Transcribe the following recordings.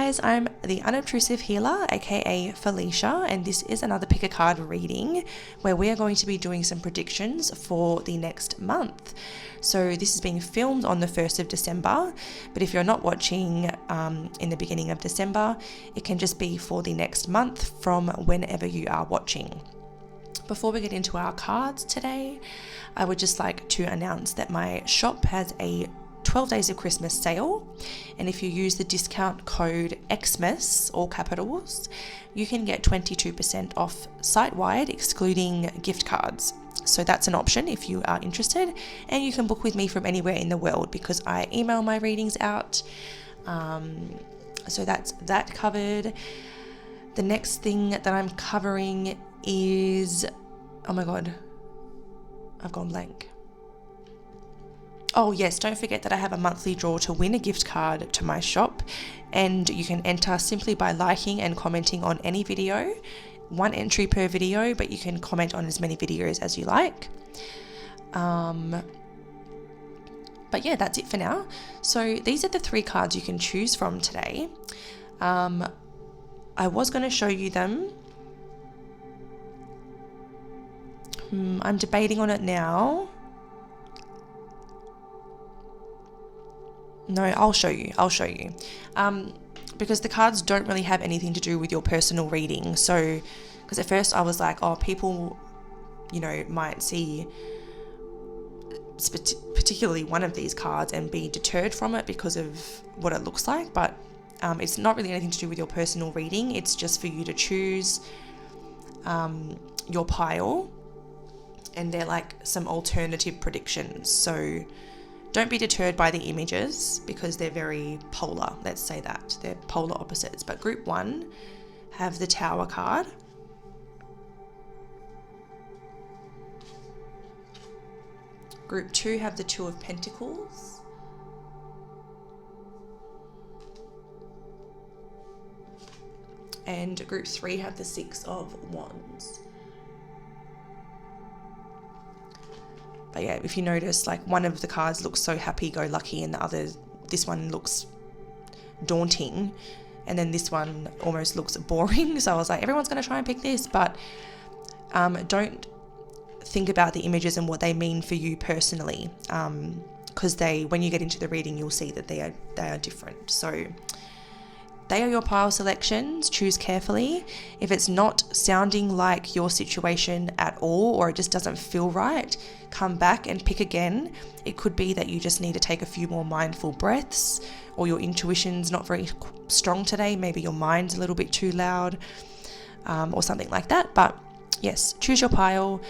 guys, I'm the Unobtrusive Healer, aka Felicia, and this is another pick a card reading where we are going to be doing some predictions for the next month. So this is being filmed on the 1st of December, but if you're not watching in the beginning of December, it can just be for the next month from whenever you are watching. Before we get into our cards today, I would just like to announce that my shop has a 12 Days of Christmas sale, and if you use the discount code XMAS, all capitals, you can get 22% off site-wide, excluding gift cards. So that's an option if you are interested, and you can book with me from anywhere in the world because I email my readings out. So that's that covered. The next thing that I'm covering is, oh my god, I've gone blank. Oh yes, don't forget that I have a monthly draw to win a gift card to my shop, and you can enter simply by liking and commenting on any video. One entry per video, but you can comment on as many videos as you like. But yeah, that's it for now. So these are the 3 cards you can choose from today. I was going to show you them. I'm debating on it now. No, I'll show you. Because the cards don't really have anything to do with your personal reading. So, because at first I was like, oh, people, might see particularly one of these cards and be deterred from it because of what it looks like. But it's not really anything to do with your personal reading. It's just for you to choose your pile. And they're like some alternative predictions. So don't be deterred by the images because they're very polar, let's say that. They're polar opposites. But group 1 have the Tower card. Group 2 have the 2 of Pentacles. And group 3 have the 6 of Wands. But yeah, if you notice, like one of the cards looks so happy-go-lucky and this one looks daunting, and then this one almost looks boring. So I was like, everyone's going to try and pick this, but don't think about the images and what they mean for you personally, because when you get into the reading, you'll see that they are different. So they are your pile selections. Choose carefully. If it's not sounding like your situation at all, or it just doesn't feel right, come back and pick again. It could be that you just need to take a few more mindful breaths, or your intuition's not very strong today. Maybe your mind's a little bit too loud, or something like that. But yes, choose your pile,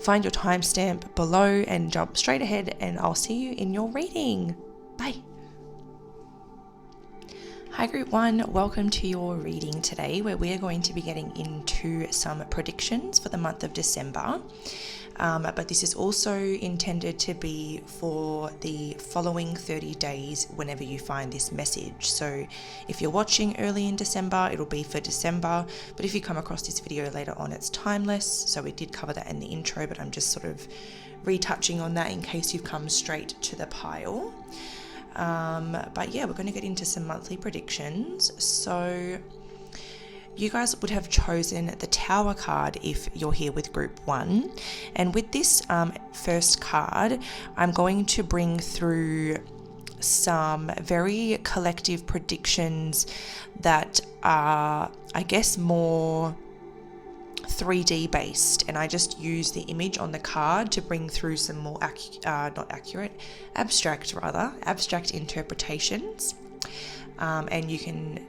find your timestamp below and jump straight ahead, and I'll see you in your reading. Bye. Hi Group 1, welcome to your reading today, where we are going to be getting into some predictions for the month of December. But this is also intended to be for the following 30 days whenever you find this message. So if you're watching early in December, it'll be for December. But if you come across this video later on, it's timeless. So we did cover that in the intro, but I'm just sort of retouching on that in case you've come straight to the pile. But yeah, we're going to get into some monthly predictions. So you guys would have chosen the Tower card if you're here with Group 1. And with this first card, I'm going to bring through some very collective predictions that are, I guess, more 3D based, and I just use the image on the card to bring through some more abstract interpretations, and you can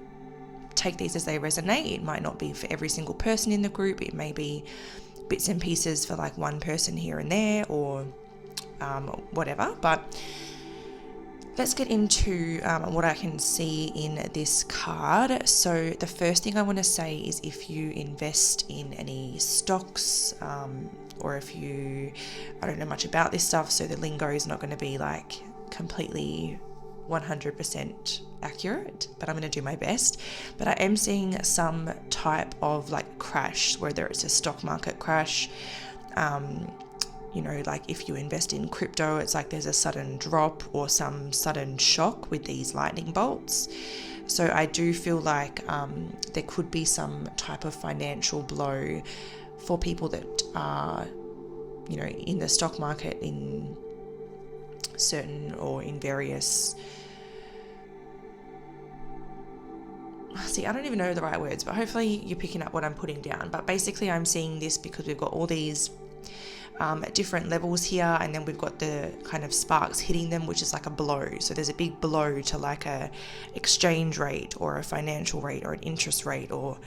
take these as they resonate. It might not be for every single person in the group. It may be bits and pieces for like one person here and there, or whatever. But let's get into what I can see in this card. So the first thing I want to say is if you invest in any stocks, or if I don't know much about this stuff, so the lingo is not going to be like completely 100% accurate, but I'm going to do my best. But I am seeing some type of like crash, whether it's a stock market crash, you know, like if you invest in crypto, it's like there's a sudden drop or some sudden shock with these lightning bolts. So I do feel like there could be some type of financial blow for people that are, you know, in the stock market in certain or in various... See, I don't even know the right words, but hopefully you're picking up what I'm putting down. But basically I'm seeing this because we've got all these different levels here, and then we've got the kind of sparks hitting them, which is like a blow. So there's a big blow to like a exchange rate or a financial rate or an interest rate, or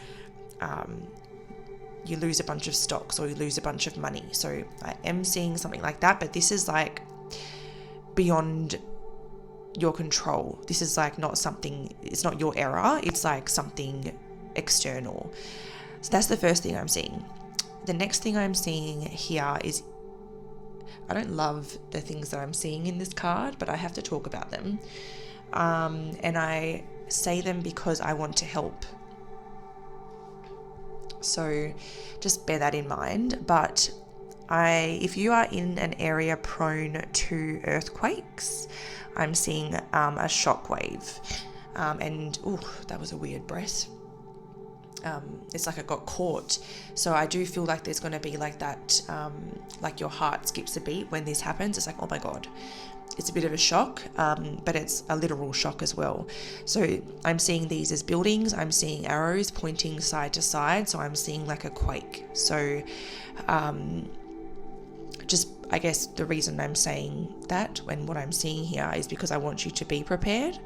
you lose a bunch of stocks or you lose a bunch of money. So I am seeing something like that, but this is like beyond your control. This is like not something, it's not your error, it's like something external. So that's the first thing I'm seeing. The next thing I'm seeing here is, I don't love the things that I'm seeing in this card, but I have to talk about them. And I say them because I want to help. So just bear that in mind. But if you are in an area prone to earthquakes, I'm seeing a shock wave. And, oh, that was a weird breath. It's like I got caught. So I do feel like there's going to be like that, like your heart skips a beat when this happens. It's like, oh my God, it's a bit of a shock, but it's a literal shock as well. So I'm seeing these as buildings. I'm seeing arrows pointing side to side. So I'm seeing like a quake. So just, I guess the reason I'm saying that when what I'm seeing here is because I want you to be prepared.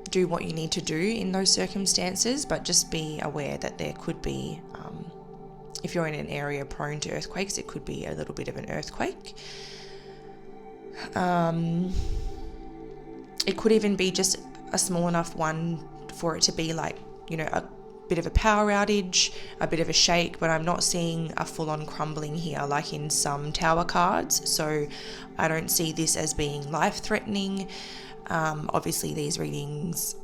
Do what you need to do in those circumstances, but just be aware that there could be, if you're in an area prone to earthquakes, it could be a little bit of an earthquake. It could even be just a small enough one for it to be like, you know, a bit of a power outage, a bit of a shake, but I'm not seeing a full-on crumbling here like in some tower cards. So I don't see this as being life-threatening. Obviously these readings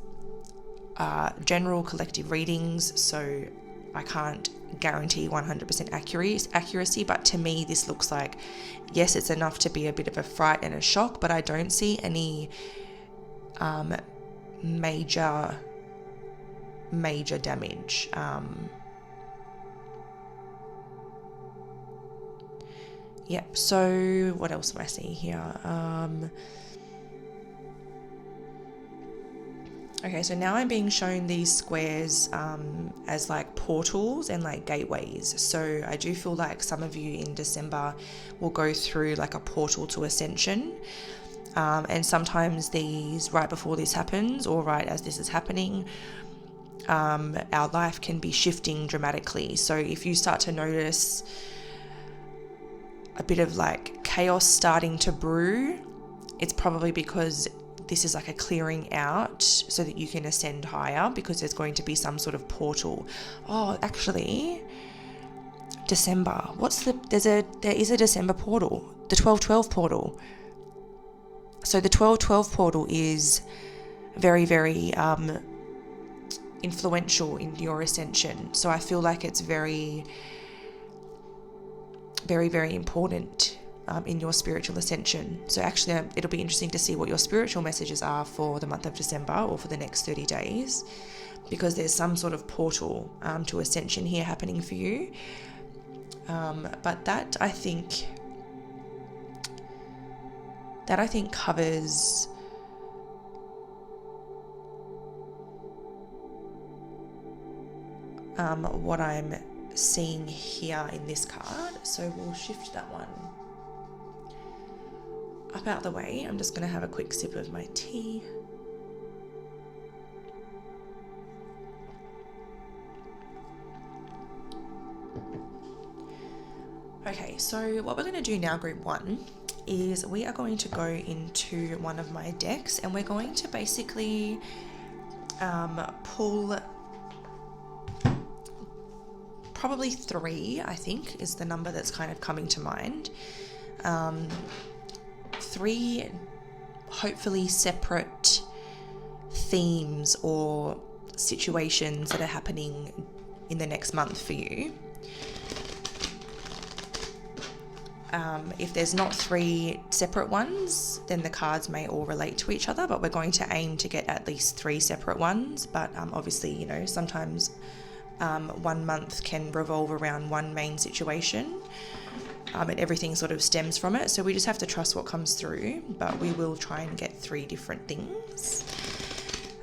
are general collective readings, so I can't guarantee 100% accuracy, but to me this looks like, yes, it's enough to be a bit of a fright and a shock, but I don't see any major damage. Yep, so what else am I seeing here? Okay, so now I'm being shown these squares as like portals and like gateways. So I do feel like some of you in December will go through like a portal to ascension. And sometimes these, right before this happens or right as this is happening, our life can be shifting dramatically. So if you start to notice a bit of like chaos starting to brew, it's probably because this is like a clearing out so that you can ascend higher, because there's going to be some sort of portal. Oh, actually, December. There is a December portal, the 12/12 portal. So the 12/12 portal is very, very influential in your ascension. So I feel like it's very, very, very important in your spiritual ascension. So actually it'll be interesting to see what your spiritual messages are for the month of December or for the next 30 days, because there's some sort of portal to ascension here happening for you. But that I think covers what I'm seeing here in this card. So we'll shift that one up out the way. I'm just going to have a quick sip of my tea. Okay, so what we're going to do now, group one, is we are going to go into one of my decks and we're going to basically pull probably 3, I think, is the number that's kind of coming to mind. 3 hopefully separate themes or situations that are happening in the next month for you. If there's not 3 separate ones, then the cards may all relate to each other, but we're going to aim to get at least 3 separate ones. But obviously, you know, sometimes 1 month can revolve around one main situation, and everything sort of stems from it. So we just have to trust what comes through, but we will try and get 3 different things.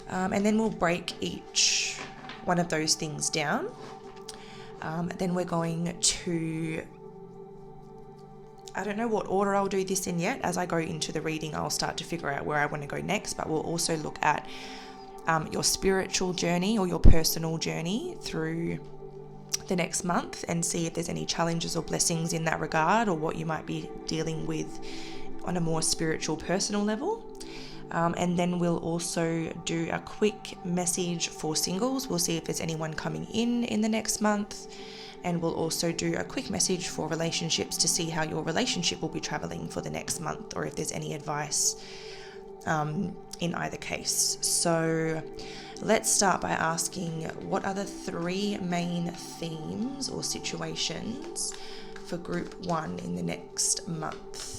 And then we'll break each one of those things down. Then we're going to, I don't know what order I'll do this in yet. As I go into the reading, I'll start to figure out where I want to go next, but we'll also look at your spiritual journey or your personal journey through the next month and see if there's any challenges or blessings in that regard, or what you might be dealing with on a more spiritual, personal level. And then we'll also do a quick message for singles. We'll see if there's anyone coming in the next month. And we'll also do a quick message for relationships to see how your relationship will be traveling for the next month, or if there's any advice in either case. So let's start by asking, what are the 3 main themes or situations for group 1 in the next month?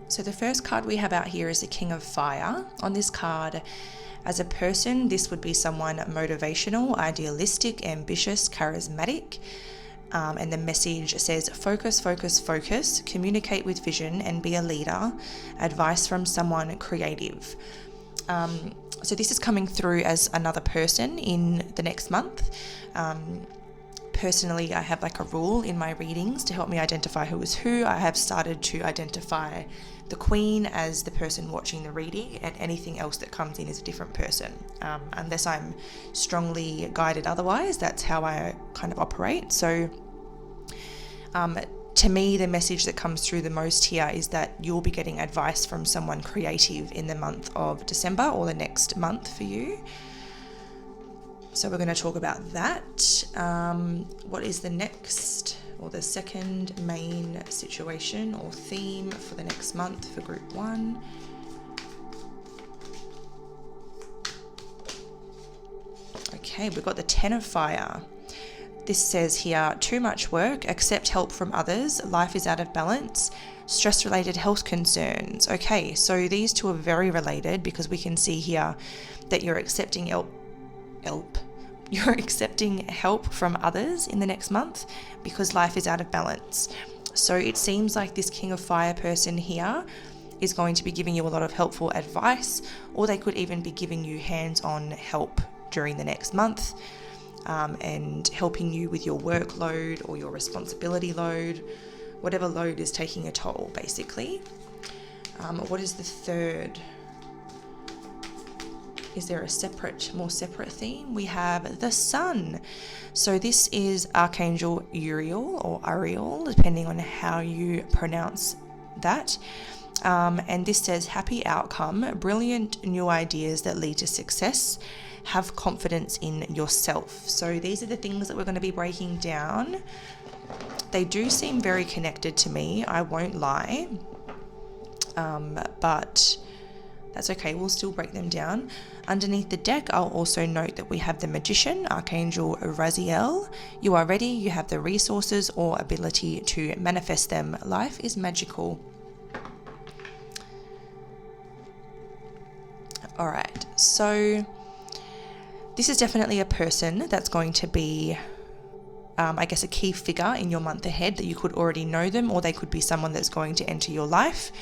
So the first card we have out here is the King of Fire. On this card, as a person, this would be someone motivational, idealistic, ambitious, charismatic. And the message says, focus, focus, focus, communicate with vision and be a leader. Advice from someone creative. So this is coming through as another person in the next month. Personally, I have like a rule in my readings to help me identify who is who. I have started to identify the Queen as the person watching the reading, and anything else that comes in is a different person. Unless I'm strongly guided otherwise, that's how I kind of operate. So to me, the message that comes through the most here is that you'll be getting advice from someone creative in the month of December, or the next month for you. So we're going to talk about that. What is the next, or the second main situation or theme for the next month for group 1? Okay, we've got the 10 of Fire. This says here, too much work, accept help from others, life is out of balance, stress-related health concerns. Okay, so these two are very related, because we can see here that you're accepting You're accepting help from others in the next month because life is out of balance. So it seems like this King of Fire person here is going to be giving you a lot of helpful advice, or they could even be giving you hands-on help during the next month, and helping you with your workload or your responsibility load, whatever load is taking a toll, basically. What is the third? Is there a more separate theme? We have the Sun. So this is Archangel Uriel, or Ariel, depending on how you pronounce that. And this says, happy outcome, brilliant new ideas that lead to success, have confidence in yourself. So these are the things that we're going to be breaking down. They do seem very connected to me, I won't lie. But that's okay, we'll still break them down. Underneath the deck, I'll also note that we have the Magician, Archangel Raziel. You are ready, you have the resources or ability to manifest them. Life is magical. Alright, so this is definitely a person that's going to be, I guess, a key figure in your month ahead, that you could already know them, or they could be someone that's going to enter your life.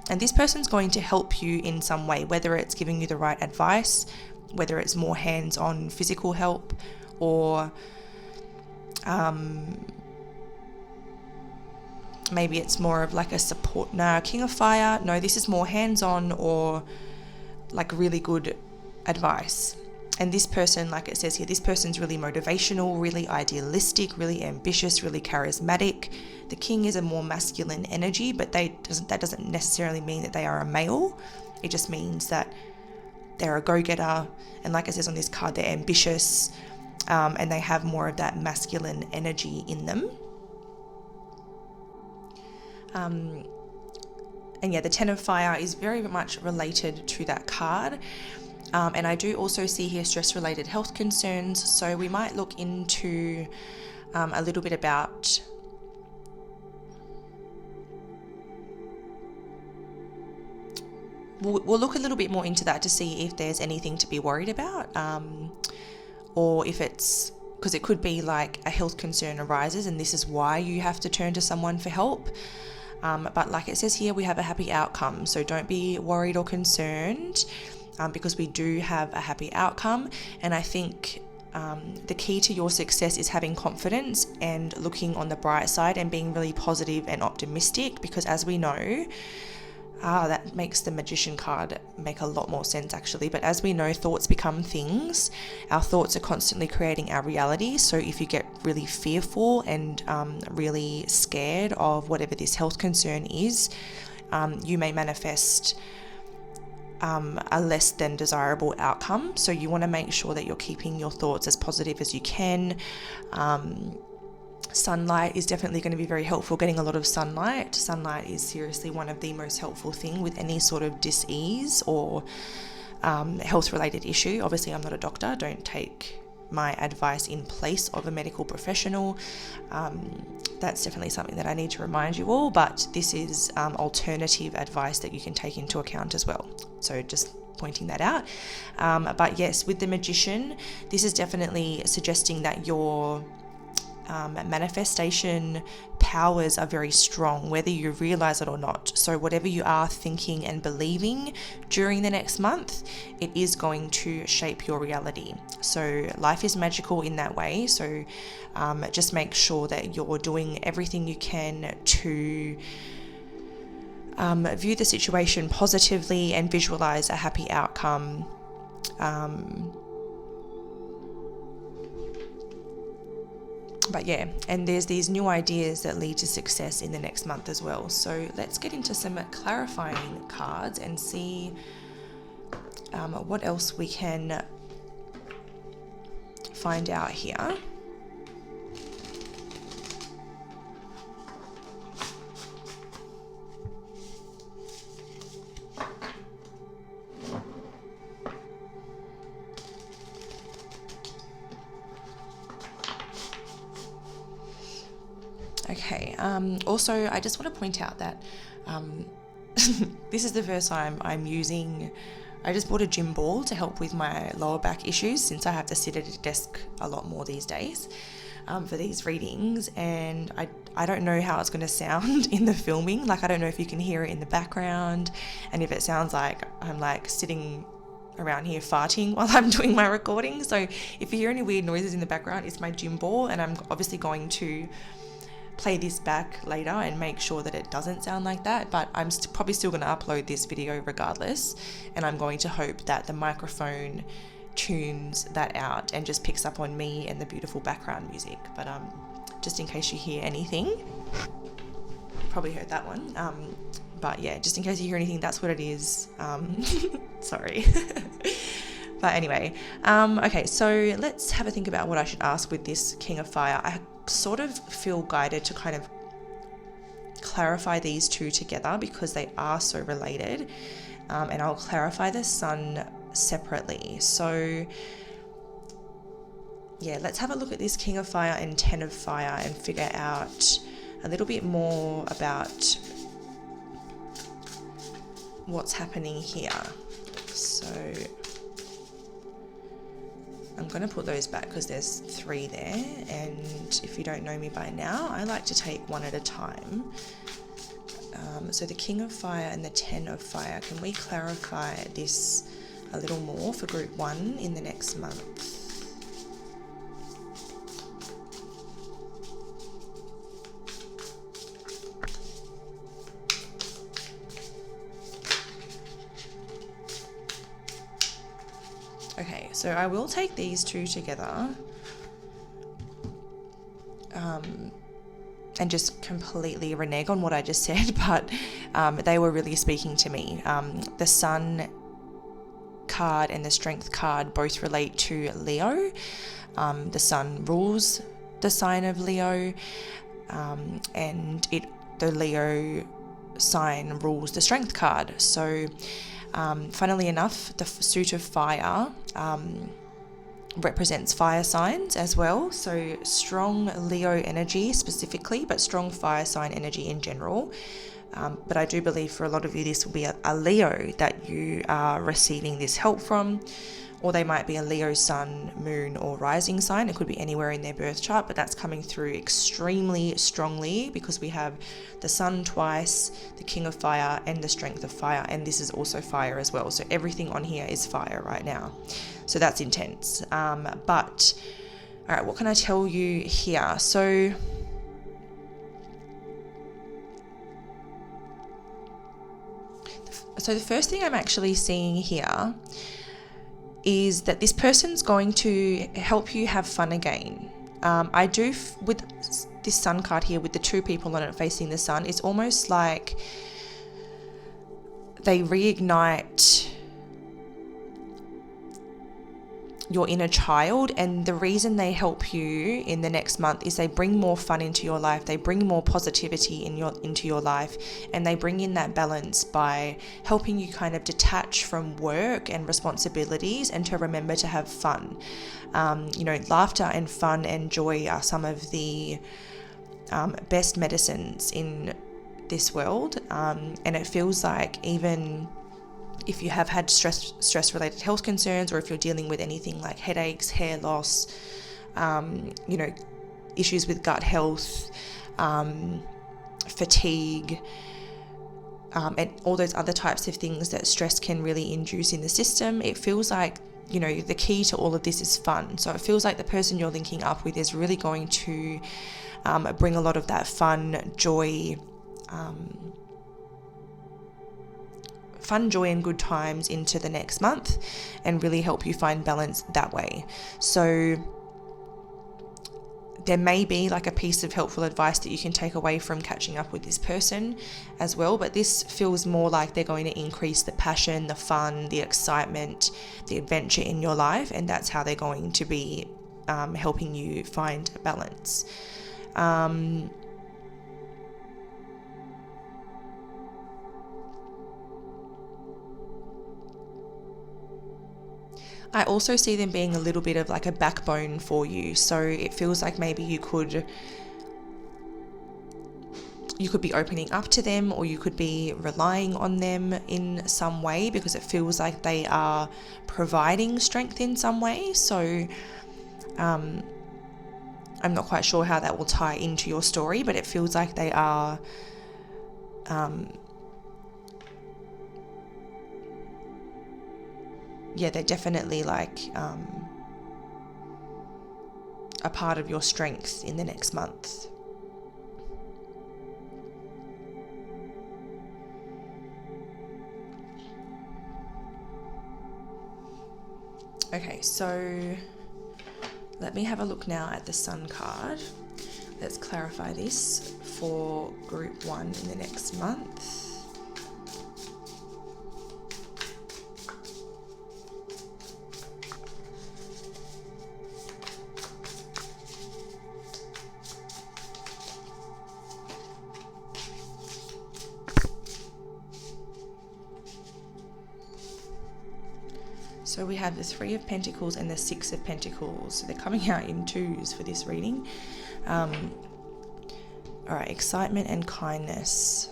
And this person's going to help you in some way, whether it's giving you the right advice, whether it's more hands-on physical help, or maybe it's more of like a support. No, King of Fire, no, this is more hands-on or like really good advice. And this person, like it says here, this person's really motivational, really idealistic, really ambitious, really charismatic. The King is a more masculine energy, but that doesn't necessarily mean that they are a male. It just means that they're a go-getter, and like it says on this card, they're ambitious, and they have more of that masculine energy in them. And yeah, the Ten of Fire is very much related to that card. And I do also see here stress-related health concerns, so we might look into a little bit about we'll look a little bit more into that to see if there's anything to be worried about, or if it's because it could be like a health concern arises and this is why you have to turn to someone for help. But like it says here, we have a happy outcome, so don't be worried or concerned, because we do have a happy outcome. And I think the key to your success is having confidence and looking on the bright side and being really positive and optimistic, because as we know, that makes the Magician card make a lot more sense actually. But as we know, thoughts become things. Our thoughts are constantly creating our reality. So if you get really fearful and really scared of whatever this health concern is, you may manifest a less than desirable outcome. So you want to make sure that you're keeping your thoughts as positive as you can. Sunlight is definitely going to be very helpful, getting a lot of sunlight. Sunlight is seriously one of the most helpful thing with any sort of dis-ease or health-related issue. Obviously, I'm not a doctor. Don't take my advice in place of a medical professional. That's definitely something that I need to remind you all, but this is alternative advice that you can take into account as well. So just pointing that out. But yes, with the Magician, this is definitely suggesting that your manifestation powers are very strong, whether you realize it or not. So whatever you are thinking and believing during the next month, it is going to shape your reality. So life is magical in that way. So just make sure that you're doing everything you can to view the situation positively and visualize a happy outcome. But yeah, and there's these new ideas that lead to success in the next month as well. So let's get into some clarifying cards and see what else we can find out here. Okay, also I just want to point out that this is the first time I'm using, I just bought a gym ball to help with my lower back issues since I have to sit at a desk a lot more these days for these readings, and I don't know how it's going to sound in the filming. Like I don't know if you can hear it in the background and if it sounds like I'm like sitting around here farting while I'm doing my recording. So if you hear any weird noises in the background, it's my gym ball, and I'm obviously going to play this back later and make sure that it doesn't sound like that, but I'm probably still going to upload this video regardless, and I'm going to hope that the microphone tunes that out and just picks up on me and the beautiful background music. But just in case you hear anything, you probably heard that one, but yeah, just in case you hear anything, that's what it is. Sorry. But anyway, okay, so let's have a think about what I should ask with this King of Fire. I sort of feel guided to kind of clarify these two together because they are so related, and I'll clarify the Sun separately. So yeah, let's have a look at this King of Fire and Ten of Fire and figure out a little bit more about what's happening here. So I'm going to put those back because there's 3 there, and if you don't know me by now, I like to take one at a time. So the King of Fire and the Ten of Fire, can we clarify this a little more for group 1 in the next month? Okay, so I will take these two together and just completely renege on what I just said, but they were really speaking to me. The Sun card and the Strength card both relate to Leo. The Sun rules the sign of Leo, and the Leo sign rules the Strength card. So funnily enough, the suit of fire represents fire signs as well, so strong Leo energy specifically, but strong fire sign energy in general. But I do believe for a lot of you this will be a Leo that you are receiving this help from, or they might be a Leo sun, moon, or rising sign. It could be anywhere in their birth chart, but that's coming through extremely strongly because we have the Sun twice, the King of Fire, and the Strength of Fire, and this is also fire as well. So everything on here is fire right now. So that's intense. But all right, what can I tell you here? So the first thing I'm actually seeing here is that this person's going to help you have fun again. I do, with this Sun card here with the two people on it facing the sun, it's almost like they reignite your inner child, and the reason they help you in the next month is they bring more fun into your life, they bring more positivity into your life, and they bring in that balance by helping you kind of detach from work and responsibilities and to remember to have fun. Laughter and fun and joy are some of the best medicines in this world, and it feels like even if you have had stress-related health concerns, or if you're dealing with anything like headaches, hair loss, issues with gut health, fatigue, and all those other types of things that stress can really induce in the system, it feels like, the key to all of this is fun. So it feels like the person you're linking up with is really going to bring a lot of that fun, joy, and good times into the next month, and really help you find balance that way. So there may be like a piece of helpful advice that you can take away from catching up with this person as well, but this feels more like they're going to increase the passion, the fun, the excitement, the adventure in your life, and that's how they're going to be helping you find balance. I also see them being a little bit of like a backbone for you. So it feels like maybe you could be opening up to them, or you could be relying on them in some way, because it feels like they are providing strength in some way. So I'm not quite sure how that will tie into your story, but it feels like they are they're definitely like a part of your strength in the next month. Okay, so let me have a look now at the Sun card. Let's clarify this for group 1 in the next month. So we have the 3 of Pentacles and the 6 of Pentacles. So they're coming out in 2s for this reading. All right, excitement and kindness.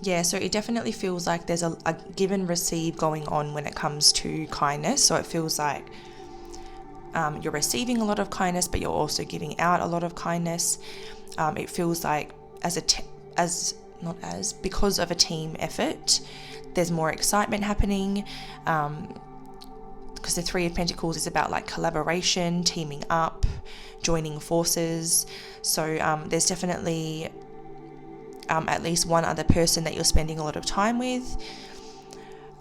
Yeah, so it definitely feels like there's a give and receive going on when it comes to kindness. So it feels like you're receiving a lot of kindness, but you're also giving out a lot of kindness. It feels like because of a team effort, there's more excitement happening. Because the 3 of Pentacles is about like collaboration, teaming up, joining forces. So there's definitely at least one other person that you're spending a lot of time with.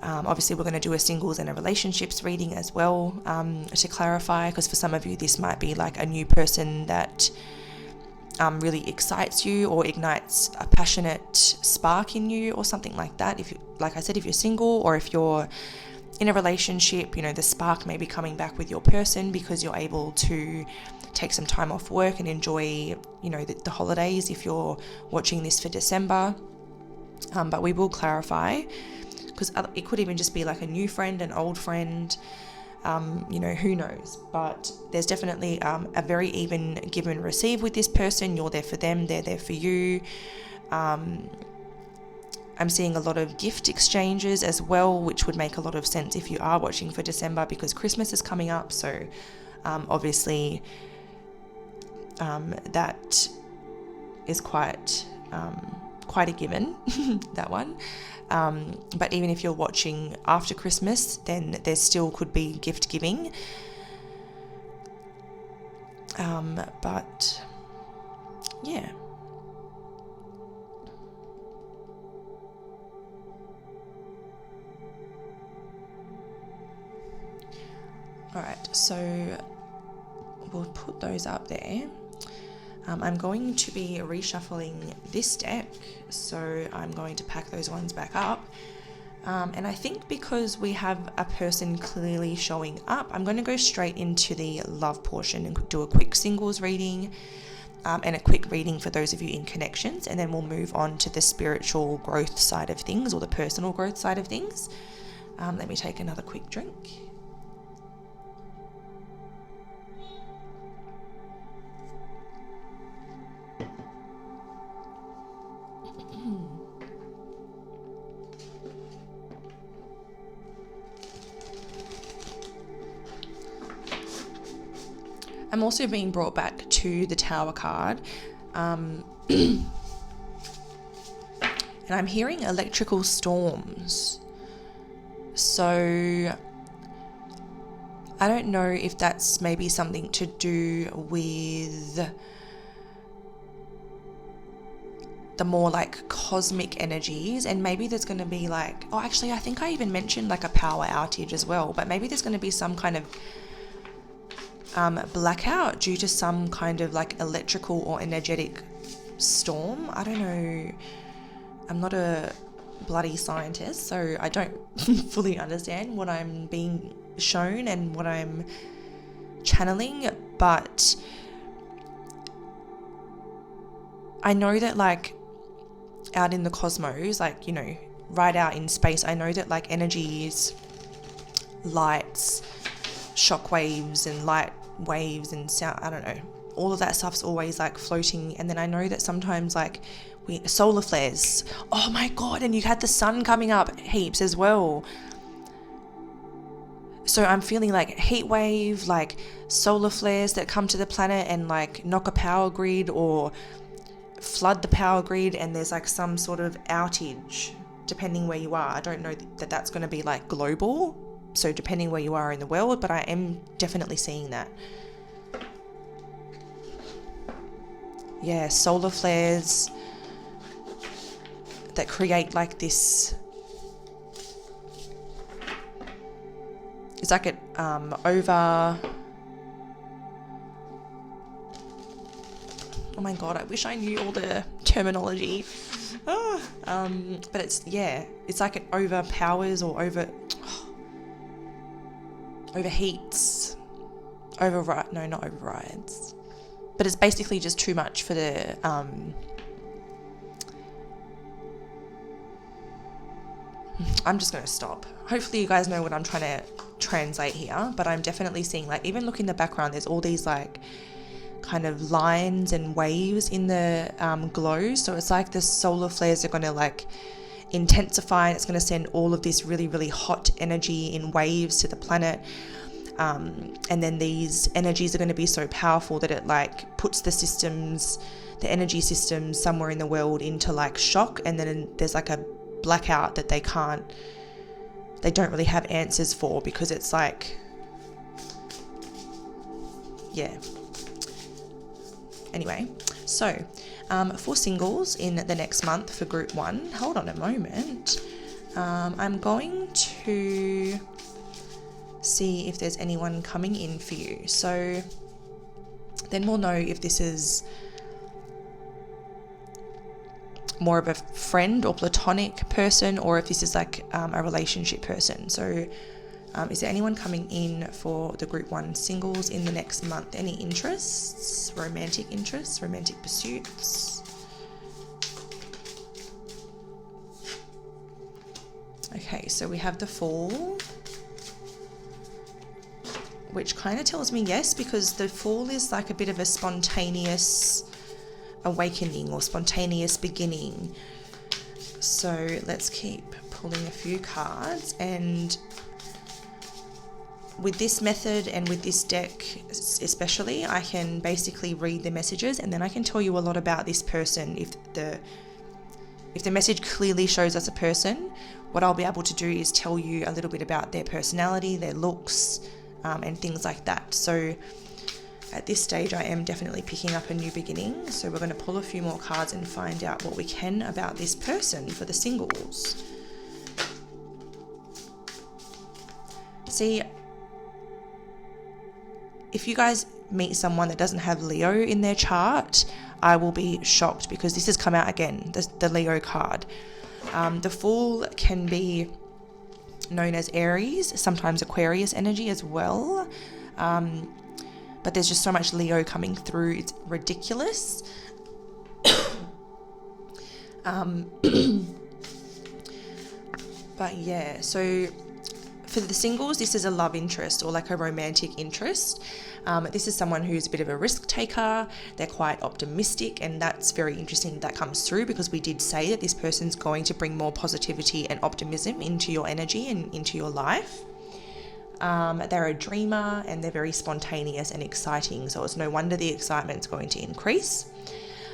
Obviously, we're going to do a singles and a relationships reading as well, to clarify, because for some of you, this might be like a new person that really excites you or ignites a passionate spark in you or something like that. If you, like I said, if you're single, or if you're in a relationship, you know, the spark may be coming back with your person because you're able to take some time off work and enjoy, you know, the holidays if you're watching this for December. But we will clarify, because it could even just be like a new friend, an old friend, you know, who knows. But there's definitely a very even give and receive with this person. You're there for them, they're there for you. I'm seeing a lot of gift exchanges as well, which would make a lot of sense if you are watching for December, because Christmas is coming up. So obviously that is quite a given, that one. But even if you're watching after Christmas, then there still could be gift giving. But yeah. All right, so we'll put those up there. I'm going to be reshuffling this deck, so I'm going to pack those ones back up. And I think because we have a person clearly showing up, I'm going to go straight into the love portion and do a quick singles reading, and a quick reading for those of you in connections, and then we'll move on to the spiritual growth side of things, or the personal growth side of things. Let me take another quick drink. I'm also being brought back to the Tower card, and I'm hearing electrical storms. So I don't know if that's maybe something to do with the more like cosmic energies, and maybe there's going to be like, oh, actually I think I even mentioned like a power outage as well, but maybe there's going to be some kind of blackout due to some kind of like electrical or energetic storm. I don't know, I'm not a bloody scientist, so I don't fully understand what I'm being shown and what I'm channeling, but I know that like out in the cosmos, like, you know, right out in space, I know that like energies, lights, shock waves and light waves and sound, I don't know, all of that stuff's always like floating. And then I know that sometimes like solar flares, oh my god, and you had the sun coming up heaps as well. So I'm feeling like heat wave, like solar flares that come to the planet and like knock a power grid or flood the power grid, and there's like some sort of outage depending where you are. I don't know that that's going to be like global, so depending where you are in the world, but I am definitely seeing that. Yeah, solar flares that create like this, it's like it over, oh my god, I wish I knew all the terminology. But it's, yeah, it's like it overpowers or overheats, not overrides, but it's basically just too much for the I'm just going to stop. Hopefully you guys know what I'm trying to translate here, but I'm definitely seeing, like, even look in the background, there's all these like kind of lines and waves in the glow. So it's like the solar flares are going to like intensify, and it's going to send all of this really, really hot energy in waves to the planet. And then these energies are going to be so powerful that it like puts the energy systems somewhere in the world into like shock, and then there's like a blackout that they don't really have answers for, because it's like, yeah. Anyway, so for singles in the next month for group 1, hold on a moment. I'm going to to see if there's anyone coming in for you. So then we'll know if this is more of a friend or platonic person, or if this is like a relationship person. So is there anyone coming in for the group 1 singles in the next month? Any interests, romantic pursuits? Okay, so we have the Fool, which kind of tells me yes, because the Fool is like a bit of a spontaneous awakening or spontaneous beginning. So let's keep pulling a few cards. And with this method and with this deck especially, I can basically read the messages, and then I can tell you a lot about this person. If the message clearly shows us a person, what I'll be able to do is tell you a little bit about their personality, their looks, and things like that. So at this stage, I am definitely picking up a new beginning. So we're going to pull a few more cards and find out what we can about this person for the singles. See, if you guys meet someone that doesn't have Leo in their chart, I will be shocked, because this has come out again, the Leo card. The Fool can be known as Aries, sometimes Aquarius energy as well. But there's just so much Leo coming through, it's ridiculous. But yeah, so for the singles, this is a love interest or like a romantic interest. This is someone who's a bit of a risk taker. They're quite optimistic, and that's very interesting that comes through, because we did say that this person's going to bring more positivity and optimism into your energy and into your life. They're a dreamer, and they're very spontaneous and exciting, so it's no wonder the excitement's going to increase.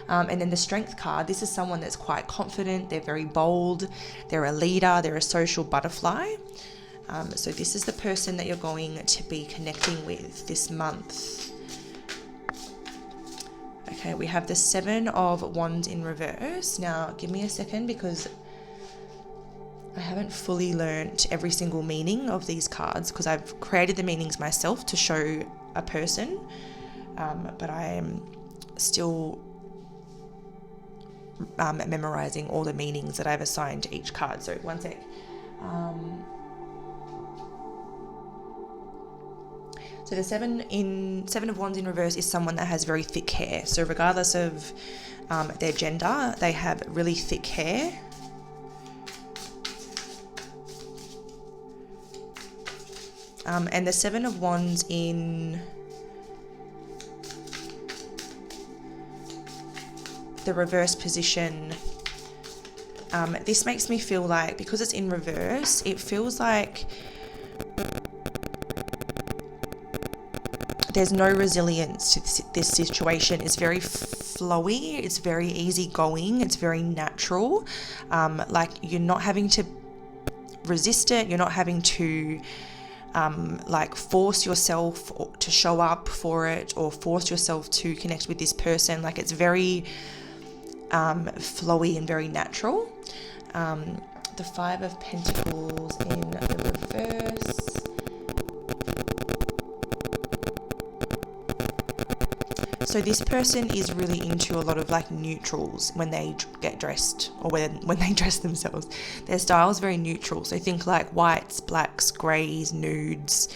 And then the Strength card, this is someone that's quite confident, they're very bold, they're a leader, they're a social butterfly. So this is the person that you're going to be connecting with this month. Okay, we have the 7 of Wands in reverse. Now, give me a second, because I haven't fully learnt every single meaning of these cards, because I've created the meanings myself to show a person, but I am still memorizing all the meanings that I've assigned to each card. So one sec. So the 7 of Wands in reverse is someone that has very thick hair. So regardless of their gender, they have really thick hair. And the 7 of Wands in the reverse position, this makes me feel like, because it's in reverse, it feels like there's no resilience to this situation. It's very flowy, it's very easygoing, it's very natural. Like, you're not having to resist it, you're not having to like force yourself to show up for it, or force yourself to connect with this person. Like, it's very flowy and very natural. The 5 of Pentacles in the reverse. So this person is really into a lot of like neutrals when they get dressed, or when they dress themselves. Their style is very neutral. So think like whites, blacks, greys, nudes,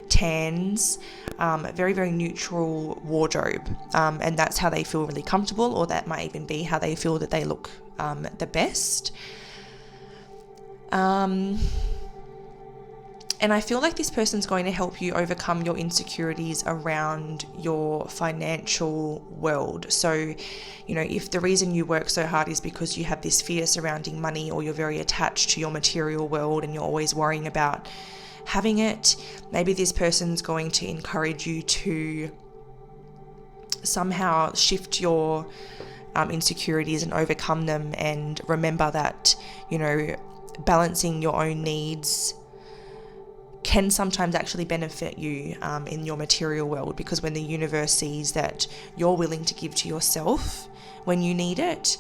tans, very, very neutral wardrobe. And that's how they feel really comfortable, or that might even be how they feel that they look the best. And I feel like this person's going to help you overcome your insecurities around your financial world. So, you know, if the reason you work so hard is because you have this fear surrounding money, or you're very attached to your material world and you're always worrying about having it, maybe this person's going to encourage you to somehow shift your insecurities and overcome them, and remember that, you know, balancing your own needs can sometimes actually benefit you in your material world, because when the universe sees that you're willing to give to yourself when you need it,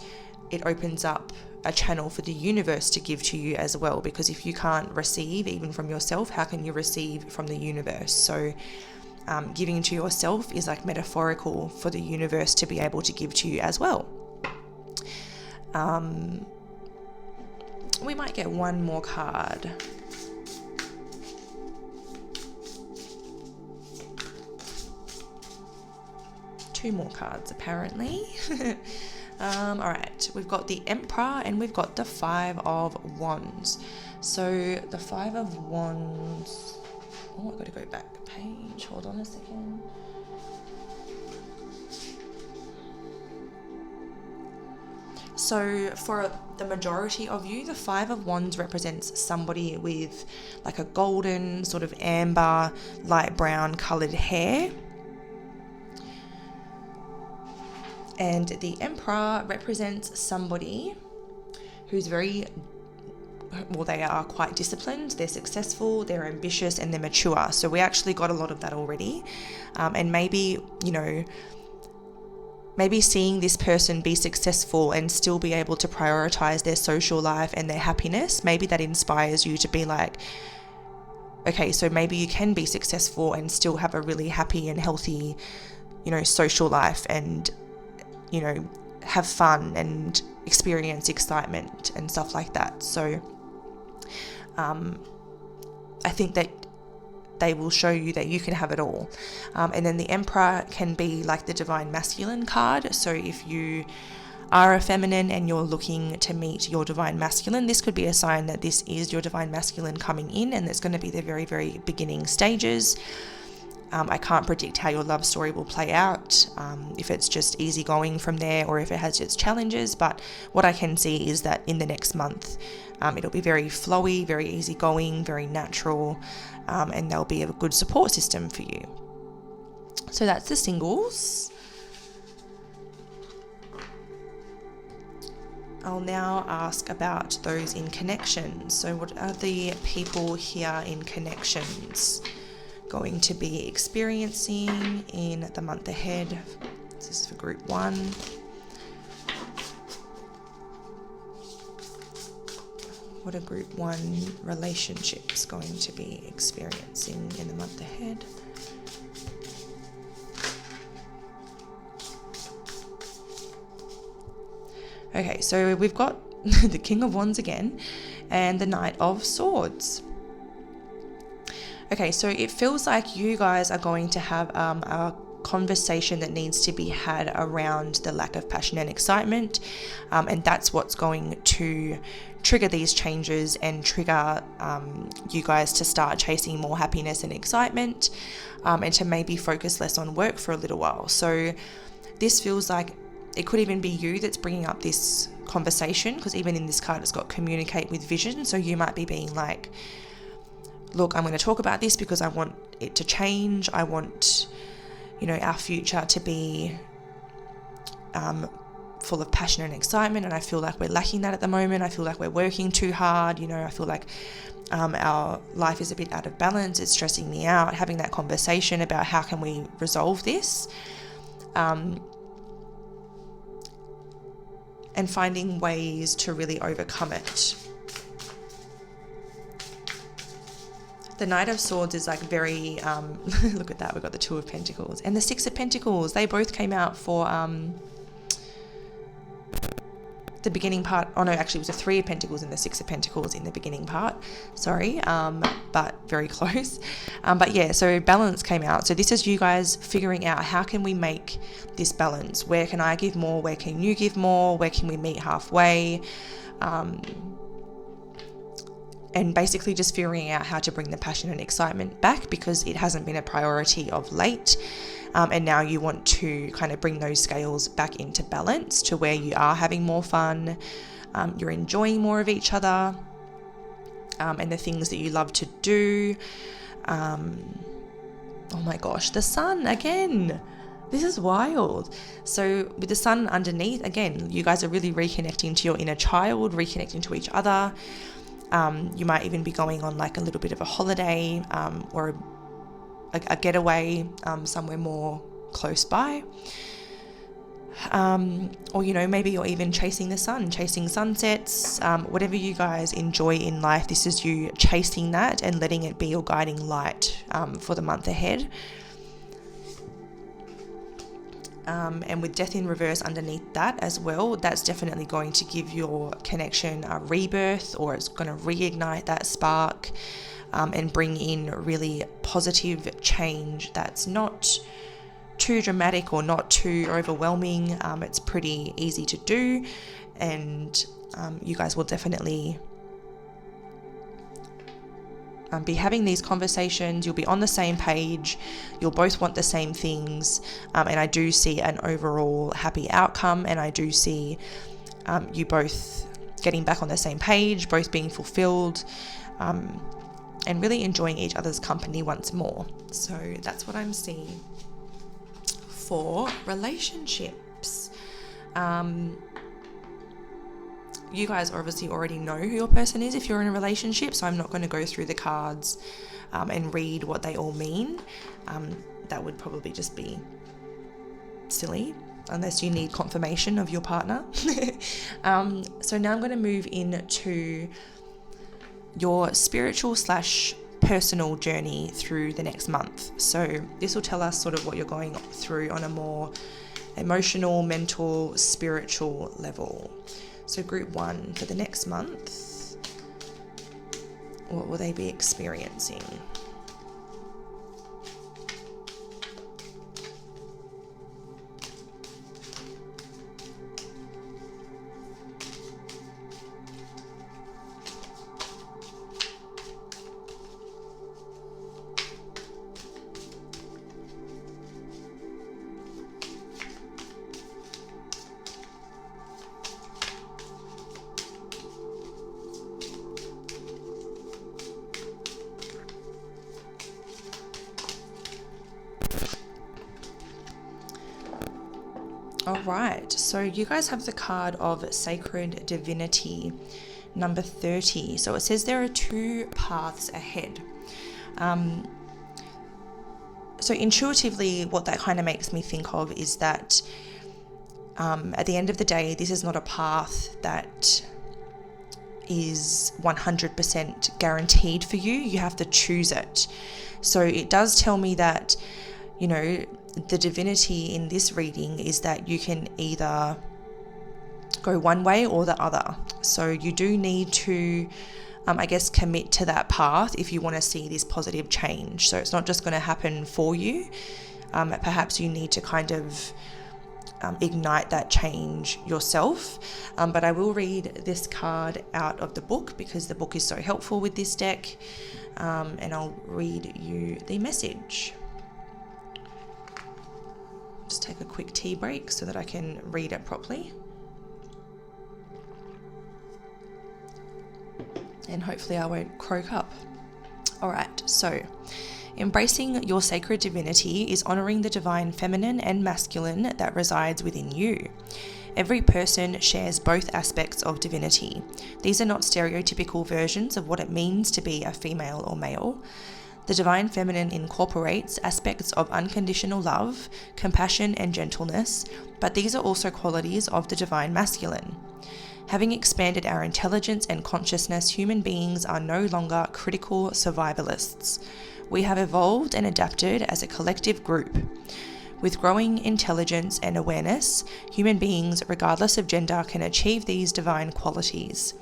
it opens up a channel for the universe to give to you as well, because if you can't receive even from yourself, how can you receive from the universe? So giving to yourself is like metaphorical for the universe to be able to give to you as well. We might get one more card. Two more cards apparently. All right, we've got the Emperor and we've got the Five of Wands. So the Five of Wands, oh, I've got to go back a page, hold on a second. So for the majority of you, the Five of Wands represents somebody with like a golden, sort of amber, light brown coloured hair. And the Emperor represents somebody who's very, well, they are quite disciplined, they're successful, they're ambitious, and they're mature. So we actually got a lot of that already. And maybe, you know, maybe seeing this person be successful and still be able to prioritize their social life and their happiness, maybe that inspires you to be like, okay, so maybe you can be successful and still have a really happy and healthy, you know, social life, and, you know, have fun and experience excitement and stuff like that. So I think that they will show you that you can have it all. And then the Emperor can be like the Divine Masculine card. So if you are a feminine and you're looking to meet your Divine Masculine, this could be a sign that this is your Divine Masculine coming in, and it's going to be the very, very beginning stages. I can't predict how your love story will play out, if it's just easy going from there or if it has its challenges, but what I can see is that in the next month, it'll be very flowy, very easygoing, very natural, and there'll be a good support system for you. So that's the singles. I'll now ask about those in connections. So what are the people here in connections going to be experiencing in the month ahead? This is for group 1. What are group 1 relationships going to be experiencing in the month ahead? Okay, so we've got the King of Wands again and the Knight of Swords. Okay, so it feels like you guys are going to have a conversation that needs to be had around the lack of passion and excitement, and that's what's going to trigger these changes and trigger you guys to start chasing more happiness and excitement, and to maybe focus less on work for a little while. So this feels like it could even be you that's bringing up this conversation, because even in this card it's got communicate with vision. So you might be being like, look, I'm going to talk about this because I want it to change. I want, you know, our future to be full of passion and excitement, and I feel like we're lacking that at the moment. I feel like we're working too hard, you know, I feel like our life is a bit out of balance. It's stressing me out. Having that conversation about how can we resolve this, and finding ways to really overcome it. The Knight of Swords is like very, look at that, we've got the Two of Pentacles and the Six of Pentacles. They both came out for the beginning part. Oh no, actually it was the Three of Pentacles and the Six of Pentacles in the beginning part. Sorry, but very close. But yeah, so balance came out. So this is you guys figuring out, how can we make this balance? Where can I give more? Where can you give more? Where can we meet halfway? And basically just figuring out how to bring the passion and excitement back, because it hasn't been a priority of late. And now you want to kind of bring those scales back into balance to where you are having more fun, you're enjoying more of each other, and the things that you love to do. Oh my gosh, the Sun again. This is wild. So with the Sun underneath, again, you guys are really reconnecting to your inner child, reconnecting to each other. You might even be going on like a little bit of a holiday, or a getaway somewhere more close by. Or, maybe you're even chasing the sun, chasing sunsets, whatever you guys enjoy in life. This is you chasing that and letting it be your guiding light for the month ahead. And with death in reverse underneath that as well, that's definitely going to give your connection a rebirth, or it's going to reignite that spark and bring in really positive change that's not too dramatic or not too overwhelming. It's pretty easy to do, and you guys will definitely be having these conversations. You'll be on the same page, you'll both want the same things, and I do see an overall happy outcome, and I do see you both getting back on the same page, both being fulfilled, and really enjoying each other's company once more. So that's what I'm seeing for relationships. You guys obviously already know who your person is if you're in a relationship, so I'm not going to go through the cards and read what they all mean. That would probably just be silly unless you need confirmation of your partner. So now I'm going to move into your spiritual / personal journey through the next month. So this will tell us sort of what you're going through on a more emotional, mental, spiritual level. So group 1 for the next month, what will they be experiencing? All right, so you guys have the card of Sacred Divinity, number 30. So it says there are 2 paths ahead. So intuitively, what that kind of makes me think of is that at the end of the day, this is not a path that is 100% guaranteed for you. You have to choose it. So it does tell me that, the divinity in this reading is that you can either go one way or the other. So you do need to, commit to that path if you want to see this positive change. So it's not just going to happen for you. Perhaps you need to kind of ignite that change yourself. But I will read this card out of the book because the book is so helpful with this deck. And I'll read you the message. Just take a quick tea break so that I can read it properly. And hopefully I won't croak up. All right, so embracing your sacred divinity is honoring the divine feminine and masculine that resides within you. Every person shares both aspects of divinity. These are not stereotypical versions of what it means to be a female or male. The divine feminine incorporates aspects of unconditional love, compassion, and gentleness, but these are also qualities of the divine masculine. Having expanded our intelligence and consciousness, human beings are no longer critical survivalists. We have evolved and adapted as a collective group. With growing intelligence and awareness, human beings, regardless of gender, can achieve these divine qualities.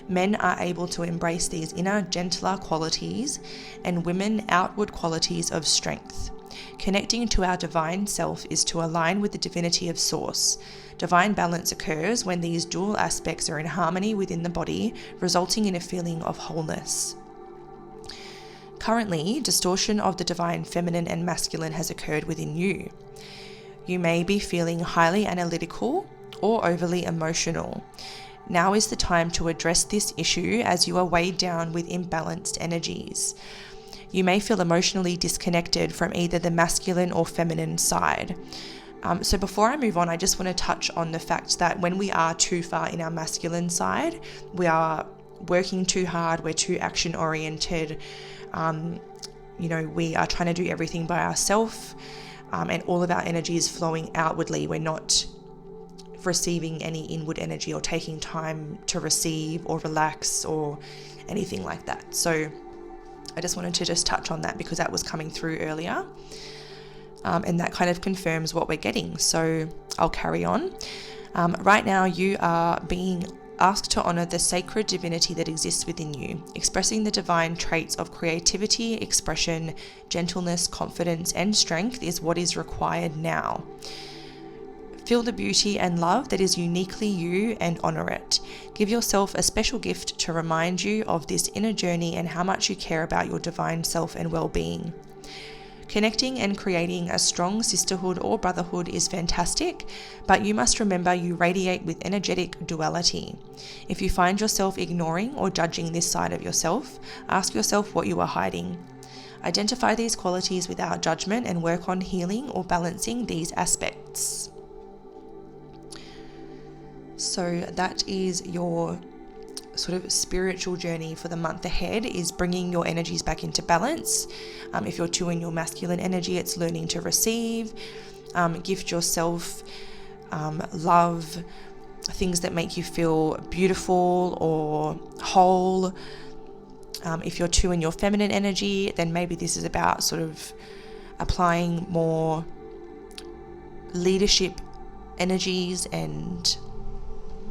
Men are able to embrace these inner, gentler qualities, and women outward qualities of strength. Connecting to our divine self is to align with the divinity of Source. Divine balance occurs when these dual aspects are in harmony within the body, resulting in a feeling of wholeness. Currently, distortion of the divine feminine and masculine has occurred within you. You may be feeling highly analytical or overly emotional. Now is the time to address this issue as you are weighed down with imbalanced energies. You may feel emotionally disconnected from either the masculine or feminine side. So before I move on, I just want to touch on the fact that when we are too far in our masculine side, we are working too hard, we're too action oriented, we are trying to do everything by ourselves, and all of our energy is flowing outwardly. We're not receiving any inward energy or taking time to receive or relax or anything like that. So I just wanted to just touch on that because that was coming through earlier. And that kind of confirms what we're getting. So I'll carry on. Right now you are being asked to honor the sacred divinity that exists within you. Expressing the divine traits of creativity, expression, gentleness, confidence, and strength is what is required now. Feel the beauty and love that is uniquely you and honor it. Give yourself a special gift to remind you of this inner journey and how much you care about your divine self and well-being. Connecting and creating a strong sisterhood or brotherhood is fantastic, but you must remember you radiate with energetic duality. If you find yourself ignoring or judging this side of yourself, ask yourself what you are hiding. Identify these qualities without judgment and work on healing or balancing these aspects. So that is your sort of spiritual journey for the month ahead, is bringing your energies back into balance. If you're too in your masculine energy, it's learning to receive, gift yourself love, things that make you feel beautiful or whole. If you're too in your feminine energy, then maybe this is about sort of applying more leadership energies and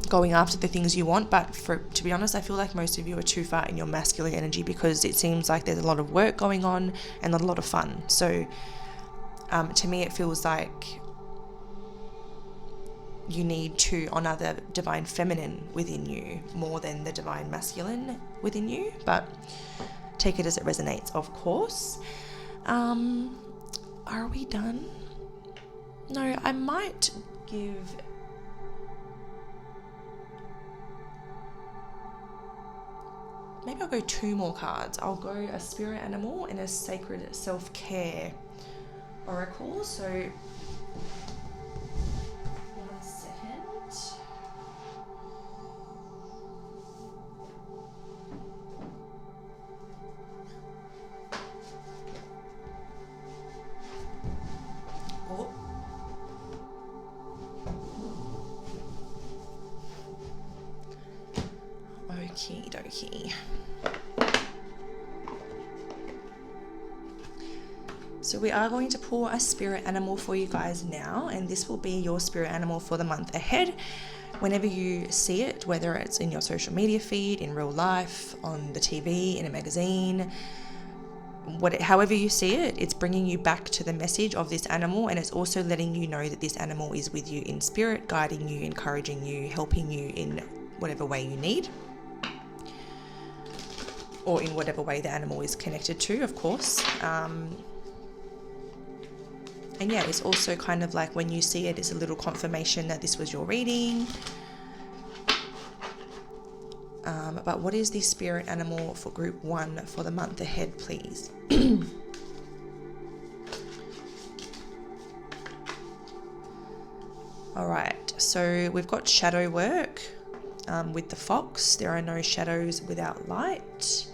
going after the things you want. But to be honest, I feel like most of you are too far in your masculine energy because it seems like there's a lot of work going on and not a lot of fun. So to me it feels like you need to honor the divine feminine within you more than the divine masculine within you, but take it as it resonates, of course. Are we done? No, I might give maybe I'll go 2 more cards. I'll go a spirit animal and a sacred self-care oracle. So, 1 second. Oh. Okie dokie. So we are going to pull a spirit animal for you guys now, and this will be your spirit animal for the month ahead. Whenever you see it, whether it's in your social media feed, in real life, on the TV, in a magazine, however you see it, it's bringing you back to the message of this animal, and it's also letting you know that this animal is with you in spirit, guiding you, encouraging you, helping you in whatever way you need, or in whatever way the animal is connected to, of course. And yeah, it's also kind of like when you see it, it's a little confirmation that this was your reading. But what is the spirit animal for group 1 for the month ahead, please? All right, so we've got shadow work with the fox. There are no shadows without light.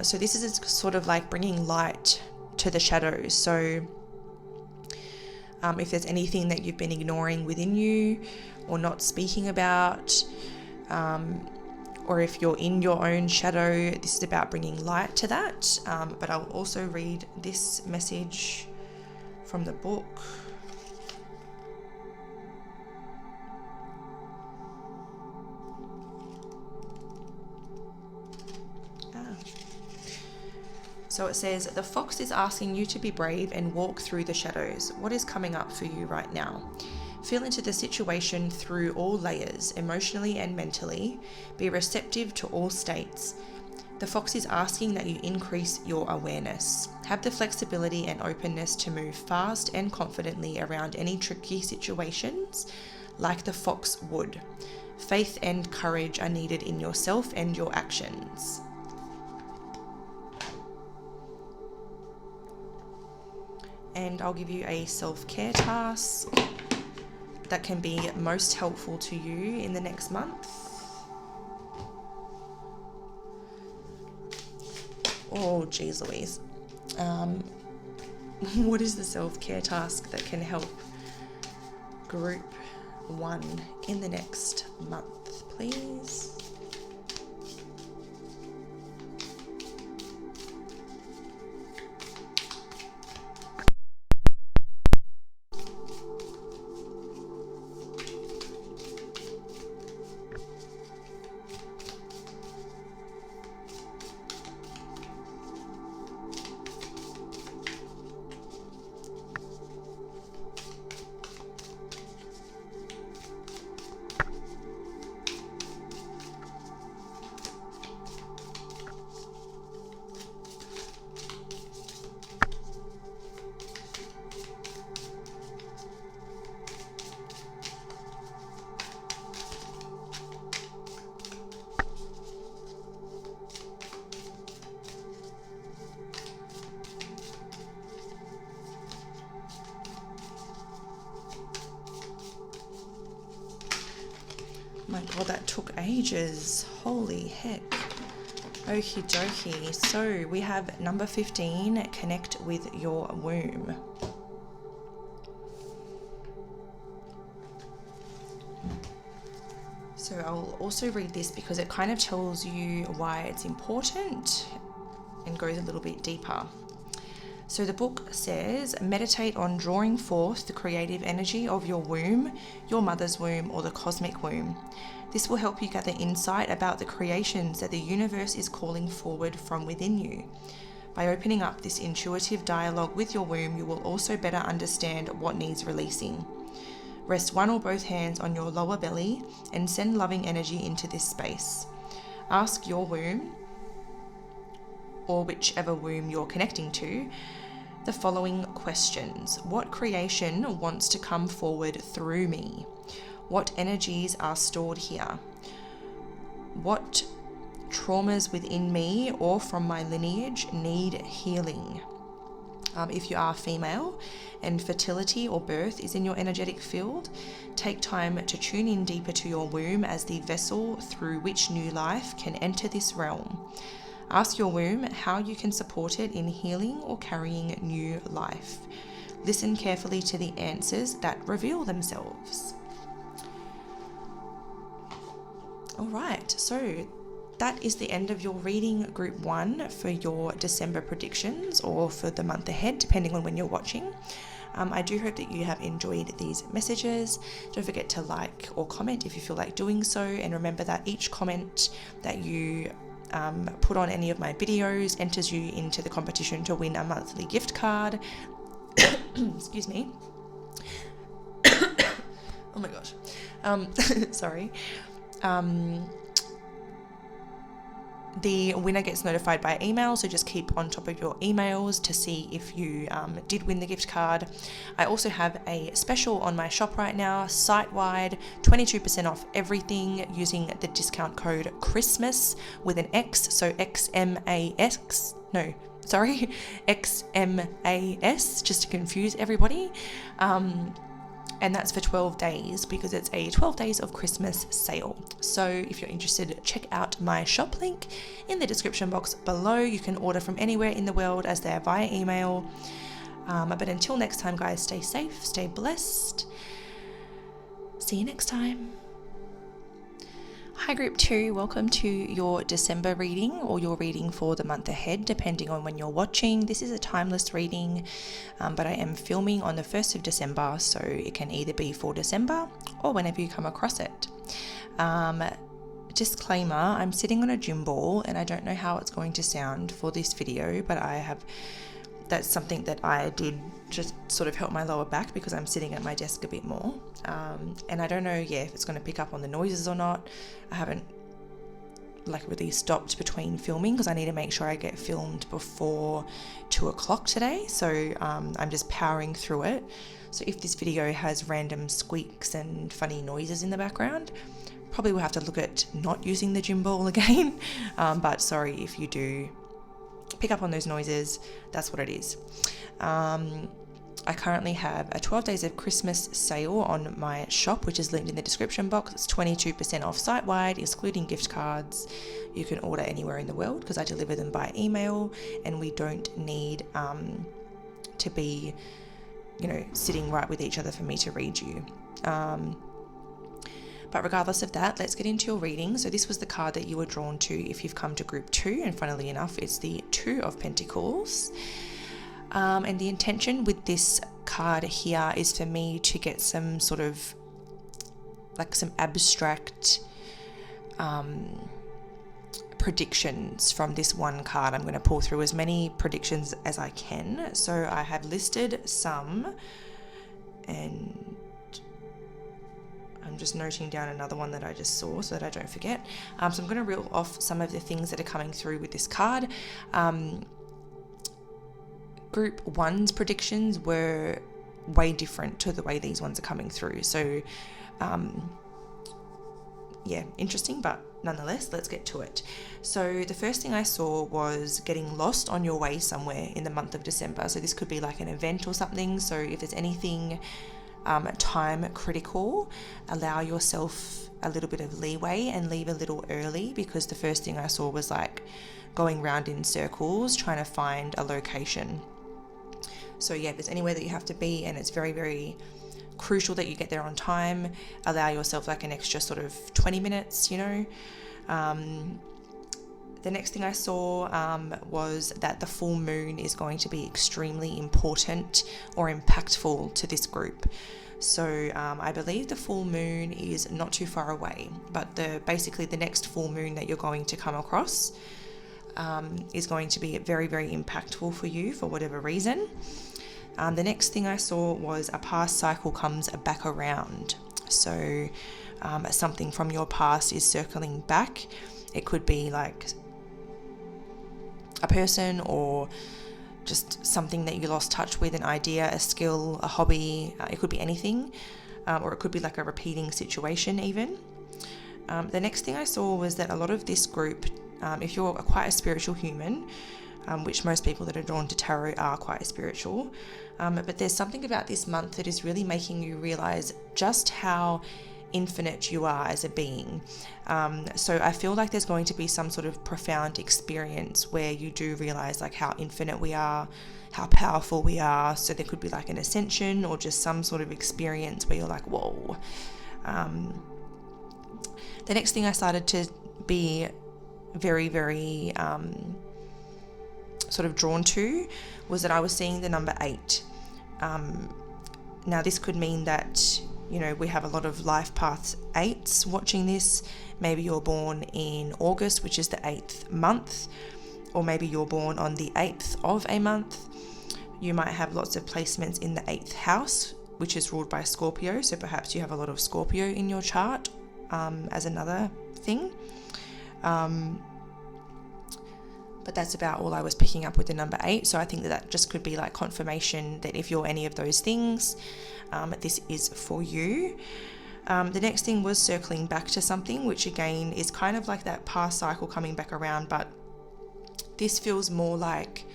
So this is sort of like bringing light to the shadows. So if there's anything that you've been ignoring within you or not speaking about, or if you're in your own shadow, this is about bringing light to that. But I'll also read this message from the book. So it says, the fox is asking you to be brave and walk through the shadows. What is coming up for you right now? Feel into the situation through all layers, emotionally and mentally. Be receptive to all states. The fox is asking that you increase your awareness. Have the flexibility and openness to move fast and confidently around any tricky situations, like the fox would. Faith and courage are needed in yourself and your actions. And I'll give you a self-care task that can be most helpful to you in the next month. Oh, geez Louise. What is the self-care task that can help group 1 in the next month, please. My God, that took ages. Holy heck. Okie dokie. So we have number 15, connect with your womb. So I'll also read this because it kind of tells you why it's important and goes a little bit deeper. So the book says, meditate on drawing forth the creative energy of your womb, your mother's womb, or the cosmic womb. This will help you gather insight about the creations that the universe is calling forward from within you. By opening up this intuitive dialogue with your womb, you will also better understand what needs releasing. Rest one or both hands on your lower belly and send loving energy into this space. Ask your womb, or whichever womb you're connecting to, the following questions. What creation wants to come forward through me? What energies are stored here? What traumas within me or from my lineage need healing? If you are female and fertility or birth is in your energetic field, take time to tune in deeper to your womb as the vessel through which new life can enter this realm. Ask your womb how you can support it in healing or carrying new life. Listen carefully to the answers that reveal themselves. All right, so that is the end of your reading group 1 for your December predictions, or for the month ahead, depending on when you're watching. I do hope that you have enjoyed these messages. Don't forget to like or comment if you feel like doing so, and remember that each comment that you put on any of my videos enters you into the competition to win a monthly gift card. Excuse me. Oh my gosh. Sorry. The winner gets notified by email, so just keep on top of your emails to see if you did win the gift card. I also have a special on my shop right now, site-wide, 22% off everything using the discount code CHRISTMAS with an X, so XMAS, no, sorry, XMAS, just to confuse everybody. And that's for 12 days because it's a 12 days of Christmas sale. So if you're interested, check out my shop link in the description box below. You can order from anywhere in the world as they're via email. But until next time, guys, stay safe, stay blessed. See you next time. Hi Group 2, welcome to your December reading, or your reading for the month ahead, depending on when you're watching. This is a timeless reading, but I am filming on the 1st of December, so it can either be for December or whenever you come across it. Disclaimer, I'm sitting on a gym ball and I don't know how it's going to sound for this video, but that's something that I did just sort of help my lower back because I'm sitting at my desk a bit more. And I don't know, if it's going to pick up on the noises or not. I haven't really stopped between filming because I need to make sure I get filmed before 2 o'clock today. So I'm just powering through it. So if this video has random squeaks and funny noises in the background, probably will have to look at not using the gym ball again. But sorry if you do pick up on those noises, that's what it is. I currently have a 12 days of Christmas sale on my shop, which is linked in the description box. It's 22% off site-wide, excluding gift cards. You can order anywhere in the world because I deliver them by email, and we don't need to be sitting right with each other for me to read you. But regardless of that, let's get into your reading. So this was the card that you were drawn to if you've come to group 2, and funnily enough, it's the 2 of Pentacles. And the intention with this card here is for me to get some sort of some abstract predictions from this one card. I'm going to pull through as many predictions as I can. So I have listed some, and I'm just noting down another one that I just saw so that I don't forget. So I'm going to reel off some of the things that are coming through with this card. Group 1's predictions were way different to the way these ones are coming through. So, yeah, interesting, but nonetheless, let's get to it. So the first thing I saw was getting lost on your way somewhere in the month of December. So this could be like an event or something. So if there's anything time critical, allow yourself a little bit of leeway and leave a little early, because the first thing I saw was like going round in circles trying to find a location. So yeah, if there's anywhere that you have to be and it's very, very crucial that you get there on time, allow yourself like an extra sort of 20 minutes, The next thing I saw was that the full moon is going to be extremely important or impactful to this group. So I believe the full moon is not too far away, but basically the next full moon that you're going to come across is going to be very, very impactful for you for whatever reason. The next thing I saw was a past cycle comes back around. So something from your past is circling back. It could be like a person or just something that you lost touch with, an idea, a skill, a hobby. It could be anything, or it could be like a repeating situation even. The next thing I saw was that a lot of this group, if you're quite a spiritual human, which most people that are drawn to tarot are quite spiritual, but there's something about this month that is really making you realize just how infinite you are as a being. So I feel like there's going to be some sort of profound experience where you do realize like how infinite we are, how powerful we are. So there could be like an ascension or just some sort of experience where you're like, whoa. The next thing I started to be very, very sort of drawn to was that I was seeing the number 8. Now this could mean that, we have a lot of life paths 8s watching this. Maybe you're born in August, which is the 8th month, or maybe you're born on the 8th of a month. You might have lots of placements in the 8th house, which is ruled by Scorpio. So perhaps you have a lot of Scorpio in your chart as another thing. But that's about all I was picking up with the number 8. So I think that just could be like confirmation that if you're any of those things, this is for you. The next thing was circling back to something, which again is kind of like that past cycle coming back around, but this feels more like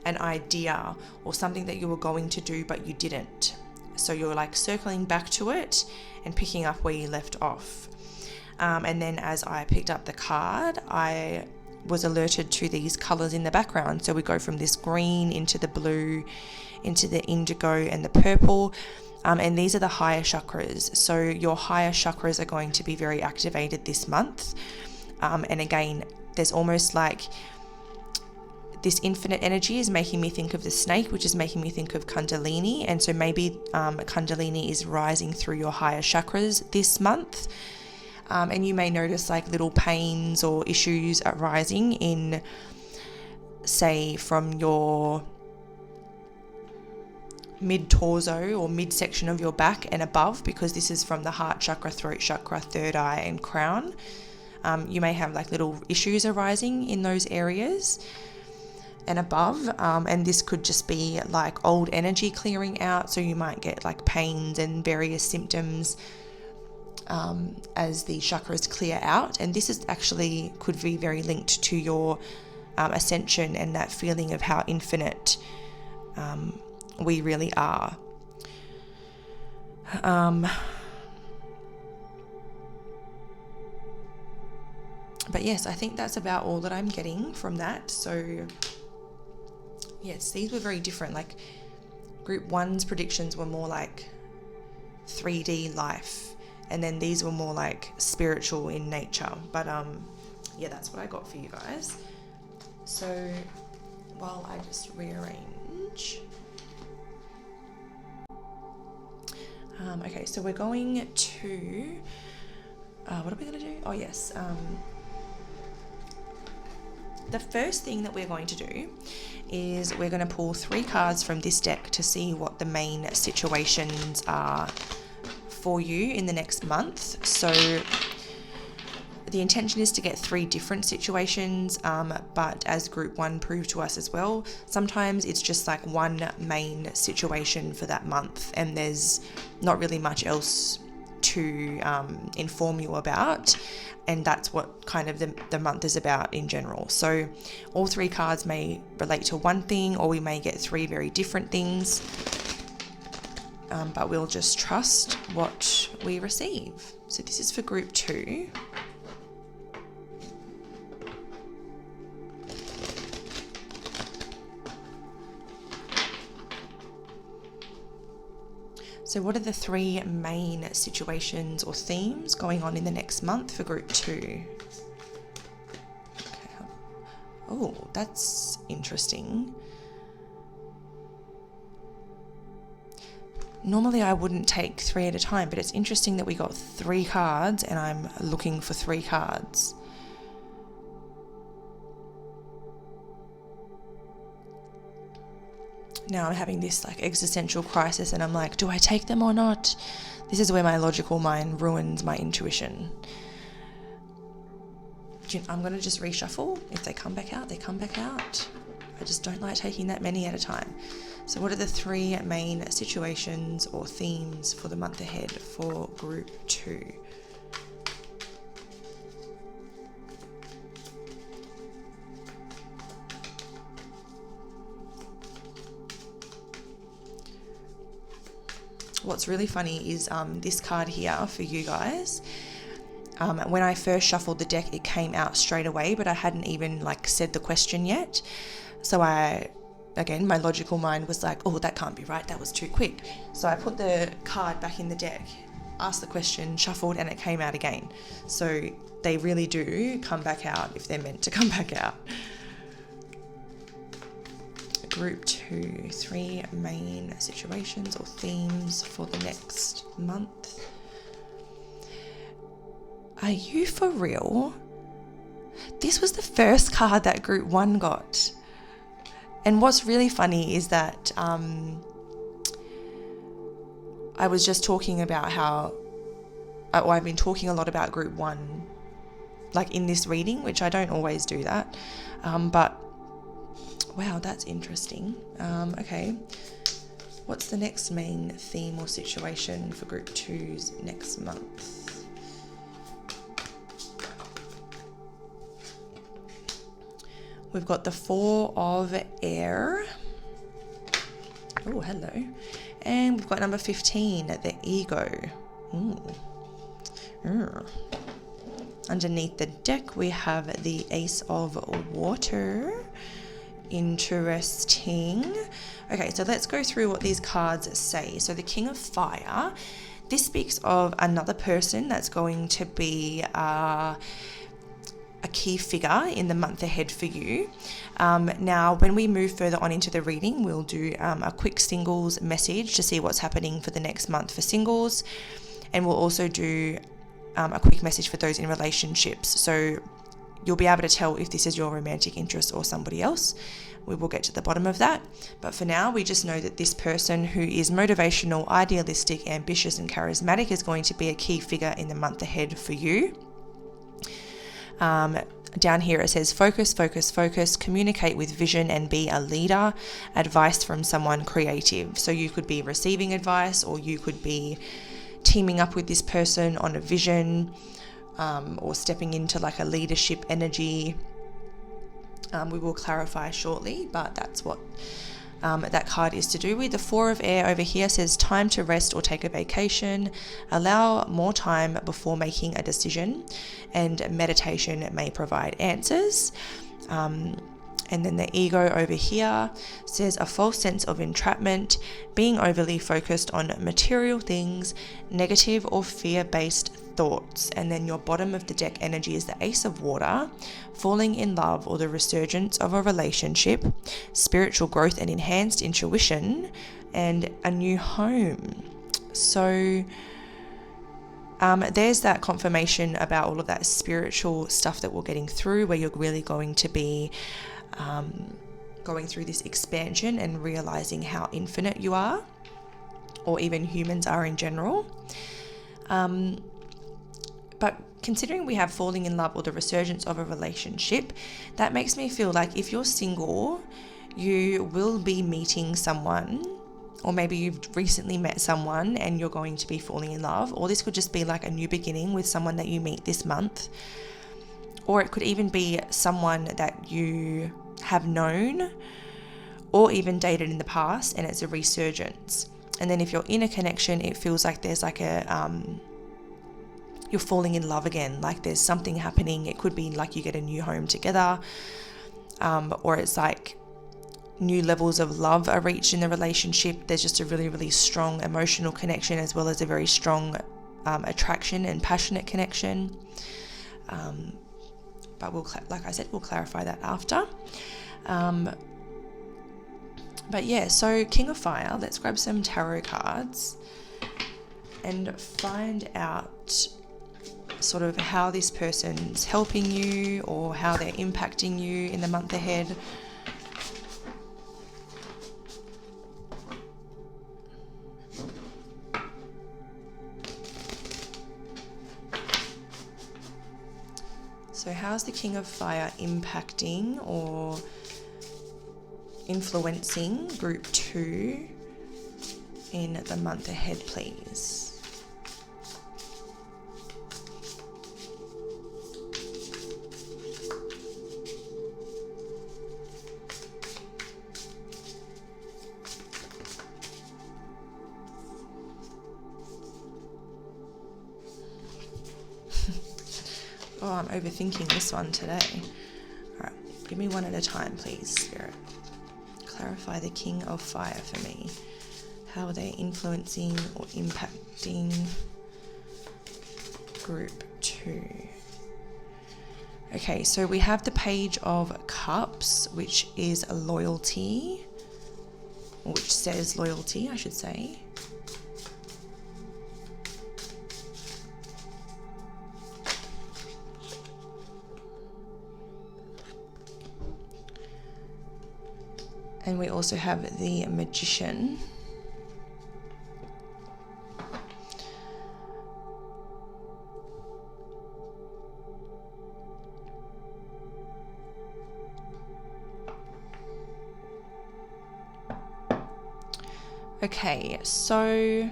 an idea or something that you were going to do but you didn't. So you're like circling back to it and picking up where you left off. And then as I picked up the card, I was alerted to these colors in the background. So we go from this green into the blue, into the indigo and the purple. And these are the higher chakras. So your higher chakras are going to be very activated this month. And again, there's almost like this infinite energy is making me think of the snake, which is making me think of Kundalini. And so maybe Kundalini is rising through your higher chakras this month. And you may notice like little pains or issues arising in, say, from your mid-torso or midsection of your back and above, because this is from the heart chakra, throat chakra, third eye and crown. You may have like little issues arising in those areas and above, and this could just be like old energy clearing out. So you might get like pains and various symptoms as the chakras clear out, and this is actually could be very linked to your ascension and that feeling of how infinite we really are. But yes, I think that's about all that I'm getting from that. So yes, these were very different. Like Group 1's predictions were more like 3D life, and then these were more like spiritual in nature. But yeah, that's what I got for you guys. So while I just rearrange. Okay, so we're going to, what are we going to do? Oh yes, the first thing that we're going to do is we're going to pull 3 cards from this deck to see what the main situations are for you in the next month. So the intention is to get 3 different situations, but as group 1 proved to us as well, sometimes it's just like one main situation for that month, and there's not really much else to inform you about, and that's what kind of the month is about in general. So all 3 cards may relate to one thing, or we may get 3 very different things, but we'll just trust what we receive. So this is for group 2. So what are the 3 main situations or themes going on in the next month for group 2? Okay. Oh, that's interesting. Normally I wouldn't take 3 at a time, but it's interesting that we got 3 cards and I'm looking for 3 cards. Now I'm having this like existential crisis, and I'm like, do I take them or not? This is where my logical mind ruins my intuition. I'm going to just reshuffle. If they come back out, they come back out. I just don't like taking that many at a time. So what are the 3 main situations or themes for the month ahead for group 2? What's really funny is this card here for you guys. When I first shuffled the deck, it came out straight away, but I hadn't even like said the question yet. So again, my logical mind was like, oh, that can't be right. That was too quick. So I put the card back in the deck, asked the question, shuffled, and it came out again. So they really do come back out if they're meant to come back out. Group 2, 3 main situations or themes for the next month. Are you for real? This was the first card that group 1 got. And what's really funny is that I was just talking about how I've been talking a lot about group 1 like in this reading, which I don't always do that, but wow, that's interesting. Okay, what's the next main theme or situation for group 2's next month? We've got the 4 of Air. Oh, hello. And we've got number 15, the Ego. Underneath the deck, we have the Ace of Water. Interesting. Okay, so let's go through what these cards say. So the King of Fire, this speaks of another person that's going to be a key figure in the month ahead for you. Now, when we move further on into the reading, we'll do a quick singles message to see what's happening for the next month for singles, and we'll also do a quick message for those in relationships. So you'll be able to tell if this is your romantic interest or somebody else. We will get to the bottom of that. But for now, we just know that this person who is motivational, idealistic, ambitious, and charismatic is going to be a key figure in the month ahead for you. Down here it says focus, focus, focus, communicate with vision and be a leader, advice from someone creative. So you could be receiving advice, or you could be teaming up with this person on a vision, or stepping into like a leadership energy. We will clarify shortly, but that's what that card is to do with. The 4 of Air over here says time to rest or take a vacation, allow more time before making a decision, and meditation may provide answers. And then the ego over here says a false sense of entrapment, being overly focused on material things, negative or fear-based thoughts. And then your bottom of the deck energy is the Ace of Water, falling in love or the resurgence of a relationship, spiritual growth and enhanced intuition, and a new home. So there's that confirmation about all of that spiritual stuff that we're getting through, where you're really going to be going through this expansion and realizing how infinite you are, or even humans are in general. But considering we have falling in love or the resurgence of a relationship, that makes me feel like if you're single, you will be meeting someone, or maybe you've recently met someone and you're going to be falling in love, or this could just be like a new beginning with someone that you meet this month, or it could even be someone that you have known or even dated in the past, and it's a resurgence. And then if you're in a connection, it feels like there's like a you're falling in love again, like there's something happening. It could be like you get a new home together, or it's like new levels of love are reached in the relationship. There's just a really, really strong emotional connection, as well as a very strong attraction and passionate connection. But like I said, we'll clarify that after. But yeah, so King of Fire, let's grab some tarot cards and find out sort of how this person's helping you or how they're impacting you in the month ahead. So how's the King of Fire impacting or influencing group 2 in the month ahead, please? Oh, I'm overthinking this one today. All right, give me one at a time, please, Spirit. Clarify the King of Fire for me. How are they influencing or impacting group 2? Okay, so we have the Page of Cups, which is loyalty, or which says loyalty, I should say. And we also have the Magician. Okay, so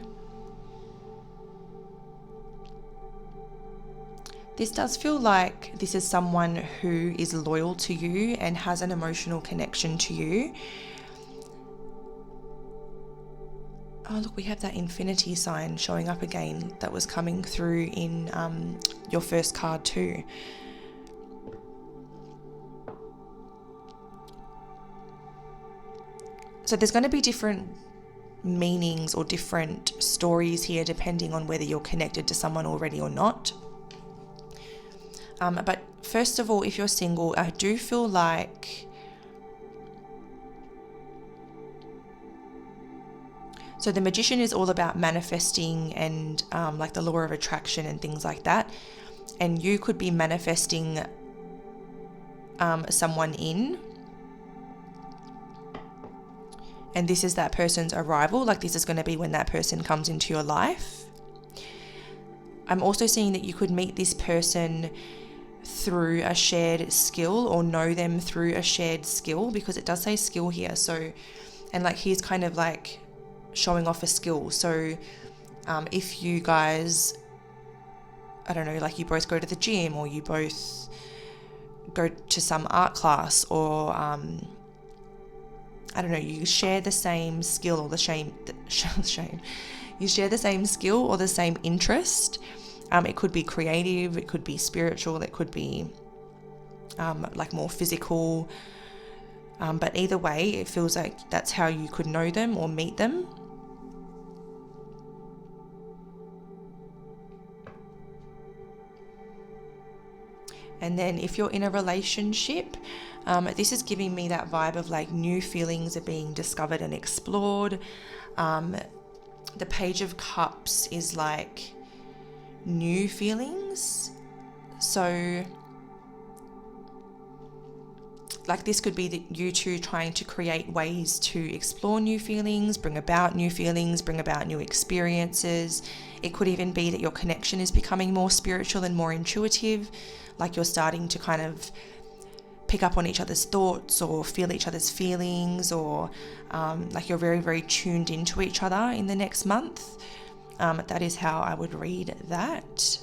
this does feel like this is someone who is loyal to you and has an emotional connection to you. Oh, look, we have that infinity sign showing up again that was coming through in your first card too. So there's going to be different meanings or different stories here depending on whether you're connected to someone already or not. But first of all, if you're single, I do feel like so the Magician is all about manifesting and like the law of attraction and things like that. And you could be manifesting someone in. And this is that person's arrival. Like this is going to be when that person comes into your life. I'm also seeing that you could meet this person through a shared skill or know them through a shared skill, because it does say skill here. So, and like he's kind of like showing off a skill. So if you guys, I don't know, like you both go to the gym or you both go to some art class or I don't know, you share the same skill or you share the same skill or the same interest. It could be creative, it could be spiritual, it could be like more physical. But either way, it feels like that's how you could know them or meet them. And then if you're in a relationship, this is giving me that vibe of like new feelings are being discovered and explored. The Page of Cups is like new feelings. So like this could be that you two trying to create ways to explore new feelings, bring about new feelings, bring about new experiences. It could even be that your connection is becoming more spiritual and more intuitive, like you're starting to kind of pick up on each other's thoughts or feel each other's feelings, or like you're very, very tuned into each other in the next month. That is how I would read that.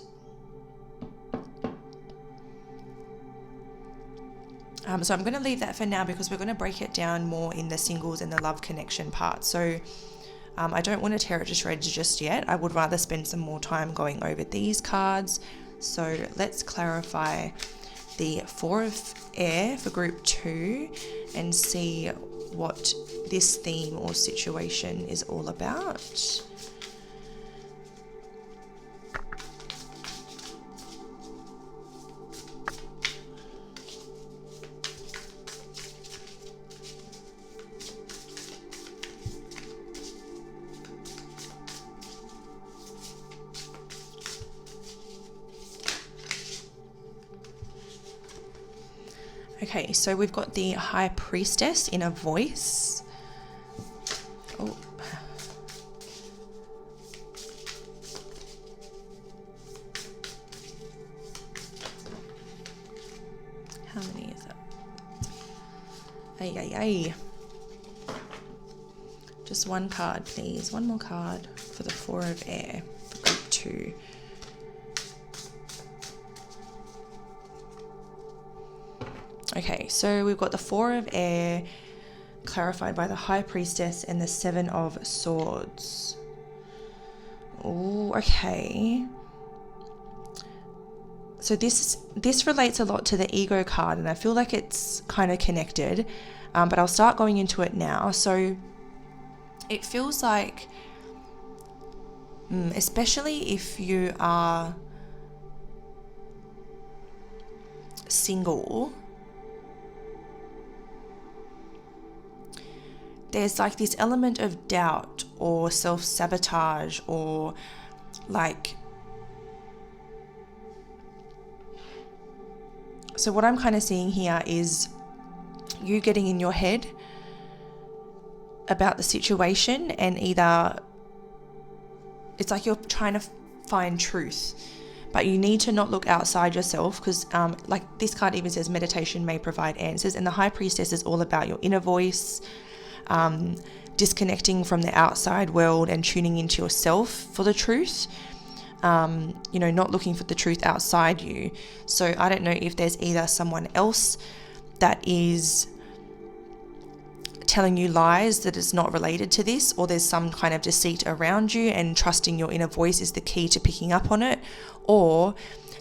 So I'm going to leave that for now because we're going to break it down more in the singles and the love connection part. So I don't want to tear it to shreds just yet. I would rather spend some more time going over these cards. So let's clarify the Four of Air for group 2 and see what this theme or situation is all about. Okay, so we've got the High Priestess in a voice. Oh. How many is that? Ay. Just one card, please. One more card for the Four of Air for group 2. Okay, so we've got the Four of Air clarified by the High Priestess and the Seven of Swords. Oh, okay. So this relates a lot to the ego card, and I feel like it's kind of connected, but I'll start going into it now. So it feels like, especially if you are single, there's like this element of doubt or self-sabotage, or like, so what I'm kind of seeing here is you getting in your head about the situation, and either it's like you're trying to find truth, but you need to not look outside yourself, because like this card even says meditation may provide answers, and the High Priestess is all about your inner voice, disconnecting from the outside world and tuning into yourself for the truth, not looking for the truth outside you. So I don't know if there's either someone else that is telling you lies that is not related to this, or there's some kind of deceit around you, and trusting your inner voice is the key to picking up on it. Or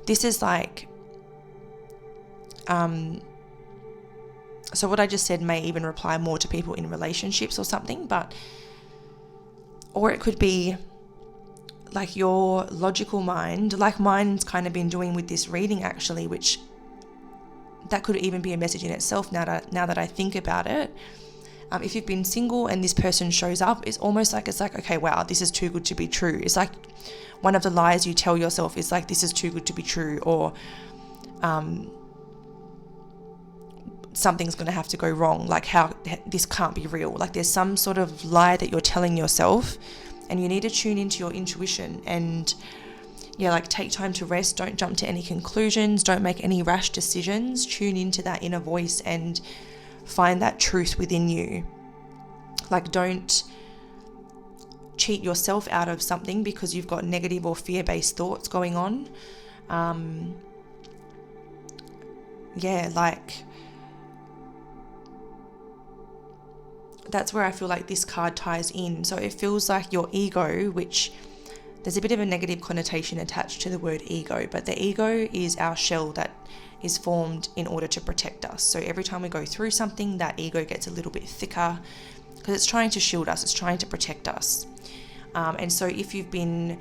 this is like, so what I just said may even apply more to people in relationships or something, or it could be like your logical mind, like mine's kind of been doing with this reading actually, which that could even be a message in itself now that I think about it. If you've been single and this person shows up, it's like, okay, wow, this is too good to be true. It's like one of the lies you tell yourself is like, this is too good to be true, or something's going to have to go wrong, like how this can't be real. Like there's some sort of lie that you're telling yourself, and you need to tune into your intuition and like take time to rest. Don't jump to any conclusions, don't make any rash decisions. Tune into that inner voice and find that truth within you. Like don't cheat yourself out of something because you've got negative or fear-based thoughts going on. Like that's where I feel like this card ties in. So it feels like your ego, which there's a bit of a negative connotation attached to the word ego, but the ego is our shell that is formed in order to protect us. So every time we go through something, that ego gets a little bit thicker because it's trying to shield us, it's trying to protect us. And so if you've been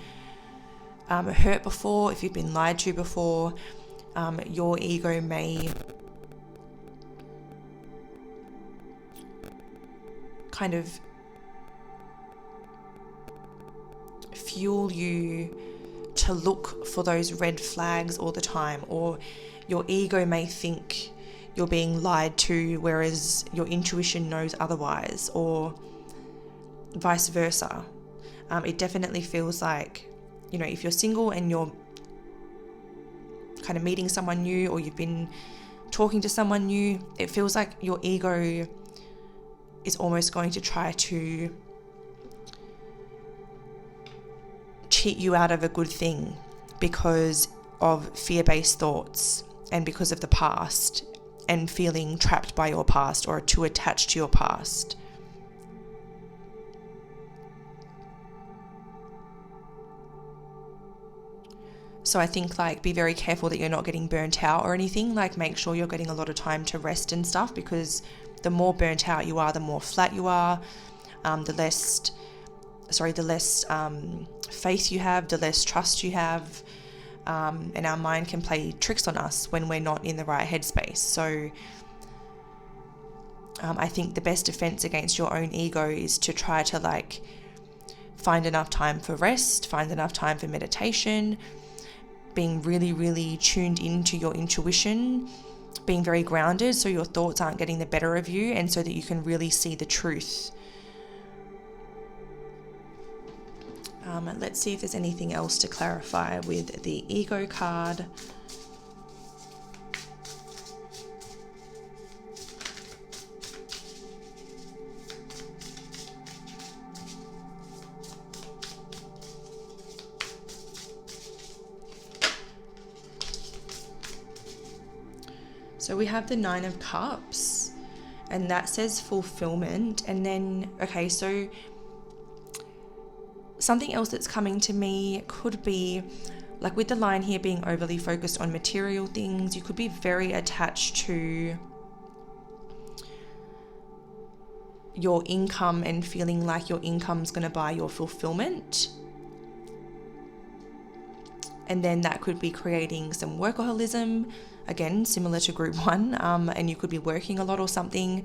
hurt before, if you've been lied to before, your ego may kind of fuel you to look for those red flags all the time, or your ego may think you're being lied to, whereas your intuition knows otherwise, or vice versa. It definitely feels like, you know, if you're single and you're kind of meeting someone new, or you've been talking to someone new, it feels like your ego is almost going to try to cheat you out of a good thing because of fear-based thoughts and because of the past and feeling trapped by your past or too attached to your past. So I think, like, be very careful that you're not getting burnt out or anything. Like, make sure you're getting a lot of time to rest and stuff, because the more burnt out you are, the more flat you are, the less faith you have, the less trust you have, and our mind can play tricks on us when we're not in the right headspace. So I think the best defense against your own ego is to try to, like, find enough time for rest, find enough time for meditation, being really, really tuned into your intuition, being very grounded so your thoughts aren't getting the better of you, and so that you can really see the truth. Let's see if there's anything else to clarify with the ego card. So we have the Nine of Cups, and that says fulfillment. And then, okay, so something else that's coming to me could be, like, with the line here being overly focused on material things, you could be very attached to your income and feeling like your income's going to buy your fulfillment. And then that could be creating some workaholism, again, similar to group 1, and you could be working a lot or something.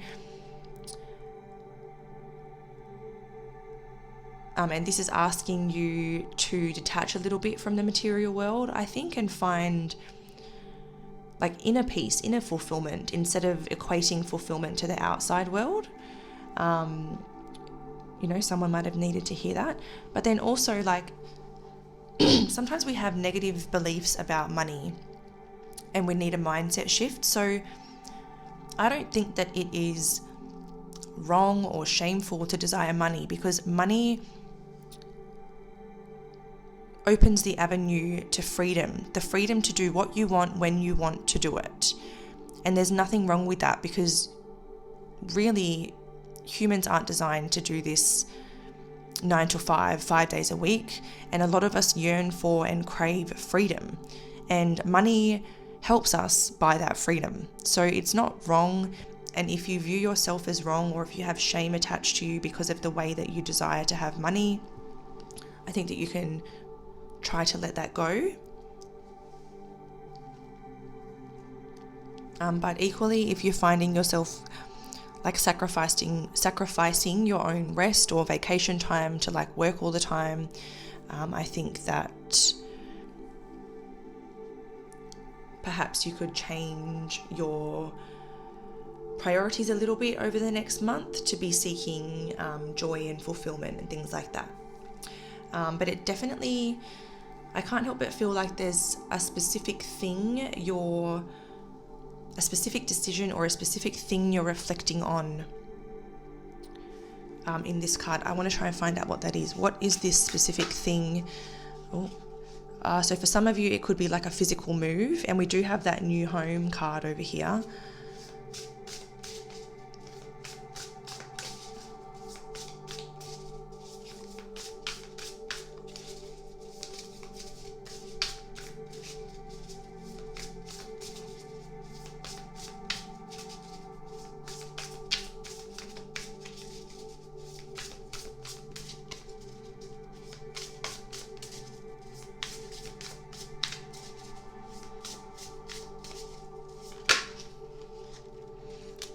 And this is asking you to detach a little bit from the material world, I think, and find, like, inner peace, inner fulfillment, instead of equating fulfillment to the outside world. You know, someone might have needed to hear that. But then also, like, sometimes we have negative beliefs about money and we need a mindset shift. So I don't think that it is wrong or shameful to desire money, because money opens the avenue to freedom, the freedom to do what you want when you want to do it. And there's nothing wrong with that, because really humans aren't designed to do this 9 to 5 days a week. And a lot of us yearn for and crave freedom, and money helps us buy that freedom. So it's not wrong. And if you view yourself as wrong, or if you have shame attached to you because of the way that you desire to have money, I think that you can try to let that go. But equally, if you're finding yourself, like, sacrificing your own rest or vacation time to, like, work all the time, I think that perhaps you could change your priorities a little bit over the next month to be seeking joy and fulfillment and things like that. But it definitely, I can't help but feel like there's a specific decision or a specific thing you're reflecting on in this card. I want to try and find out what that is. What is this specific thing? So for some of you, it could be like a physical move, and we do have that new home card over here.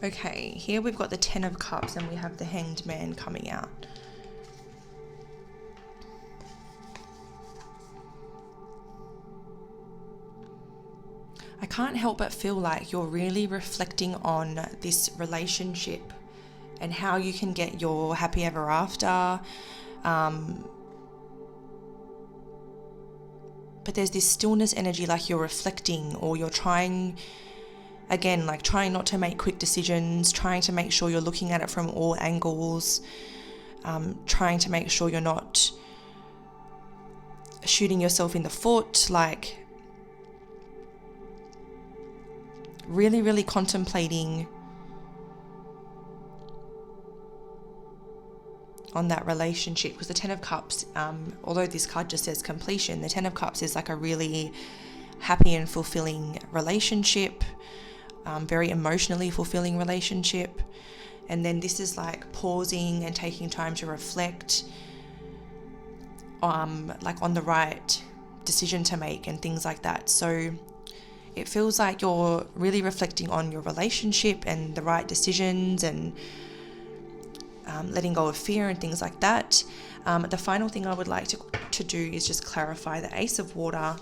Okay, here we've got the Ten of Cups and we have the Hanged Man coming out. I can't help but feel like you're really reflecting on this relationship and how you can get your happy ever after. But there's this stillness energy, like you're reflecting, or you're trying, again, like trying not to make quick decisions, trying to make sure you're looking at it from all angles, trying to make sure you're not shooting yourself in the foot, like really, really contemplating on that relationship. Because the Ten of Cups, although this card just says completion, the Ten of Cups is like a really happy and fulfilling relationship, very emotionally fulfilling relationship. And then this is like pausing and taking time to reflect, like on the right decision to make and things like that. So it feels like you're really reflecting on your relationship and the right decisions, and letting go of fear and things like that. The final thing I would like to do is just clarify the Ace of Water.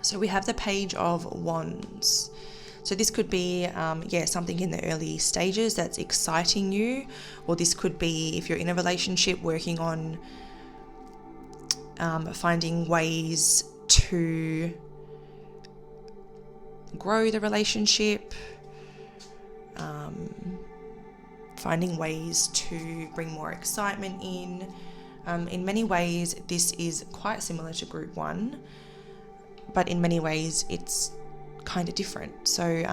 So we have the Page of Wands. So this could be, something in the early stages that's exciting you, or this could be, if you're in a relationship, working on finding ways to grow the relationship, finding ways to bring more excitement in. In many ways, this is quite similar to Group 1, but in many ways it's kind of different. So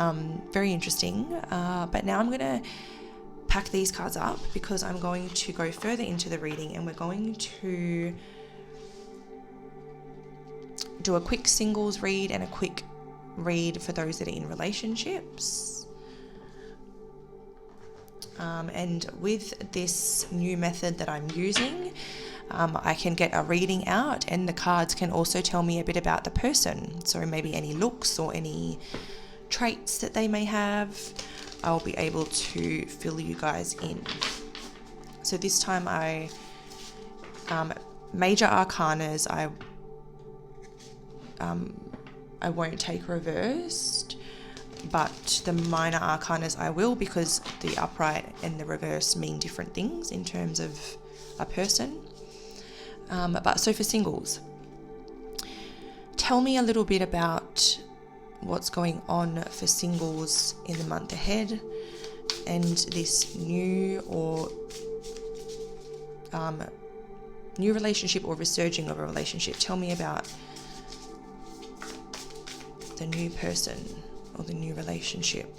very interesting. But now I'm going to pack these cards up because I'm going to go further into the reading, and we're going to do a quick singles read and a quick read for those that are in relationships. And with this new method that I'm using, I can get a reading out, and the cards can also tell me a bit about the person. So maybe any looks or any traits that they may have, I'll be able to fill you guys in. So this time major arcanas, I won't take reversed, but the minor arcanas I will, because the upright and the reverse mean different things in terms of a person. But so for singles, tell me a little bit about what's going on for singles in the month ahead, and this new relationship or resurging of a relationship. Tell me about the new person or the new relationship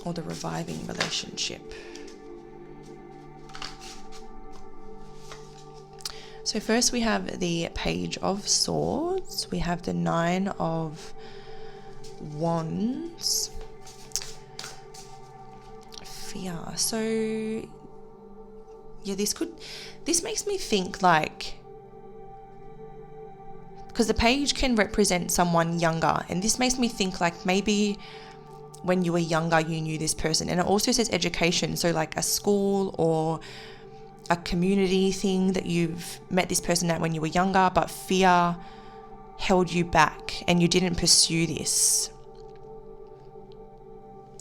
or the reviving relationship. So first we have the Page of Swords, we have the Nine of Wands, fear. So yeah, this makes me think, like, because the page can represent someone younger, and this makes me think like maybe when you were younger you knew this person. And it also says education, so like a school or a community thing that you've met this person at when you were younger, but fear held you back and you didn't pursue this.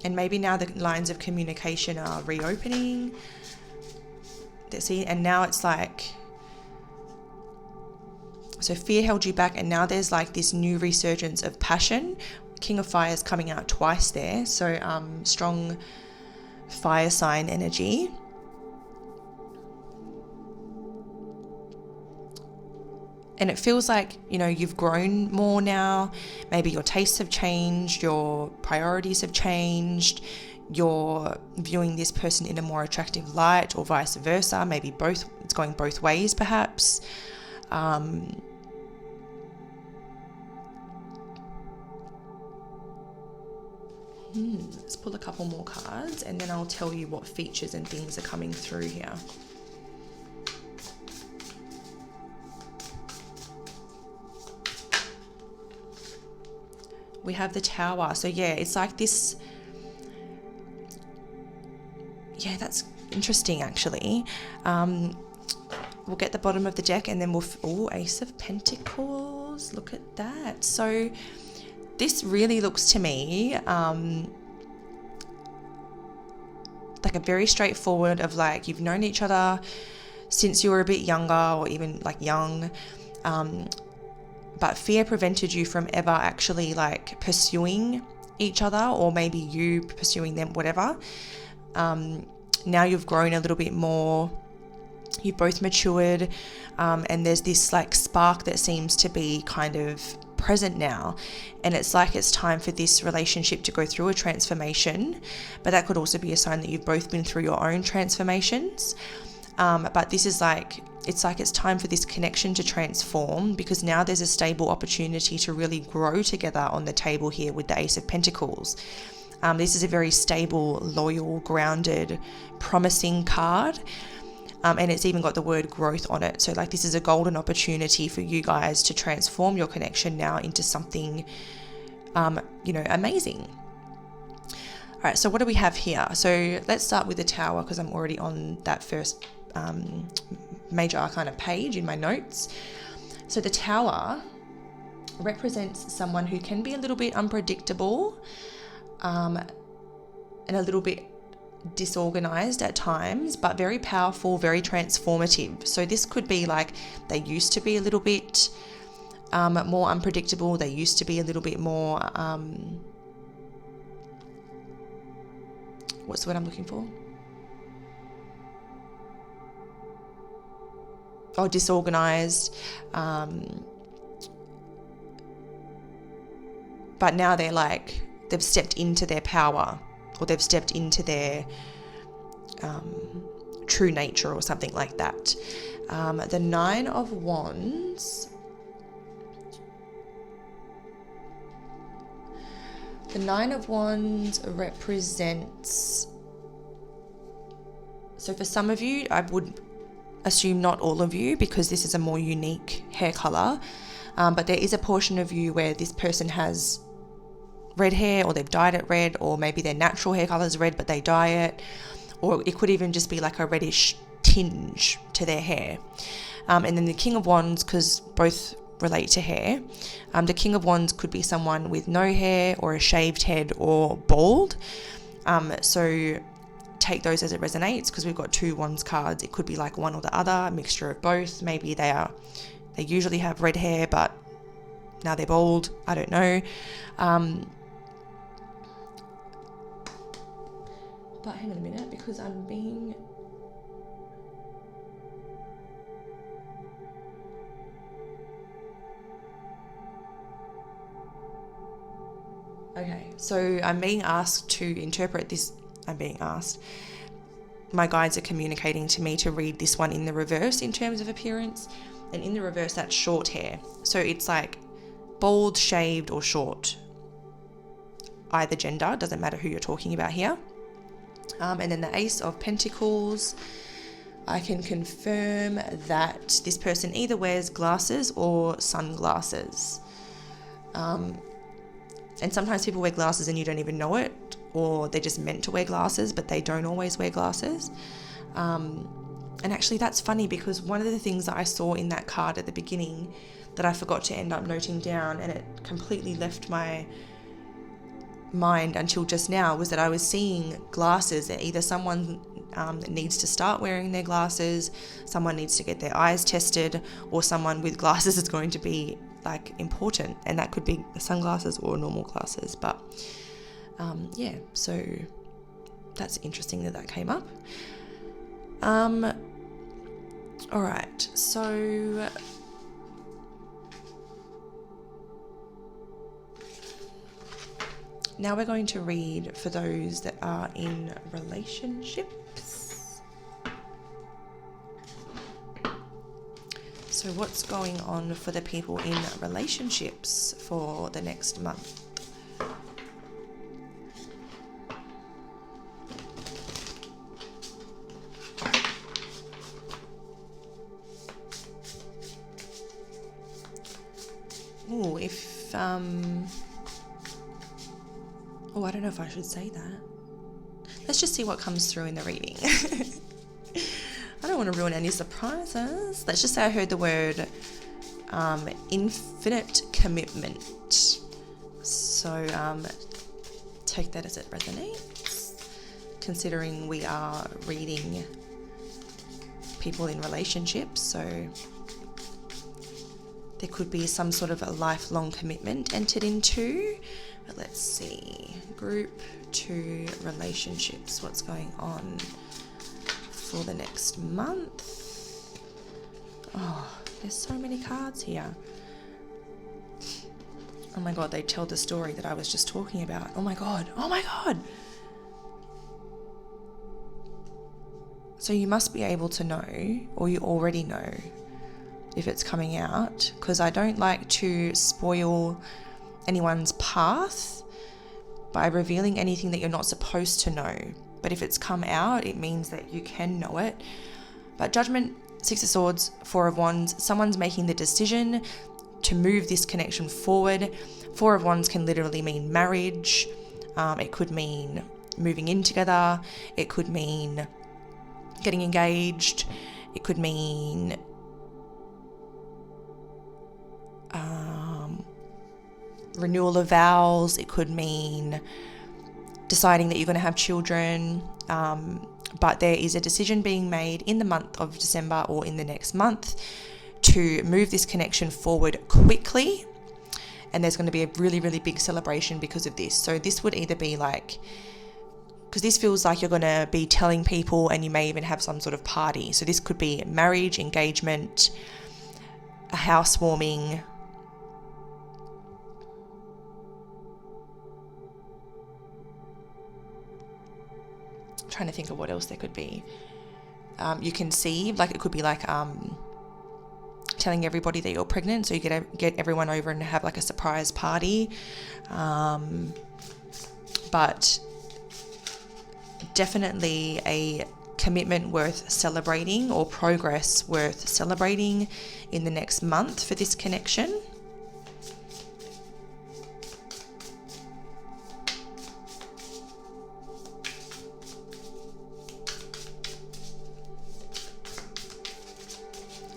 And maybe now the lines of communication are reopening. See, and now it's like, so fear held you back, and now there's like this new resurgence of passion. King of Fire is coming out twice there, so strong fire sign energy. And it feels like, you know, you've grown more now. Maybe your tastes have changed, your priorities have changed, you're viewing this person in a more attractive light, or vice versa. Maybe both, it's going both ways perhaps. Let's pull a couple more cards and then I'll tell you what features and things are coming through here. we have the Tower. So yeah, it's like this. Yeah, that's interesting actually. We'll get the bottom of the deck and then we'll, Ace of Pentacles. Look at that. So this really looks to me like a very straightforward of like, you've known each other since you were a bit younger or even like young, but fear prevented you from ever actually like pursuing each other, or maybe you pursuing them, whatever. Now you've grown a little bit more, you've both matured, and there's this like spark that seems to be kind of present now, and it's like it's time for this relationship to go through a transformation. But that could also be a sign that you've both been through your own transformations, but this is like it's time for this connection to transform, because now there's a stable opportunity to really grow together on the table here with the Ace of Pentacles. This is a very stable, loyal, grounded, promising card. And it's even got the word growth on it. So like this is a golden opportunity for you guys to transform your connection now into something, amazing. All right, so what do we have here? So let's start with the Tower, because I'm already on that first major arcana page in my notes. So the Tower represents someone who can be a little bit unpredictable, and a little bit disorganized at times, but very powerful, very transformative. So this could be like they used to be a little bit more unpredictable. They used to be a little bit more what's the word I'm looking for? Disorganized. But now they're like, they've stepped into their power, or they've stepped into their true nature, or something like that. The Nine of Wands. The Nine of Wands represents, so for some of you, I would assume not all of you, because this is a more unique hair color, but there is a portion of you where this person has red hair, or they've dyed it red, or maybe their natural hair color is red but they dye it, or it could even just be like a reddish tinge to their hair. And then the King of Wands, because both relate to hair, the King of Wands could be someone with no hair, or a shaved head, or bald. So take those as it resonates, because we've got two Wands cards. It could be like one or the other, a mixture of both. Maybe they usually have red hair, but now they're bald. I don't know. But hang on a minute, because I'm being... Okay, so I'm being asked to interpret this. My guides are communicating to me to read this one in the reverse in terms of appearance. And in the reverse, that's short hair. So it's like bald, shaved, or short. Either gender, doesn't matter who you're talking about here. And then the Ace of Pentacles, I can confirm that this person either wears glasses or sunglasses. And sometimes people wear glasses and you don't even know it, or they're just meant to wear glasses, but they don't always wear glasses. And actually that's funny, because one of the things that I saw in that card at the beginning that I forgot to end up noting down, and it completely left my mind until just now, was that I was seeing glasses, and either someone needs to start wearing their glasses, someone needs to get their eyes tested, or someone with glasses is going to be like important, and that could be sunglasses or normal glasses. But yeah, so that's interesting that came up. All right, so now we're going to read for those that are in relationships. So what's going on for the people in relationships for the next month? Ooh, if Oh, I don't know if I should say that. Let's just see what comes through in the reading. I don't want to ruin any surprises. Let's just say I heard the word infinite commitment. So take that as it resonates, considering we are reading people in relationships. So there could be some sort of a lifelong commitment entered into. But let's see. Group 2 relationships. What's going on for the next month? Oh, there's so many cards here. Oh my God, they tell the story that I was just talking about. Oh my God. Oh my God. So you must be able to know, or you already know, if it's coming out, because I don't like to spoil anyone's path by revealing anything that you're not supposed to know. But if it's come out, it means that you can know it. But Judgment, 6 of Swords, 4 of Wands, someone's making the decision to move this connection forward. 4 of Wands can literally mean marriage. It could mean moving in together. It could mean getting engaged. It could mean renewal of vows. It could mean deciding that you're going to have children. But there is a decision being made in the month of December or in the next month to move this connection forward quickly. And there's going to be a really, really big celebration because of this. So this would either be like, because this feels like you're going to be telling people, and you may even have some sort of party. So this could be marriage, engagement, a housewarming. I'm trying to think of what else there could be. You conceive, like it could be like telling everybody that you're pregnant, so you get everyone over and have like a surprise party. But definitely a commitment worth celebrating, or progress worth celebrating in the next month for this connection.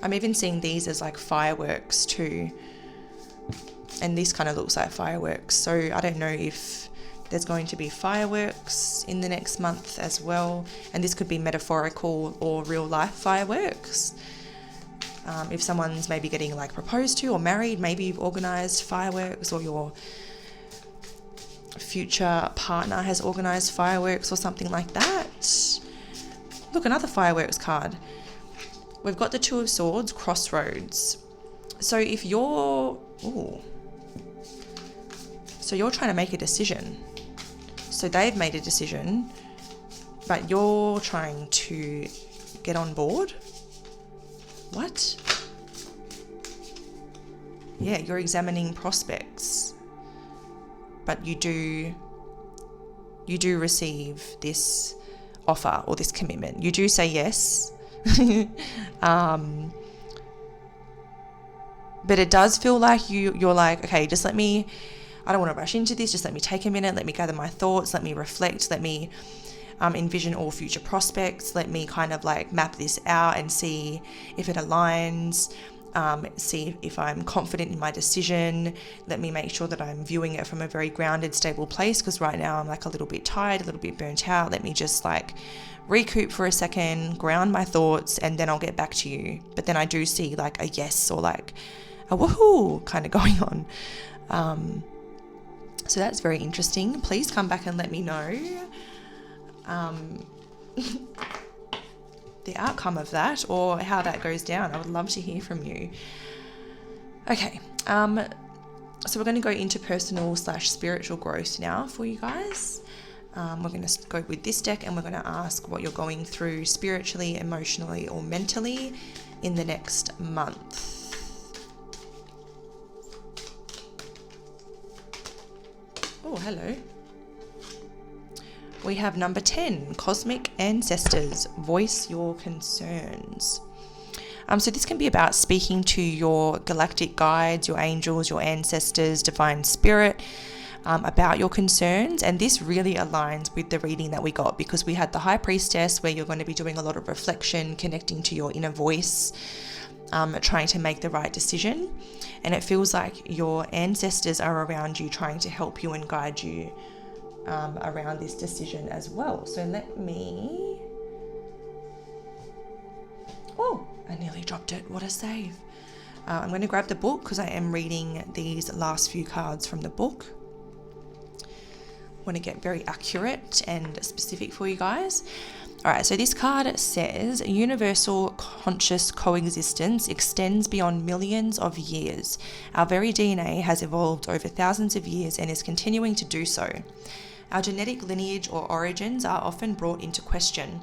I'm even seeing these as like fireworks too. And this kind of looks like fireworks. So I don't know if there's going to be fireworks in the next month as well. And this could be metaphorical or real life fireworks. If someone's maybe getting like proposed to or married, maybe you've organised fireworks, or your future partner has organised fireworks or something like that. Look, another fireworks card. We've got the 2 of Swords, crossroads. So if you're, so you're trying to make a decision. So they've made a decision, but you're trying to get on board. What? Yeah, you're examining prospects, but you do receive this offer or this commitment. You do say yes. But it does feel like you're like, okay, just let me, I don't want to rush into this, just let me take a minute, let me gather my thoughts, let me reflect, let me envision all future prospects, let me kind of like map this out and see if it aligns, see if I'm confident in my decision, let me make sure that I'm viewing it from a very grounded, stable place, because right now I'm like a little bit tired, a little bit burnt out. Let me just like recoup for a second, ground my thoughts, and then I'll get back to you. But then I do see like a yes or like a woohoo kind of going on. So that's very interesting. Please come back and let me know the outcome of that, or how that goes down. I would love to hear from you. Okay, so we're going to go into personal / spiritual growth now for you guys. We're going to go with this deck, and we're going to ask what you're going through spiritually, emotionally, or mentally in the next month. Oh, hello. We have number 10, Cosmic Ancestors, voice your concerns. So this can be about speaking to your galactic guides, your angels, your ancestors, divine spirit. about your concerns. And this really aligns with the reading that we got, because we had the High Priestess, where you're going to be doing a lot of reflection, connecting to your inner voice, trying to make the right decision. And it feels like your ancestors are around you, trying to help you and guide you around this decision as well. So let me... Oh, I nearly dropped it. What a save. I'm going to grab the book because I am reading these last few cards from the book. I want to get very accurate and specific for you guys. All right, so this card says, universal conscious coexistence extends beyond millions of years. Our very DNA has evolved over thousands of years and is continuing to do so. Our genetic lineage or origins are often brought into question.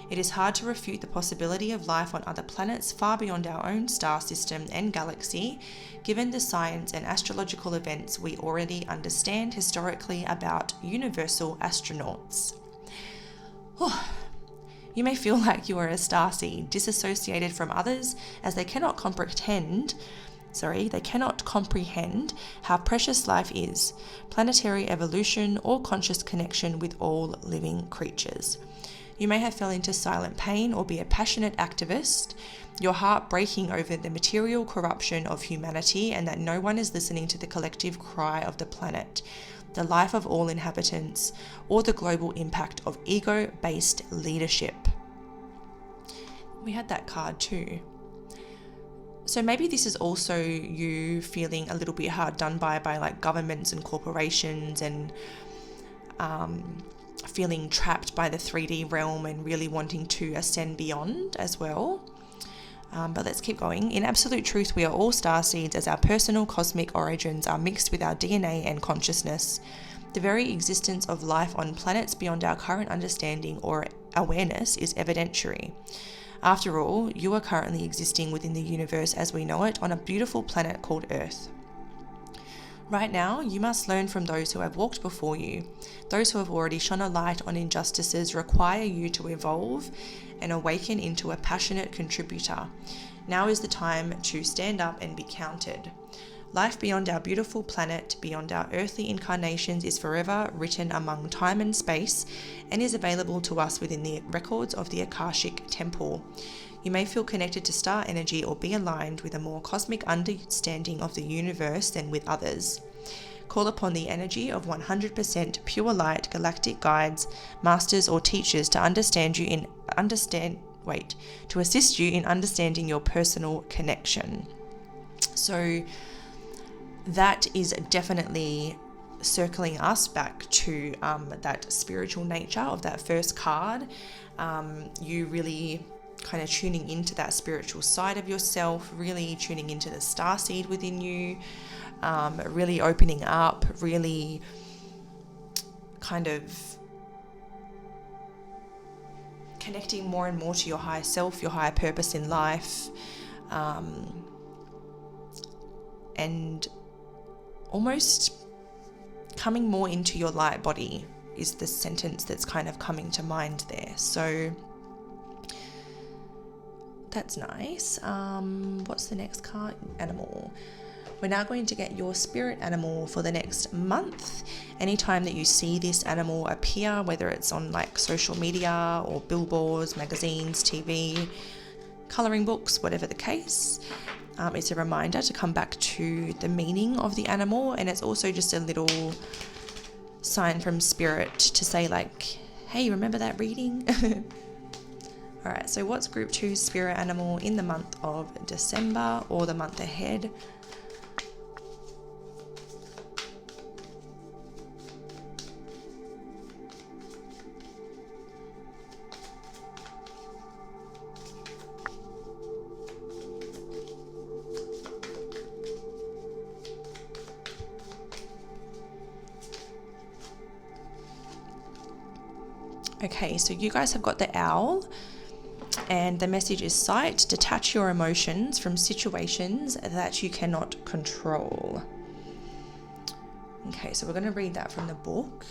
It is hard to refute the possibility of life on other planets far beyond our own star system and galaxy, given the science and astrological events we already understand historically about universal astronauts. You may feel like you are a starseed, disassociated from others, as they cannot comprehend how precious life is, planetary evolution, or conscious connection with all living creatures. You may have fell into silent pain or be a passionate activist, your heart breaking over the material corruption of humanity and that no one is listening to the collective cry of the planet, the life of all inhabitants, or the global impact of ego-based leadership. We had that card too. So maybe this is also you feeling a little bit hard done by like governments and corporations, and feeling trapped by the 3D realm and really wanting to ascend beyond as well. But let's keep going. In absolute truth, we are all starseeds, as our personal cosmic origins are mixed with our DNA and consciousness. The very existence of life on planets beyond our current understanding or awareness is evidentiary. After all, you are currently existing within the universe as we know it on a beautiful planet called Earth. Right now, you must learn from those who have walked before you. Those who have already shone a light on injustices require you to evolve and awaken into a passionate contributor. Now is the time to stand up and be counted. Life beyond our beautiful planet, beyond our earthly incarnations, is forever written among time and space and is available to us within the records of the Akashic Temple. You may feel connected to star energy or be aligned with a more cosmic understanding of the universe than with others. Call upon the energy of 100% pure light galactic guides, masters or teachers to assist you in understanding your personal connection. So that is definitely circling us back to that spiritual nature of that first card. You really kind of tuning into that spiritual side of yourself, really tuning into the starseed within you, really opening up, really kind of connecting more and more to your higher self, your higher purpose in life, and almost coming more into your light body is the sentence that's kind of coming to mind there. So that's nice. What's the next card? Animal. We're now going to get your spirit animal for the next month. Anytime that you see this animal appear, whether it's on like social media or billboards, magazines, TV, colouring books, whatever the case, it's a reminder to come back to the meaning of the animal. And it's also just a little sign from spirit to say like, hey, remember that reading? All right, so what's Group 2's spirit animal in the month of December or the month ahead? Okay, so you guys have got the owl. And the message is sight, detach your emotions from situations that you cannot control. Okay, so we're going to read that from the book.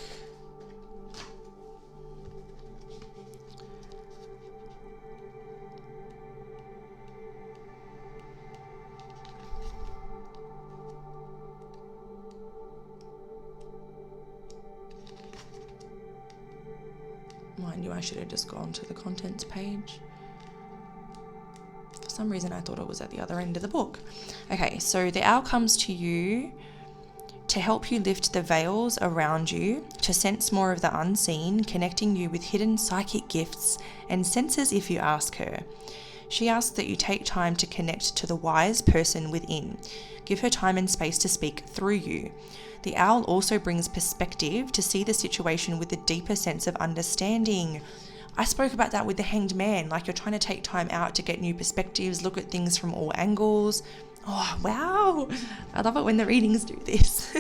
Well, I knew I should have just gone to the contents page. For some reason I thought it was at the other end of the book. Okay, so the owl comes to you to help you lift the veils around you, to sense more of the unseen, connecting you with hidden psychic gifts and senses if you ask her. She asks that you take time to connect to the wise person within. Give her time and space to speak through you. The owl also brings perspective to see the situation with a deeper sense of understanding. I spoke about that with the Hanged Man, like you're trying to take time out to get new perspectives, look at things from all angles. Oh, wow. I love it when the readings do this.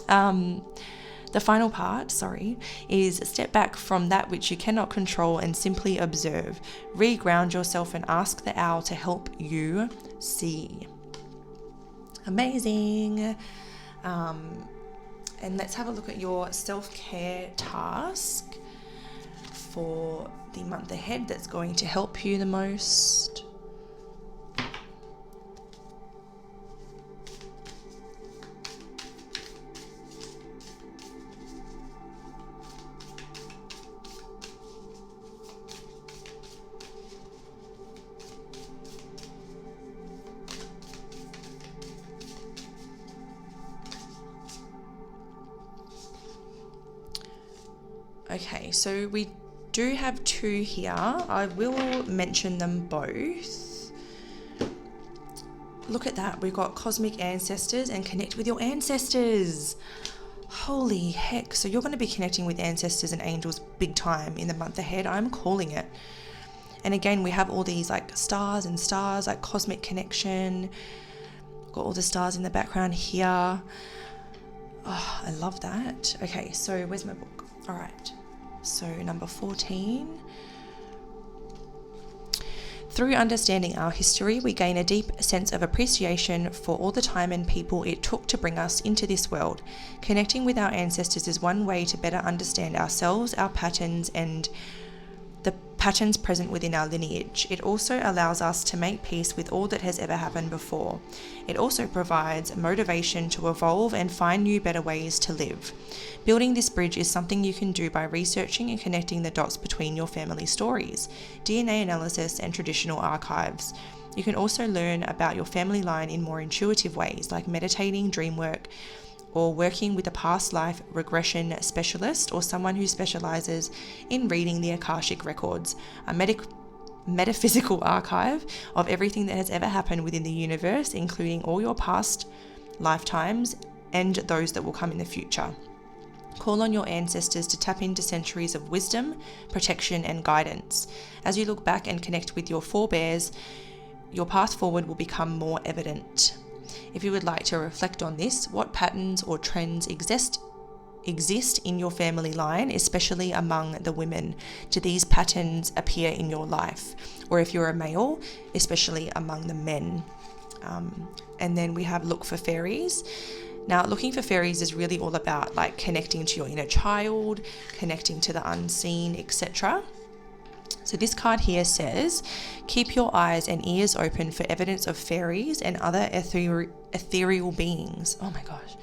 The final part, is step back from that which you cannot control and simply observe. Reground yourself and ask the owl to help you see. Amazing. And let's have a look at your self-care task for the month ahead that's going to help you the most. Okay, so we do have two here. I will mention them both. Look at that. We've got cosmic ancestors and connect with your ancestors. Holy heck. So you're going to be connecting with ancestors and angels big time in the month ahead. I'm calling it. And again, we have all these like stars, like cosmic connection. Got all the stars in the background here. Oh, I love that. Okay, so where's my book? All right. So number 14. Through understanding our history, we gain a deep sense of appreciation for all the time and people it took to bring us into this world. Connecting with our ancestors is one way to better understand ourselves, our patterns, and the patterns present within our lineage. It also allows us to make peace with all that has ever happened before. It also provides motivation to evolve and find new, better ways to live. Building this bridge is something you can do by researching and connecting the dots between your family stories, DNA analysis, and traditional archives. You can also learn about your family line in more intuitive ways, like meditating, dream work, or working with a past life regression specialist or someone who specializes in reading the Akashic records, a metaphysical archive of everything that has ever happened within the universe, including all your past lifetimes and those that will come in the future. Call on your ancestors to tap into centuries of wisdom, protection, and guidance. As you look back and connect with your forebears, your path forward will become more evident. If you would like to reflect on this, what patterns or trends exist in your family line, especially among the women? Do these patterns appear in your life? Or if you're a male, especially among the men? And then we have look for fairies. Now, looking for fairies is really all about like connecting to your inner child, connecting to the unseen, etc. So this card here says, keep your eyes and ears open for evidence of fairies and other ethereal beings. Oh my gosh.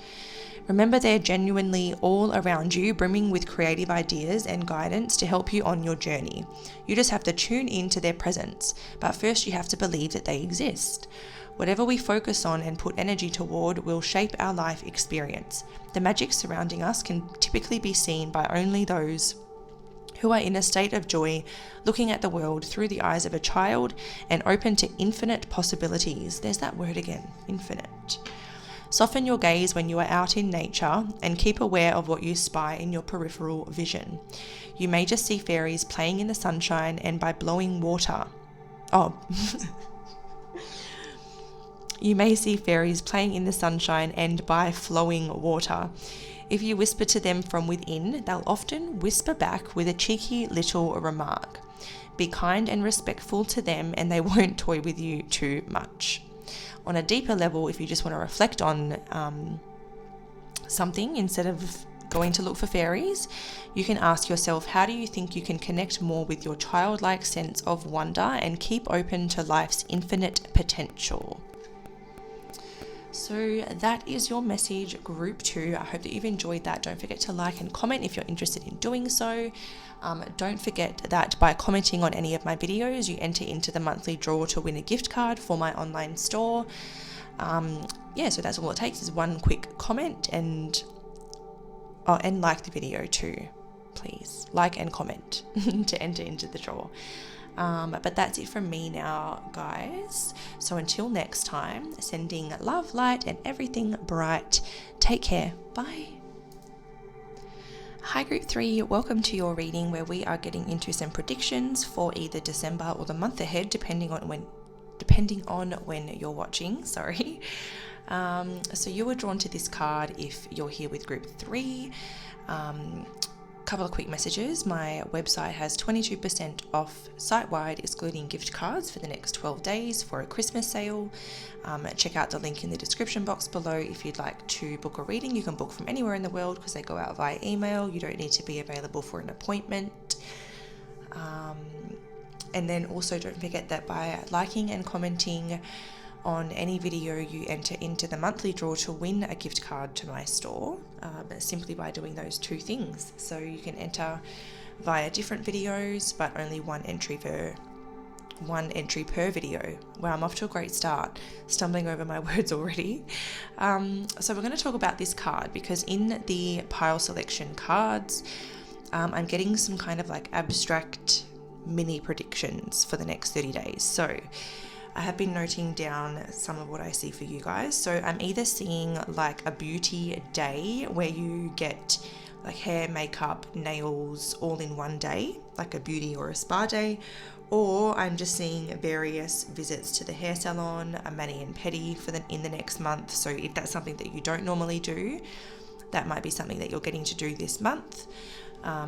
Remember, they're genuinely all around you, brimming with creative ideas and guidance to help you on your journey. You just have to tune into their presence, but first you have to believe that they exist. Whatever we focus on and put energy toward will shape our life experience. The magic surrounding us can typically be seen by only those who are in a state of joy, looking at the world through the eyes of a child and open to infinite possibilities. There's that word again, infinite. Soften your gaze when you are out in nature and keep aware of what you spy in your peripheral vision. You may just see fairies playing in the sunshine and by blowing water. You may see fairies playing in the sunshine and by flowing water. If you whisper to them from within, they'll often whisper back with a cheeky little remark. Be kind and respectful to them and they won't toy with you too much. On a deeper level, if you just want to reflect on something instead of going to look for fairies, you can ask yourself, how do you think you can connect more with your childlike sense of wonder and keep open to life's infinite potential? So that is your message, group 2. I hope that you've enjoyed that. Don't forget to like and comment if you're interested in doing so. Don't forget that by commenting on any of my videos, you enter into the monthly draw to win a gift card for my online store. So that's all it takes is one quick comment, and like the video too, please. Like and comment to enter into the draw. But that's it from me now, guys. So until next time, sending love, light, and everything bright. Take care. Bye. Hi Group 3, welcome to your reading where we are getting into some predictions for either December or the month ahead, depending on when you're watching. Sorry. So you were drawn to this card if you're here with Group 3. Couple of quick messages. My website has 22% off site-wide, excluding gift cards, for the next 12 days for a Christmas sale. Check out the link in the description box below if you'd like to book a reading. You can book from anywhere in the world because they go out via email. You don't need to be available for an appointment. And then also don't forget that by liking and commenting on any video, you enter into the monthly draw to win a gift card to my store, simply by doing those two things. So you can enter via different videos, but only one entry per video. Wow, I'm off to a great start, stumbling over my words already. So we're going to talk about this card because in the pile selection cards, I'm getting some kind of like abstract mini predictions for the next 30 days. So I have been noting down some of what I see for you guys. So I'm either seeing like a beauty day where you get like hair, makeup, nails all in one day, like a beauty or a spa day, or I'm just seeing various visits to the hair salon, a mani and pedi in the next month. So if that's something that you don't normally do, that might be something that you're getting to do this month.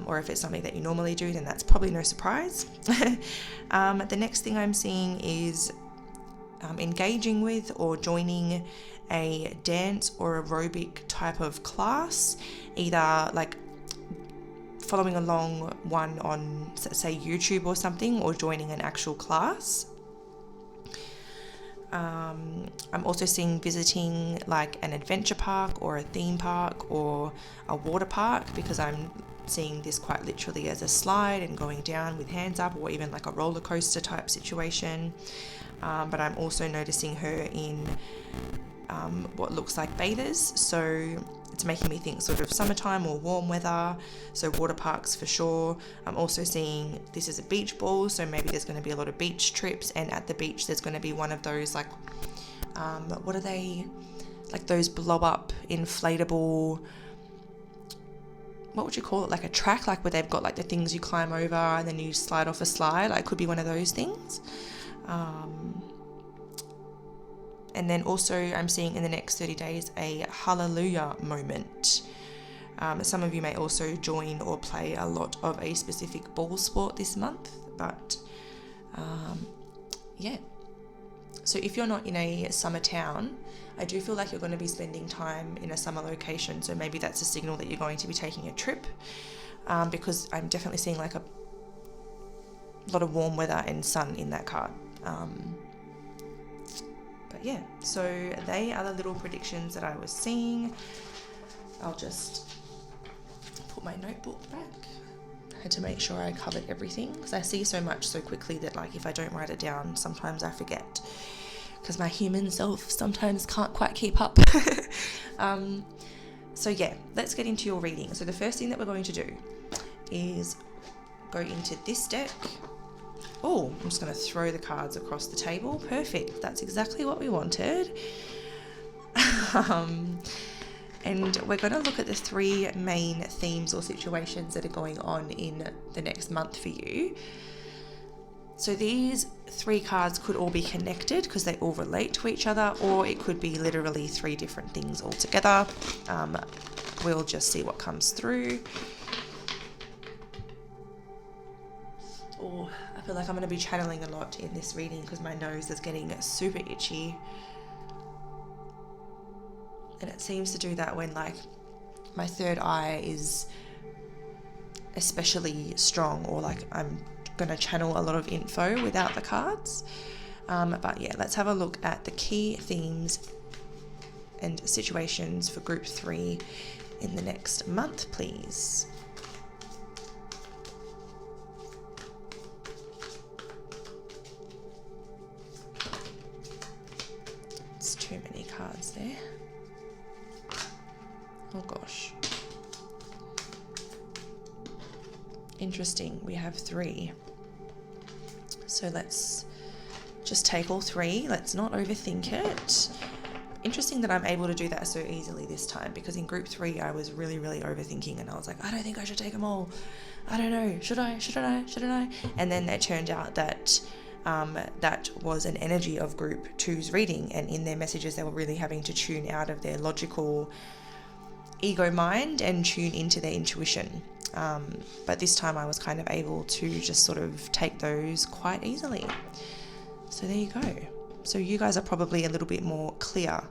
Or if it's something that you normally do, then that's probably no surprise. The next thing I'm seeing is engaging with or joining a dance or aerobic type of class, either like following along one on, say, YouTube or something, or joining an actual class. I'm also seeing visiting like an adventure park or a theme park or a water park, because I'm seeing this quite literally as a slide and going down with hands up, or even like a roller coaster type situation. But I'm also noticing her in what looks like bathers, so it's making me think sort of summertime or warm weather, so water parks for sure. I'm also seeing this is a beach ball, so maybe there's going to be a lot of beach trips, and at the beach there's going to be one of those like what are they, like those blow up inflatable, what would you call it, like a track, like where they've got like the things you climb over and then you slide off a slide, like could be one of those things. And then also I'm seeing in the next 30 days a hallelujah moment. Some of you may also join or play a lot of a specific ball sport this month, but yeah. So if you're not in a summer town, I do feel like you're going to be spending time in a summer location, so maybe that's a signal that you're going to be taking a trip, because I'm definitely seeing like a lot of warm weather and sun in that card. But yeah, so they are the little predictions that I was seeing. I'll just put my notebook back. I had to make sure I covered everything because I see so much so quickly that like if I don't write it down, sometimes I forget, because my human self sometimes can't quite keep up. So yeah, let's get into your reading. So the first thing that we're going to do is go into this deck. Oh, I'm just going to throw the cards across the table. Perfect. That's exactly what we wanted. And we're going to look at the 3 main themes or situations that are going on in the next month for you. So these 3 cards could all be connected because they all relate to each other, or it could be literally 3 different things altogether. We'll just see what comes through. Oh, I feel like I'm going to be channeling a lot in this reading because my nose is getting super itchy. And it seems to do that when like my third eye is especially strong, or like I'm going to channel a lot of info without the cards. But yeah, let's have a look at the key themes and situations for group 3 in the next month, please. It's too many cards there. Oh gosh. Interesting, we have 3. So let's just take all 3. Let's not overthink it. Interesting that I'm able to do that so easily this time, because in group 3 I was really overthinking, and I was like, I don't think I should take them all. I don't know, should I? And then it turned out that that was an energy of group 2's reading, and in their messages they were really having to tune out of their logical ego mind and tune into their intuition. But this time I was kind of able to just sort of take those quite easily. So there you go. So you guys are probably a little bit more clear,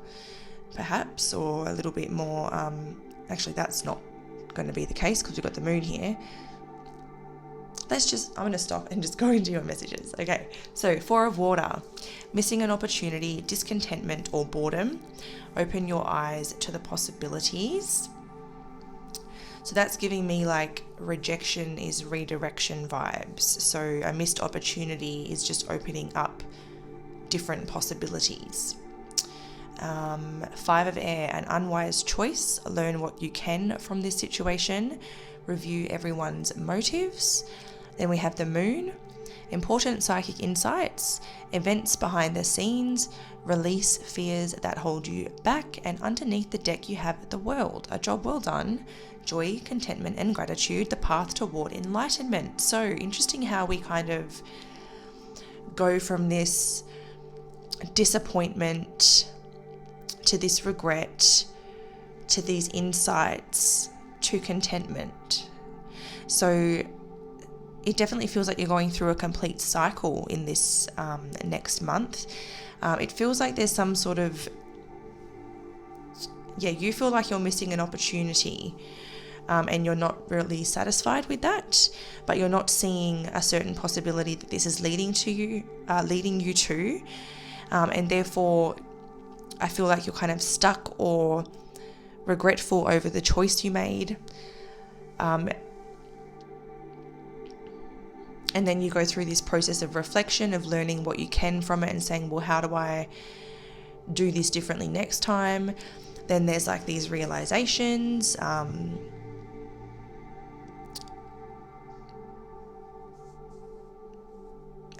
perhaps, or a little bit more, actually that's not going to be the case because we've got the moon here. I'm going to stop and just go into your messages. Okay, so 4 of water, missing an opportunity, discontentment or boredom. Open your eyes to the possibilities. So that's giving me like rejection is redirection vibes. So a missed opportunity is just opening up different possibilities. 5 of air, an unwise choice. Learn what you can from this situation. Review everyone's motives. Then we have the moon. Important psychic insights. Events behind the scenes. Release fears that hold you back. And underneath the deck you have the world. A job well done. Joy, contentment and gratitude. The path toward enlightenment. So interesting how we kind of go from this disappointment to this regret to these insights to contentment. So it definitely feels like you're going through a complete cycle in this next month. It feels like there's some sort of, you feel like you're missing an opportunity, and you're not really satisfied with that, but you're not seeing a certain possibility that this is leading you to, and therefore I feel like you're kind of stuck or regretful over the choice you made. And then you go through this process of reflection, of learning what you can from it and saying, well, how do I do this differently next time? Then there's like these realizations.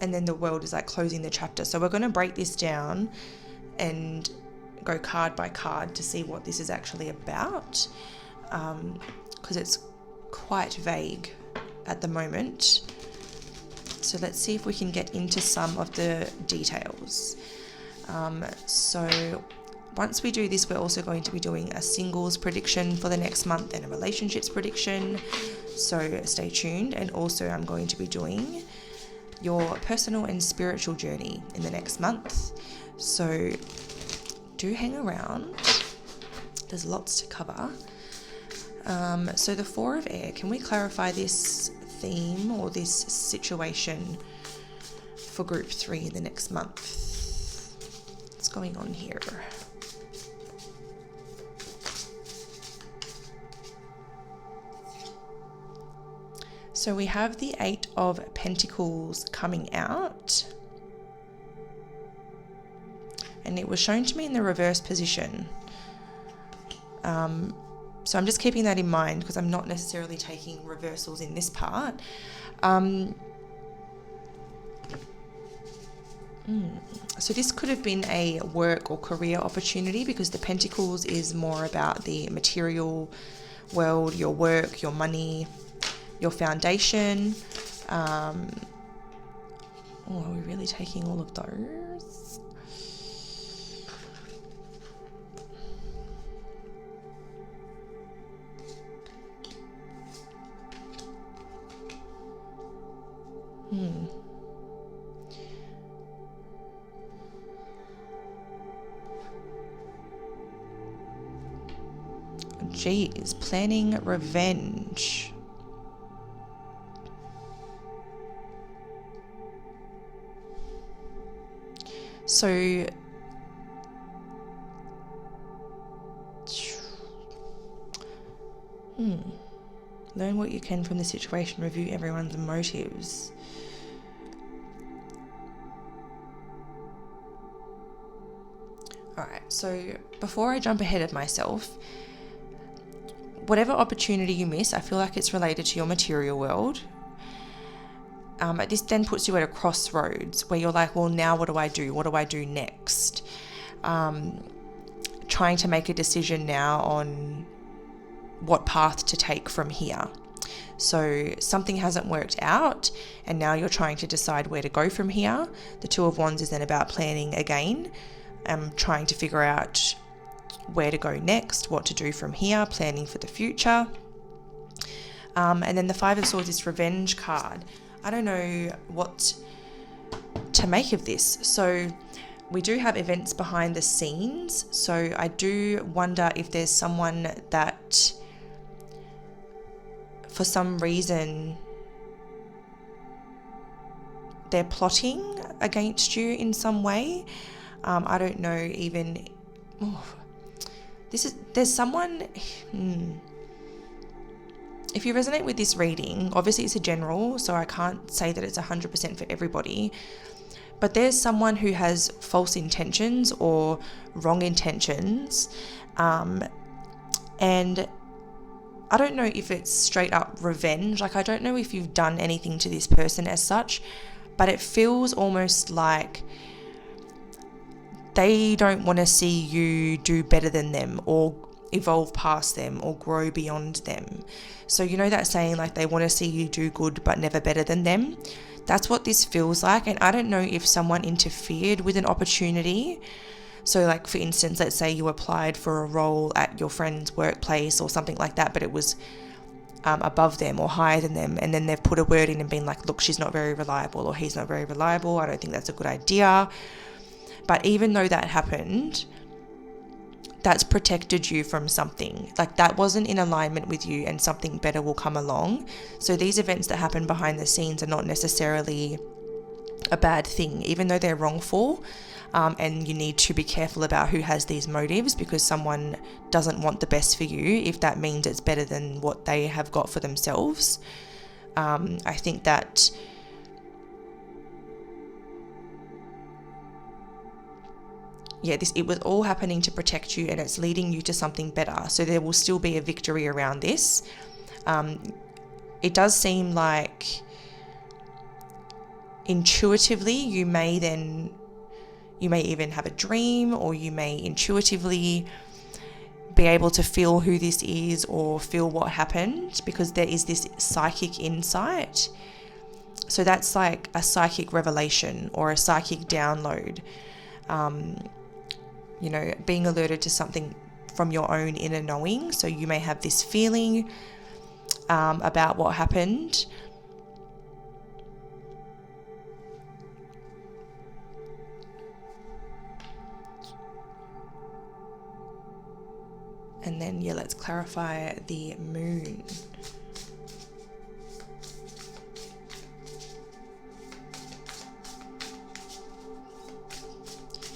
And then the world is like closing the chapter. So we're going to break this down and go card by card to see what this is actually about, because it's quite vague at the moment. So let's see if we can get into some of the details. So once we do this, we're also going to be doing a singles prediction for the next month and a relationships prediction. So stay tuned. And also I'm going to be doing your personal and spiritual journey in the next month. So do hang around. There's lots to cover. So the 4 of air, can we clarify this theme or this situation for group 3 in the next month? What's going on here? So we have the 8 of Pentacles coming out, and it was shown to me in the reverse position. So I'm just keeping that in mind because I'm not necessarily taking reversals in this part. So this could have been a work or career opportunity, because the Pentacles is more about the material world, your work, your money, your foundation. Are we really taking all of those? Geez, planning revenge. So what you can from the situation. Review everyone's motives. Alright, so before I jump ahead of myself, whatever opportunity you miss, I feel like it's related to your material world. This then puts you at a crossroads where you're like, well, now what do I do? What do I do next? Trying to make a decision now on what path to take from here. So something hasn't worked out and now you're trying to decide where to go from here. The Two of Wands is then about planning again, trying to figure out where to go next, what to do from here, planning for the future. And then the Five of Swords is revenge card. I don't know what to make of this. So we do have events behind the scenes. So I do wonder if there's someone that for some reason they're plotting against you in some way. I don't know even... there's someone... If you resonate with this reading, obviously it's a general, so I can't say that it's 100% for everybody, but there's someone who has false intentions or wrong intentions, and I don't know if it's straight up revenge. Like, I don't know if you've done anything to this person as such, but it feels almost like they don't want to see you do better than them or evolve past them or grow beyond them. So you know that saying, like, they want to see you do good but never better than them? That's what this feels like. And I don't know if someone interfered with an opportunity. So, like, for instance, let's say you applied for a role at your friend's workplace or something like that, but it was above them or higher than them, and then they've put a word in and been like, look, she's not very reliable, or he's not very reliable, I don't think that's a good idea. But even though that happened, that's protected you from something. Like, that wasn't in alignment with you and something better will come along. So these events that happen behind the scenes are not necessarily a bad thing, even though they're wrongful. And you need to be careful about who has these motives, because someone doesn't want the best for you if that means it's better than what they have got for themselves. I think that it was all happening to protect you and it's leading you to something better. So there will still be a victory around this. It does seem like intuitively you may even have a dream, or you may intuitively be able to feel who this is or feel what happened, because there is this psychic insight. So that's like a psychic revelation or a psychic download. Being alerted to something from your own inner knowing. So you may have this feeling about what happened. And then, let's clarify the moon.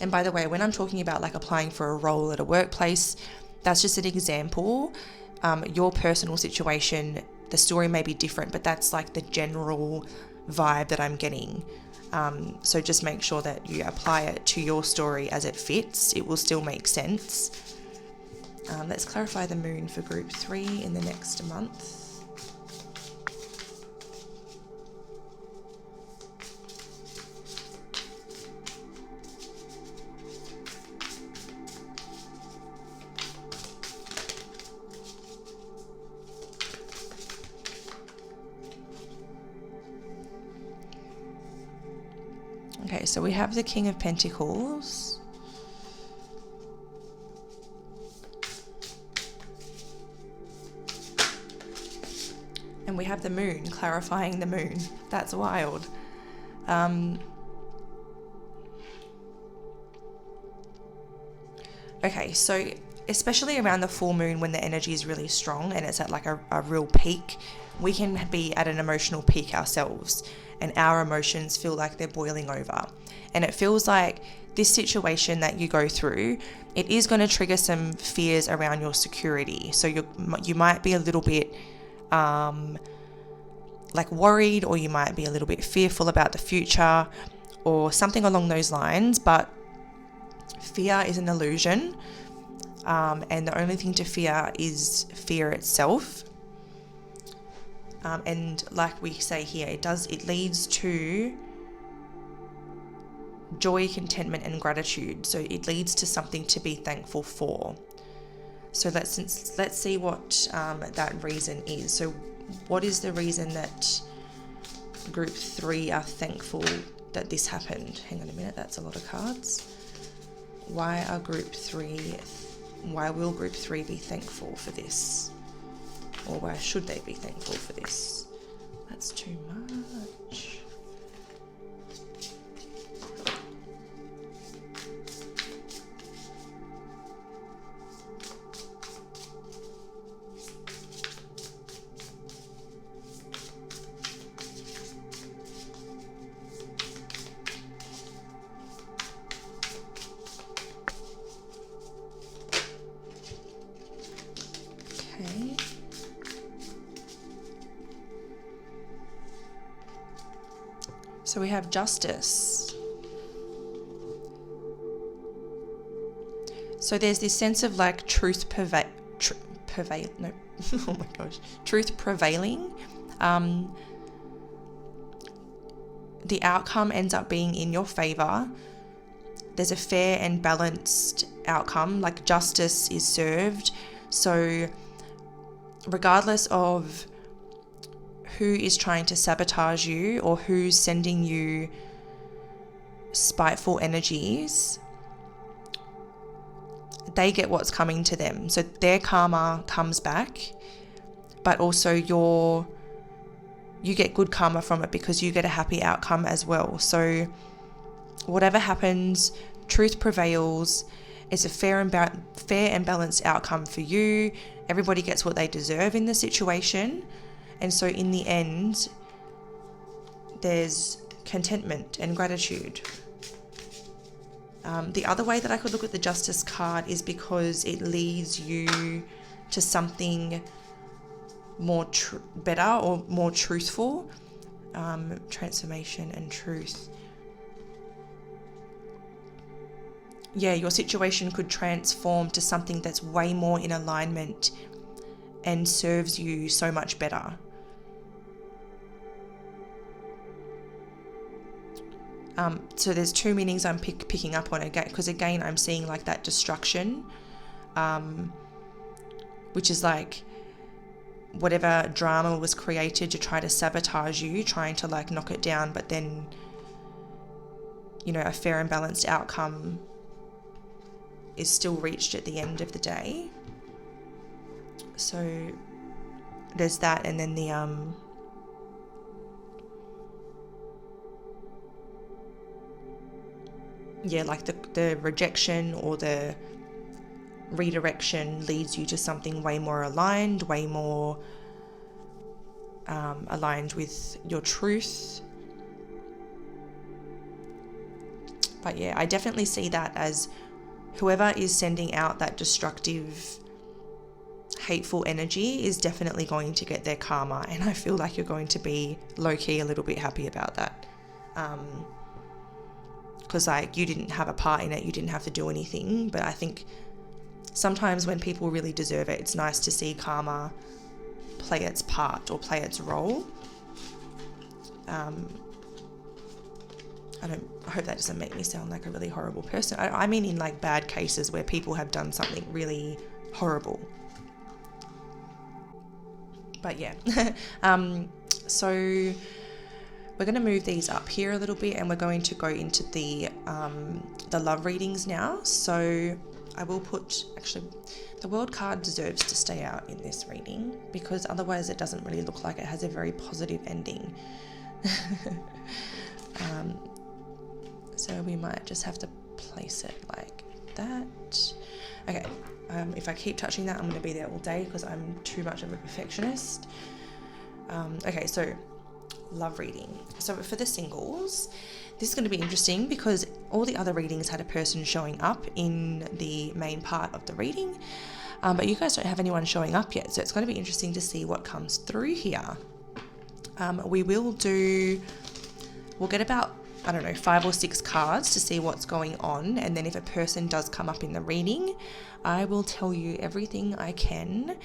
And by the way, when I'm talking about like applying for a role at a workplace, that's just an example. Your personal situation, the story may be different, but that's like the general vibe that I'm getting. So just make sure that you apply it to your story as it fits. It will still make sense. Let's clarify the moon for group 3 in the next month. Okay, so we have the King of Pentacles. And we have the moon, clarifying the moon. That's wild. Okay, so especially around the full moon, when the energy is really strong and it's at like a real peak, we can be at an emotional peak ourselves, and our emotions feel like they're boiling over. And it feels like this situation that you go through, it is going to trigger some fears around your security. So you might be a little bit like worried, or you might be a little bit fearful about the future or something along those lines. But fear is an illusion, and the only thing to fear is fear itself. And like we say here, it leads to joy, contentment, and gratitude. So it leads to something to be thankful for. So let's see what that reason is. So what is the reason that group 3 are thankful that this happened? Hang on a minute, that's a lot of cards. Why will group 3 be thankful for this? Or why should they be thankful for this? That's too much. Okay. So we have justice. So there's this sense of like truth prevailing. The outcome ends up being in your favor. There's a fair and balanced outcome, like justice is served. So regardless of who is trying to sabotage you or who's sending you spiteful energies, they get what's coming to them. So their karma comes back, but also you get good karma from it because you get a happy outcome as well. So whatever happens, truth prevails. It's a fair and balanced outcome for you. Everybody gets what they deserve in the situation. And so in the end, there's contentment and gratitude. The other way that I could look at the Justice card is because it leads you to something more better or more truthful. Transformation and truth. Yeah, your situation could transform to something that's way more in alignment and serves you so much better. So there's two meanings I'm picking up on again, because again I'm seeing like that destruction, which is like whatever drama was created to try to sabotage you, trying to like knock it down, but then, you know, a fair and balanced outcome is still reached at the end of the day. So there's that, and then the like the rejection or the redirection leads you to something way more aligned, way more aligned with your truth. But yeah, I definitely see that as whoever is sending out that destructive, hateful energy is definitely going to get their karma, and I feel like you're going to be low-key a little bit happy about that. Because like you didn't have a part in it, you didn't have to do anything. But I think sometimes when people really deserve it, it's nice to see karma play its part or play its role. I hope that doesn't make me sound like a really horrible person. I mean in like bad cases where people have done something really horrible. But yeah, so we're going to move these up here a little bit, and we're going to go into the love readings now. So I will put, actually, the World card deserves to stay out in this reading because otherwise it doesn't really look like it has a very positive ending. So we might just have to place it like that. Okay, if I keep touching that, I'm going to be there all day because I'm too much of a perfectionist. Okay, so love reading. So for the singles, this is going to be interesting because all the other readings had a person showing up in the main part of the reading. But you guys don't have anyone showing up yet, so it's going to be interesting to see what comes through here. We'll get about, I don't know, 5 or 6 cards to see what's going on, and then if a person does come up in the reading, I will tell you everything I can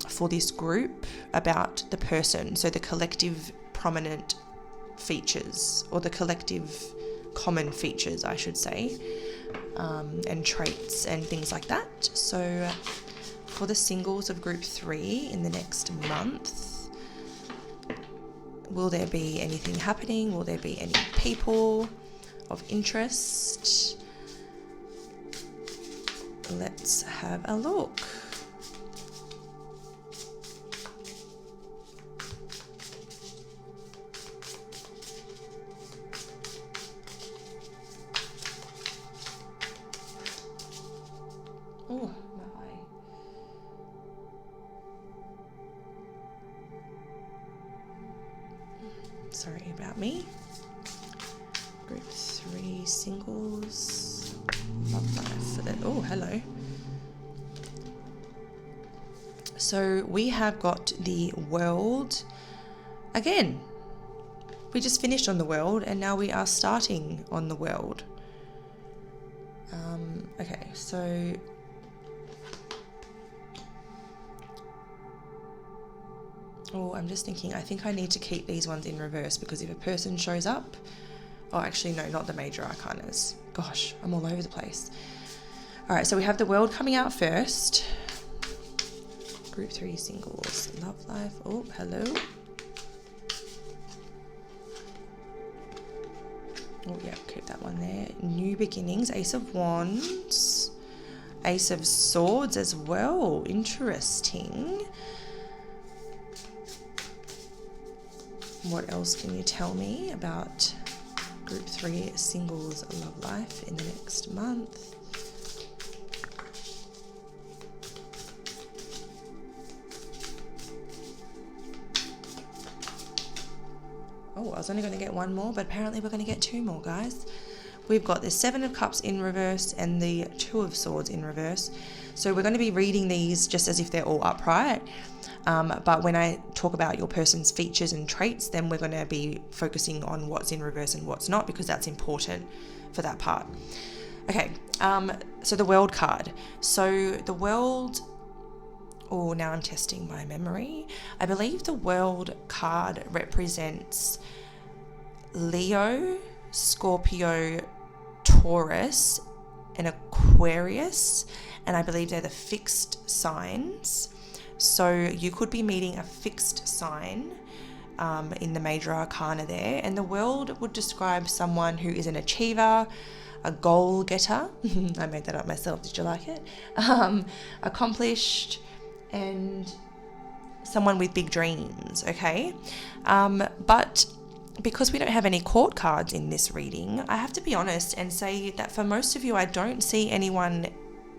for this group about the person, so the collective prominent features, or the collective common features, I should say, and traits and things like that. So for the singles of group 3 in the next month, will there be anything happening? Will there be any people of interest? Let's have a look. Oh, my eye. Sorry about me. Group 3 singles. Love life for that. Oh, hello. So we have got the world again. We just finished on the world, and now we are starting on the world. Okay, so I'm just thinking, I think I need to keep these ones in reverse, because if a person shows up, oh, actually, no, not the major arcanas. Gosh, I'm all over the place. All right, so we have the world coming out first. Group 3 singles, love life. Oh, hello. Oh, yeah, keep that one there. New beginnings, Ace of Wands, Ace of Swords as well. Interesting. What else can you tell me about group 3 singles love life in the next month? Oh, I was only going to get one more, but apparently we're going to get 2 more, guys. We've got the 7 of Cups in reverse and the 2 of Swords in reverse. So we're going to be reading these just as if they're all upright. But when I talk about your person's features and traits, then we're going to be focusing on what's in reverse and what's not, because that's important for that part. Okay, so the world card. So the world... Oh, now I'm testing my memory. I believe the world card represents Leo, Scorpio, Taurus, and Aquarius, and I believe they're the fixed signs. So you could be meeting a fixed sign in the major arcana there, and the world would describe someone who is an achiever, a goal getter. I made that up myself. Did you like it? Accomplished, and someone with big dreams, okay? But because we don't have any court cards in this reading, I have to be honest and say that for most of you, I don't see anyone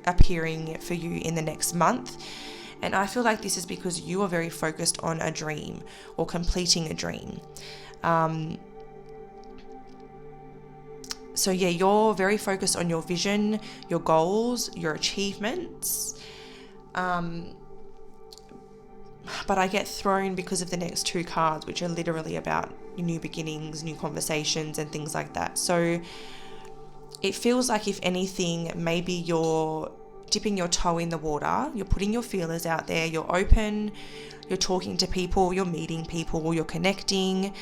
appearing for you in the next month. And I feel like this is because you are very focused on a dream or completing a dream. So yeah, you're very focused on your vision, your goals, your achievements. But I get thrown because of the next 2 cards, which are literally about new beginnings, new conversations, and things like that. So it feels like, if anything, maybe you're dipping your toe in the water, you're putting your feelers out there, you're open, you're talking to people, you're meeting people, you're connecting,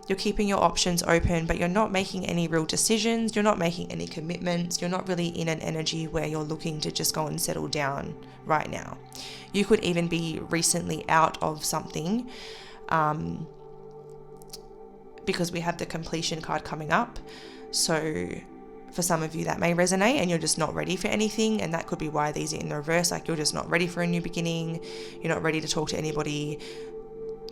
you're keeping your options open, but you're not making any real decisions, you're not making any commitments, you're not really in an energy where you're looking to just go and settle down right now. You could even be recently out of something, because we have the completion card coming up. So for some of you that may resonate, and you're just not ready for anything, and that could be why these are in the reverse. Like, you're just not ready for a new beginning, you're not ready to talk to anybody,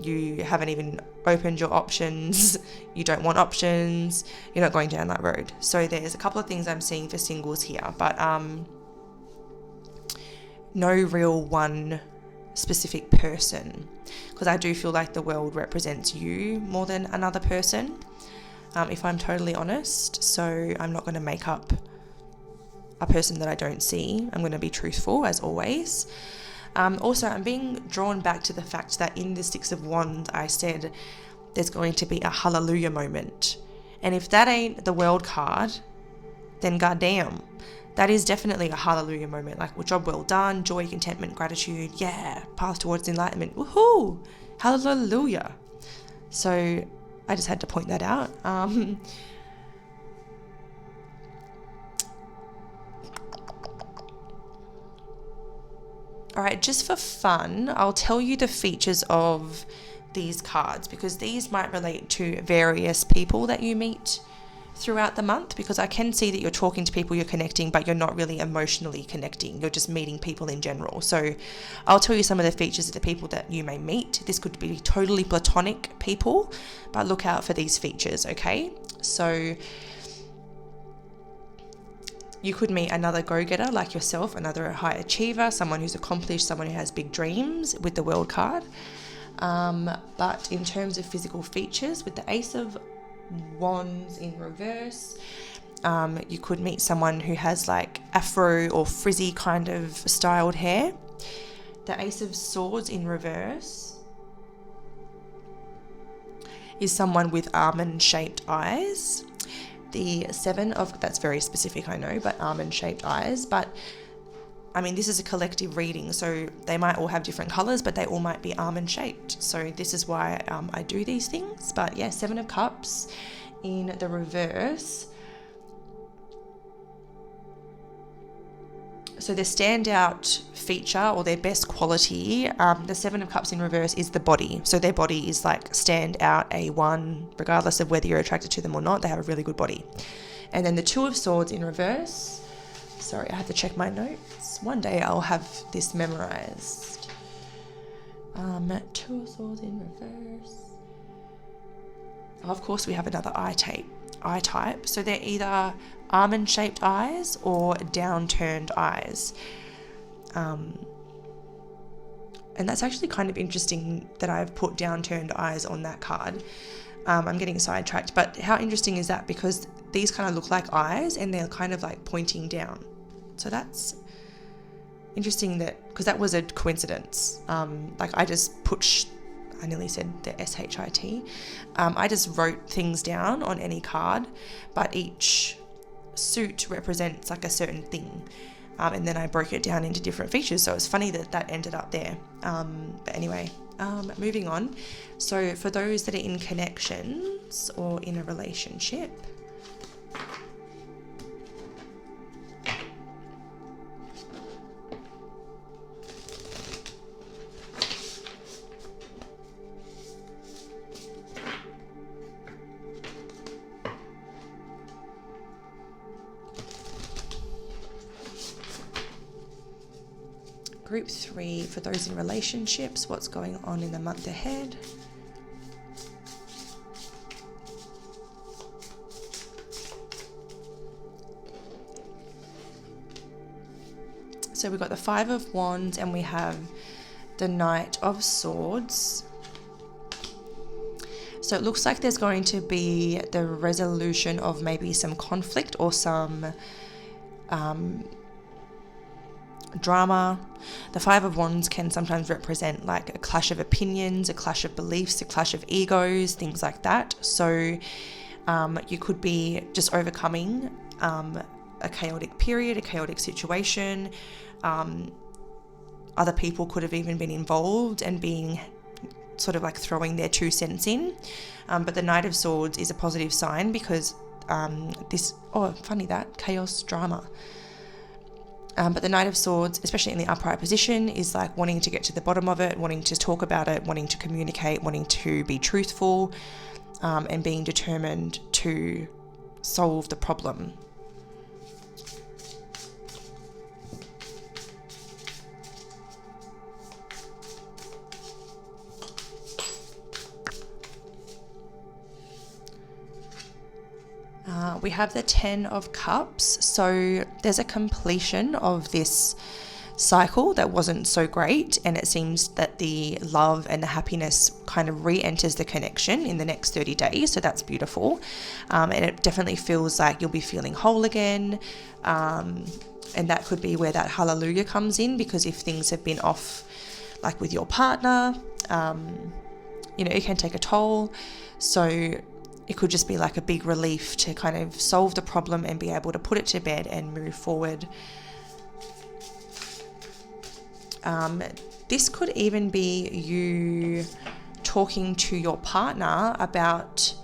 you haven't even opened your options, you don't want options, you're not going down that road. So there's a couple of things I'm seeing for singles here, but no real one specific person, because I do feel like the world represents you more than another person, if I'm totally honest. So I'm not going to make up a person that I don't see. I'm going to be truthful as always. Also, I'm being drawn back to the fact that in the Six of Wands, I said there's going to be a hallelujah moment. And if that ain't the World card, then goddamn, that is definitely a hallelujah moment. Like, well, job well done, joy, contentment, gratitude, yeah, path towards enlightenment, woohoo, hallelujah. So I just had to point that out. All right, just for fun, I'll tell you the features of these cards, because these might relate to various people that you meet throughout the month, because I can see that you're talking to people, you're connecting, but you're not really emotionally connecting. You're just meeting people in general. So I'll tell you some of the features of the people that you may meet. This could be totally platonic people, but look out for these features, okay? So you could meet another go-getter like yourself, another high achiever, someone who's accomplished, someone who has big dreams with the World card. But in terms of physical features, with the Ace of Wands in reverse, you could meet someone who has like afro or frizzy kind of styled hair. The Ace of Swords in reverse is someone with almond-shaped eyes. The Seven of, that's very specific, I know, but almond-shaped eyes. But I mean, this is a collective reading, so they might all have different colors, but they all might be almond-shaped. So this is why I do these things. But yeah, Seven of Cups in the reverse. So the standout feature or their best quality, the Seven of Cups in reverse is the body. So their body is like stand out A1, regardless of whether you're attracted to them or not. They have a really good body. And then the Two of Swords in reverse. Sorry, I have to check my notes. One day I'll have this memorized. Two of Swords in reverse. Of course, we have another eye type. So they're either almond-shaped eyes or downturned eyes. And that's actually kind of interesting that I've put downturned eyes on that card. I'm getting sidetracked, but how interesting is that? Because these kind of look like eyes and they're kind of like pointing down. So that's interesting, that because that was a coincidence. Like I just put I nearly said the SHIT. I just wrote things down on any card, but each suit represents like a certain thing. And then I broke it down into different features. So it's funny that that ended up there. But anyway, moving on. So for those that are in connections or in a relationship, Group 3, for those in relationships, what's going on in the month ahead? So we've got the Five of Wands and we have the Knight of Swords. So it looks like there's going to be the resolution of maybe some conflict or some drama. The Five of Wands can sometimes represent like a clash of opinions, a clash of beliefs, a clash of egos, things like that. So you could be just overcoming a chaotic period, a chaotic situation. Other people could have even been involved and being sort of like throwing their 2 cents in. But the Knight of Swords is a positive sign because chaos, drama. But the Knight of Swords, especially in the upright position, is like wanting to get to the bottom of it, wanting to talk about it, wanting to communicate, wanting to be truthful, and being determined to solve the problem. We have the Ten of Cups, so there's a completion of this cycle that wasn't so great, and it seems that the love and the happiness kind of re-enters the connection in the next 30 days, so that's beautiful. And it definitely feels like you'll be feeling whole again. And that could be where that hallelujah comes in, because if things have been off, like with your partner, it can take a toll. So it could just be like a big relief to kind of solve the problem and be able to put it to bed and move forward. This could even be you talking to your partner about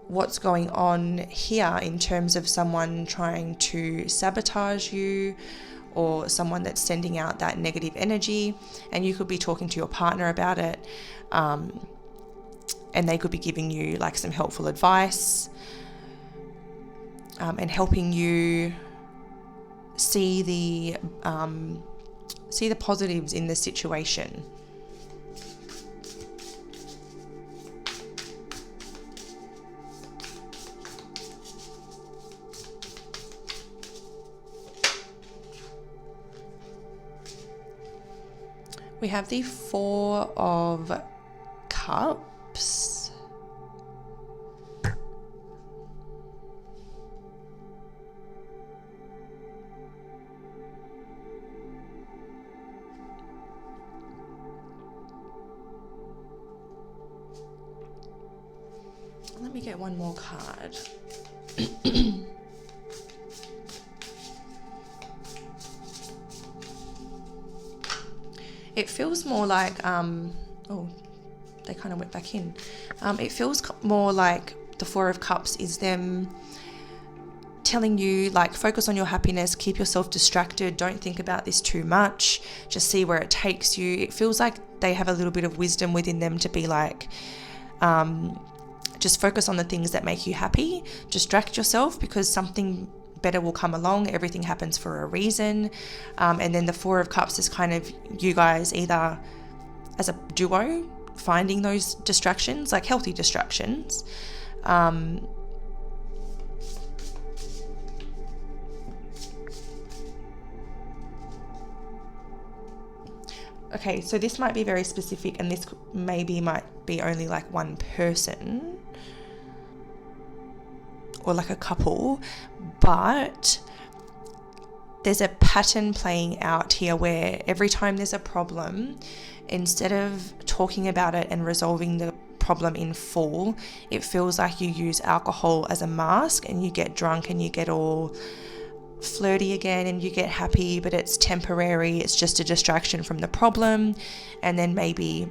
what's going on here in terms of someone trying to sabotage you, or someone that's sending out that negative energy, and you could be talking to your partner about it, and they could be giving you like some helpful advice, and helping you see the positives in the situation. We have the Four of Cups. Let me get one more card. It feels more like, they kind of went back in. It feels more like the Four of Cups is them telling you, like, focus on your happiness, keep yourself distracted, don't think about this too much, just see where it takes you. It feels like they have a little bit of wisdom within them to be like, just focus on the things that make you happy, distract yourself because something better will come along. Everything happens for a reason. And then the Four of Cups is kind of you guys either as a duo finding those distractions, like healthy distractions. Okay, so this might be very specific, and this maybe might be only like one person or like a couple, but there's a pattern playing out here where every time there's a problem, instead of talking about it and resolving the problem in full, it feels like you use alcohol as a mask and you get drunk and you get all flirty again and you get happy, but it's temporary. It's just a distraction from the problem, and then maybe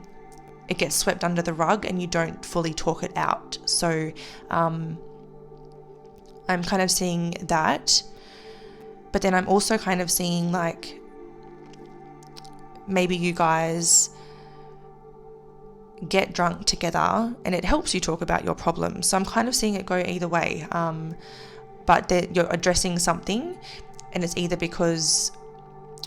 it gets swept under the rug and you don't fully talk it out. So I'm kind of seeing that, but then I'm also kind of seeing like maybe you guys get drunk together and it helps you talk about your problems. So I'm kind of seeing it go either way, but you're addressing something, and it's either because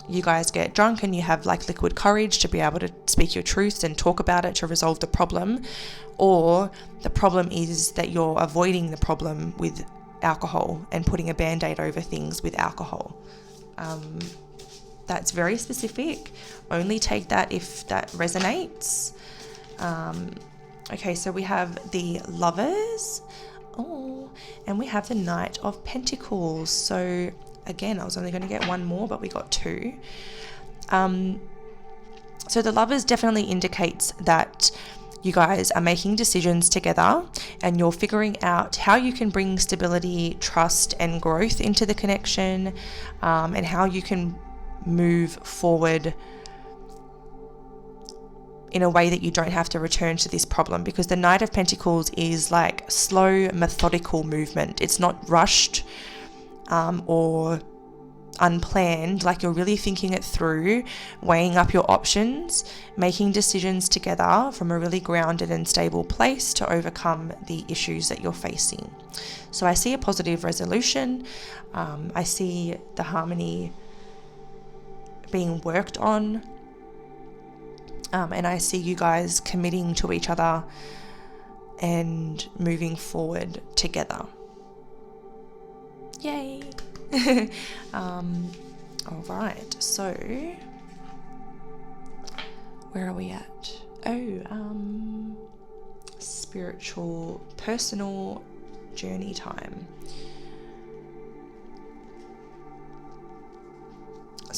you guys get drunk and you have like liquid courage to be able to speak your truth and talk about it to resolve the problem, or the problem is that you're avoiding the problem with alcohol and putting a band-aid over things with alcohol. That's very specific. Only take that if that resonates. Okay, so we have the Lovers. And we have the Knight of Pentacles. So again, I was only going to get one more, but we got two. So the Lovers definitely indicates that you guys are making decisions together and you're figuring out how you can bring stability, trust, and growth into the connection, and how you can move forward in a way that you don't have to return to this problem, because the Knight of Pentacles is like slow, methodical movement. It's not rushed or unplanned. Like, you're really thinking it through, weighing up your options, making decisions together from a really grounded and stable place to overcome the issues that you're facing. So I see a positive resolution. I see the harmony being worked on. And I see you guys committing to each other and moving forward together. Yay! All right, so where are we at? Spiritual, personal journey time.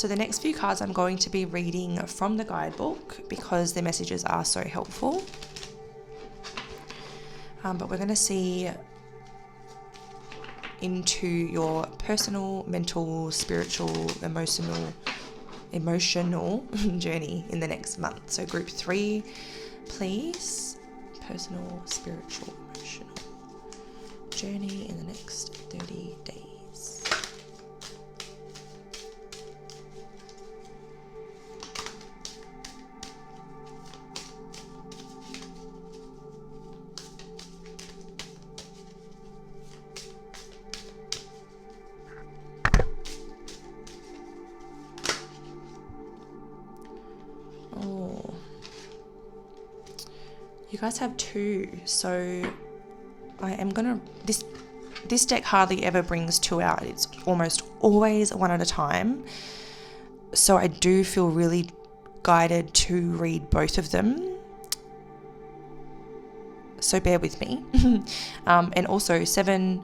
So the next few cards I'm going to be reading from the guidebook because the messages are so helpful. But we're going to see into your personal, mental, spiritual, emotional journey in the next month. So group 3, please. Personal, spiritual, emotional journey in the next 30 days. Oh, you guys have 2, so I am gonna, this deck hardly ever brings 2 out. It's almost always one at a time, so I do feel really guided to read both of them, so bear with me. And also 7,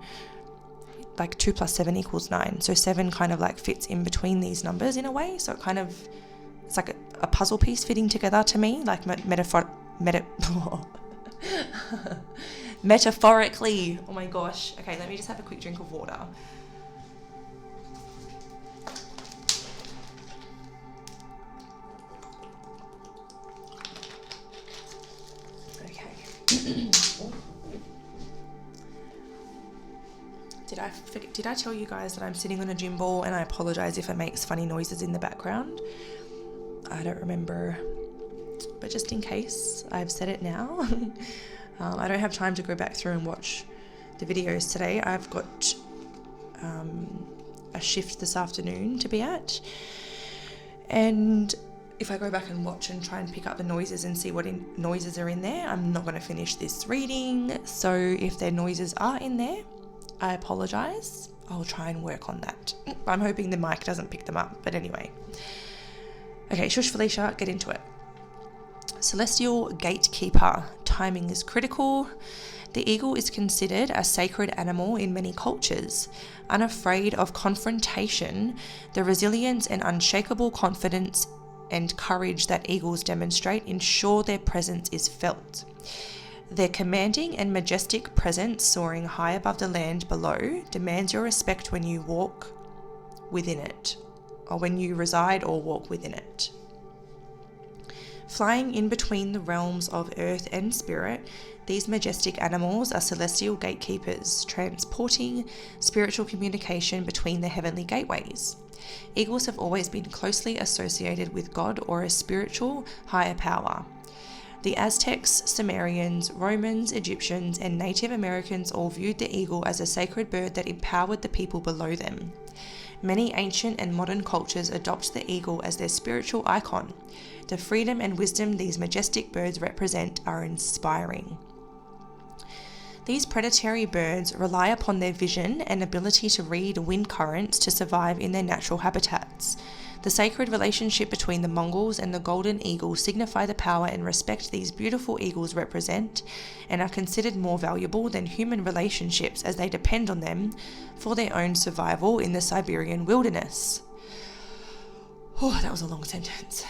like 2 plus 7 equals 9, so 7 kind of like fits in between these numbers in a way, so it's like a puzzle piece fitting together to me, like metaphorically. Oh my gosh. Okay, let me just have a quick drink of water. Okay. Did I tell you guys that I'm sitting on a gym ball, and I apologize if it makes funny noises in the background? I don't remember, but just in case, I've said it now. I don't have time to go back through and watch the videos today. I've got a shift this afternoon to be at, and if I go back and watch and try and pick up the noises and see what noises are in there, I'm not going to finish this reading. So if their noises are in there, I apologize. I'll try and work on that. I'm hoping the mic doesn't pick them up, but anyway. Okay, shush Felicia, get into it. Celestial Gatekeeper. Timing is critical. The eagle is considered a sacred animal in many cultures. Unafraid of confrontation, the resilience and unshakable confidence and courage that eagles demonstrate ensure their presence is felt. Their commanding and majestic presence soaring high above the land below demands your respect when you walk within it, or when you reside or walk within it. Flying in between the realms of earth and spirit, these majestic animals are celestial gatekeepers, transporting spiritual communication between the heavenly gateways. Eagles have always been closely associated with God or a spiritual higher power. The Aztecs, Sumerians, Romans, Egyptians, and Native Americans all viewed the eagle as a sacred bird that empowered the people below them. Many ancient and modern cultures adopt the eagle as their spiritual icon. The freedom and wisdom these majestic birds represent are inspiring. These predatory birds rely upon their vision and ability to read wind currents to survive in their natural habitats. The sacred relationship between the Mongols and the golden eagle signify the power and respect these beautiful eagles represent, and are considered more valuable than human relationships as they depend on them for their own survival in the Siberian wilderness. Oh, that was a long sentence.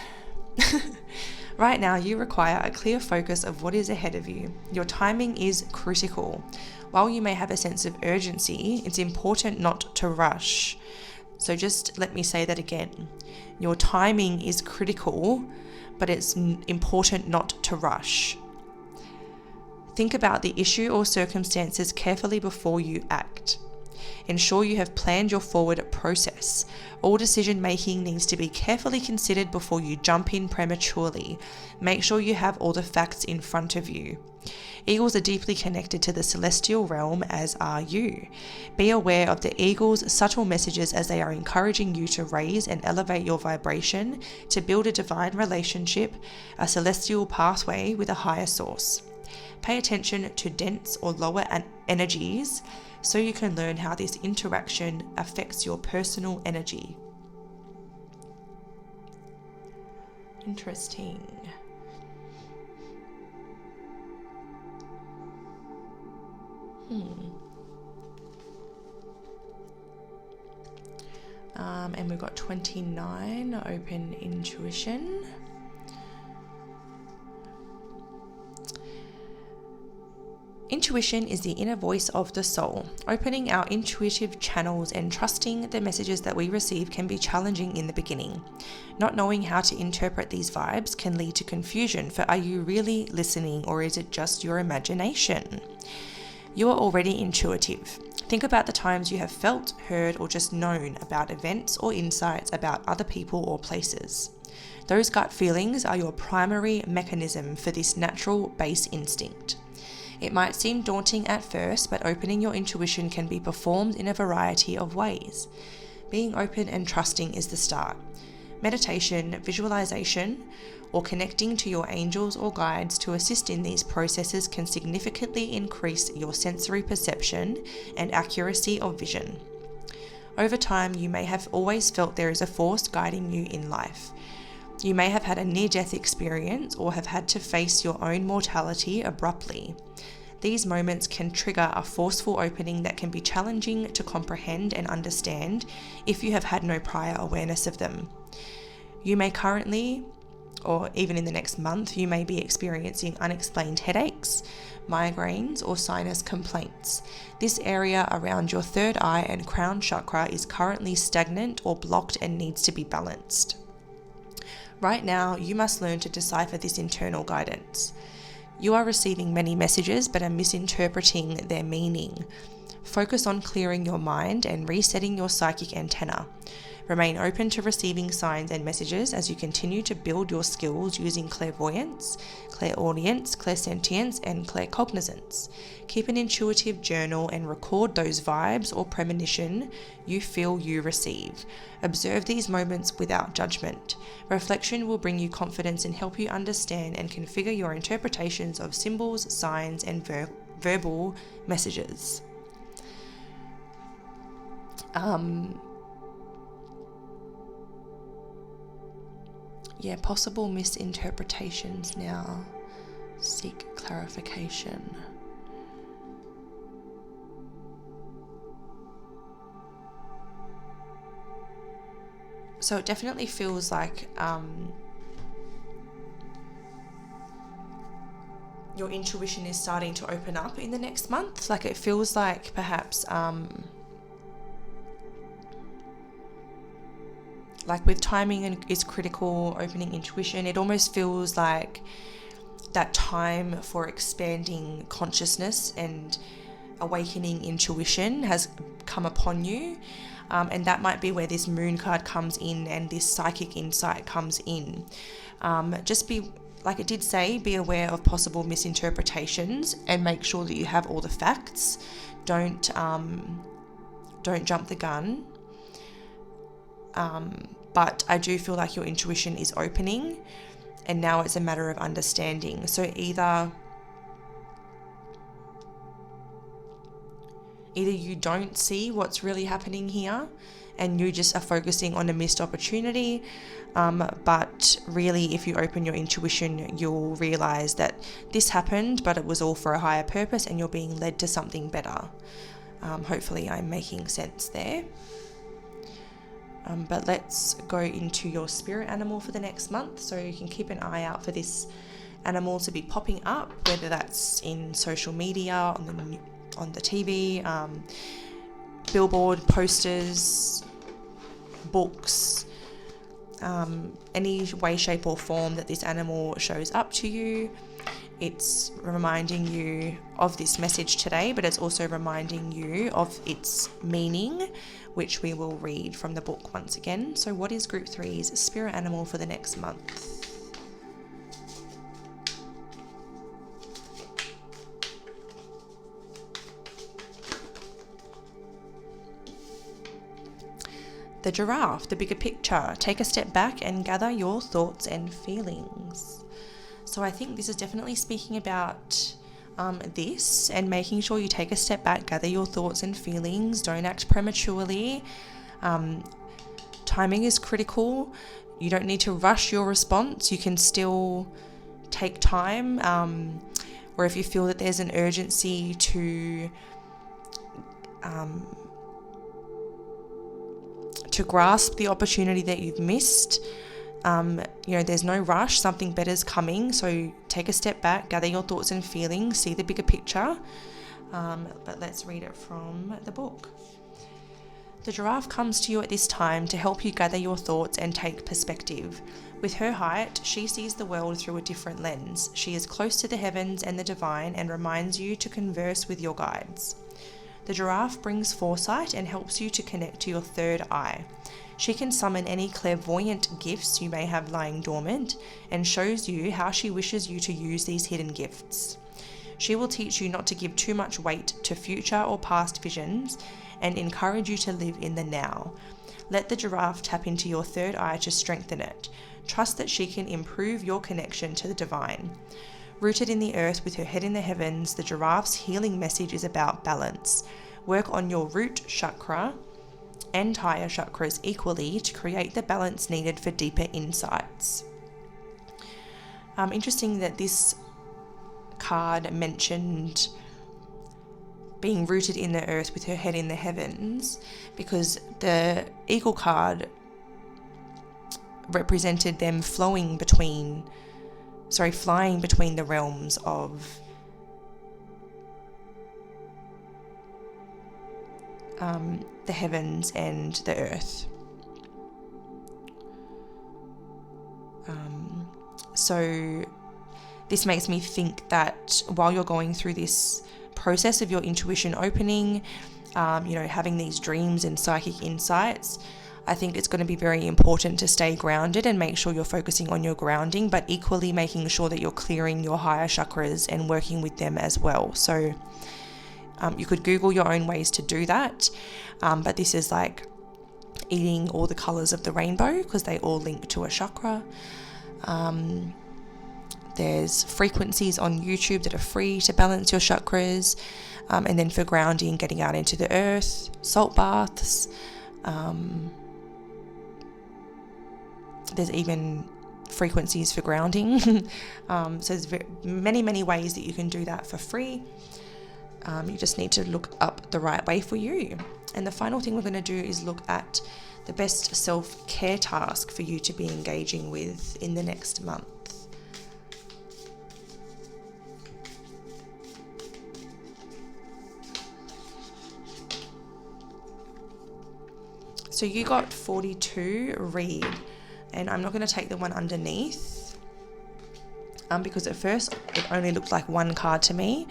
Right now, you require a clear focus of what is ahead of you. Your timing is critical. While you may have a sense of urgency, it's important not to rush. So just let me say that again. Your timing is critical, but it's important not to rush. Think about the issue or circumstances carefully before you act. Ensure you have planned your forward process. All decision making needs to be carefully considered before you jump in prematurely. Make sure you have all the facts in front of you. Eagles are deeply connected to the celestial realm, as are you. Be aware of the eagles' subtle messages as they are encouraging you to raise and elevate your vibration to build a divine relationship, a celestial pathway with a higher source. Pay attention to dense or lower energies so you can learn how this interaction affects your personal energy. Interesting. And we've got 29, open intuition. Intuition is the inner voice of the soul. Opening our intuitive channels and trusting the messages that we receive can be challenging in the beginning. Not knowing how to interpret these vibes can lead to confusion, for are you really listening or is it just your imagination? You are already intuitive. Think about the times you have felt, heard, or just known about events or insights about other people or places. Those gut feelings are your primary mechanism for this natural base instinct. It might seem daunting at first, but opening your intuition can be performed in a variety of ways. Being open and trusting is the start. Meditation, visualization, or connecting to your angels or guides to assist in these processes can significantly increase your sensory perception and accuracy of vision. Over time, you may have always felt there is a force guiding you in life. You may have had a near-death experience or have had to face your own mortality abruptly. These moments can trigger a forceful opening that can be challenging to comprehend and understand if you have had no prior awareness of them. You may currently, or even in the next month, you may be experiencing unexplained headaches, migraines, or sinus complaints. This area around your third eye and crown chakra is currently stagnant or blocked and needs to be balanced. Right now, you must learn to decipher this internal guidance. You are receiving many messages but are misinterpreting their meaning. Focus on clearing your mind and resetting your psychic antenna. Remain open to receiving signs and messages as you continue to build your skills using clairvoyance, clairaudience, clairsentience, and claircognizance. Keep an intuitive journal and record those vibes or premonition you feel you receive. Observe these moments without judgment. Reflection will bring you confidence and help you understand and configure your interpretations of symbols, signs, and verbal messages. Possible misinterpretations now. Seek clarification. So it definitely feels like your intuition is starting to open up in the next month. Like it feels like perhaps like with timing is critical, opening intuition, it almost feels like that time for expanding consciousness and awakening intuition has come upon you. And that might be where this moon card comes in and this psychic insight comes in. Just be, like it did say, be aware of possible misinterpretations and make sure that you have all the facts. Don't jump the gun. But I do feel like your intuition is opening and now it's a matter of understanding. So either you don't see what's really happening here and you just are focusing on a missed opportunity, but really if you open your intuition, you'll realize that this happened, but it was all for a higher purpose and you're being led to something better. Hopefully I'm making sense there. But let's go into your spirit animal for the next month. So you can keep an eye out for this animal to be popping up, whether that's in social media, on the TV, billboard, posters, books, any way, shape or form that this animal shows up to you. It's reminding you of this message today, but it's also reminding you of its meaning, which we will read from the book once again. So what is Group 3's spirit animal for the next month? The giraffe, the bigger picture. Take a step back and gather your thoughts and feelings. So I think this is definitely speaking about this and making sure you take a step back, gather your thoughts and feelings, don't act prematurely. Timing is critical. You don't need to rush your response. You can still take time, or if you feel that there's an urgency to grasp the opportunity that you've missed. There's no rush, something better is coming. So take a step back, gather your thoughts and feelings, see the bigger picture. But let's read it from the book. The giraffe comes to you at this time to help you gather your thoughts and take perspective. With her height, she sees the world through a different lens. She is close to the heavens and the divine and reminds you to converse with your guides. The giraffe brings foresight and helps you to connect to your third eye. She can summon any clairvoyant gifts you may have lying dormant and shows you how she wishes you to use these hidden gifts. She will teach you not to give too much weight to future or past visions and encourage you to live in the now. Let the giraffe tap into your third eye to strengthen it. Trust that she can improve your connection to the divine. Rooted in the earth with her head in the heavens, the giraffe's healing message is about balance. Work on your root chakra and higher chakras equally to create the balance needed for deeper insights. Interesting that this card mentioned being rooted in the earth with her head in the heavens, because the eagle card represented them flying between the realms of the heavens and the earth. So this makes me think that while you're going through this process of your intuition opening, having these dreams and psychic insights, I think it's going to be very important to stay grounded and make sure you're focusing on your grounding, but equally making sure that you're clearing your higher chakras and working with them as well. So you could Google your own ways to do that, but this is like eating all the colors of the rainbow because they all link to a chakra. There's frequencies on YouTube that are free to balance your chakras, and then for grounding, getting out into the earth, salt baths. There's even frequencies for grounding. So there's many ways that you can do that for free. You just need to look up the right way for you. And the final thing we're going to do is look at the best self-care task for you to be engaging with in the next month. So you got 42, read, and I'm not going to take the one underneath because at first it only looked like one card to me.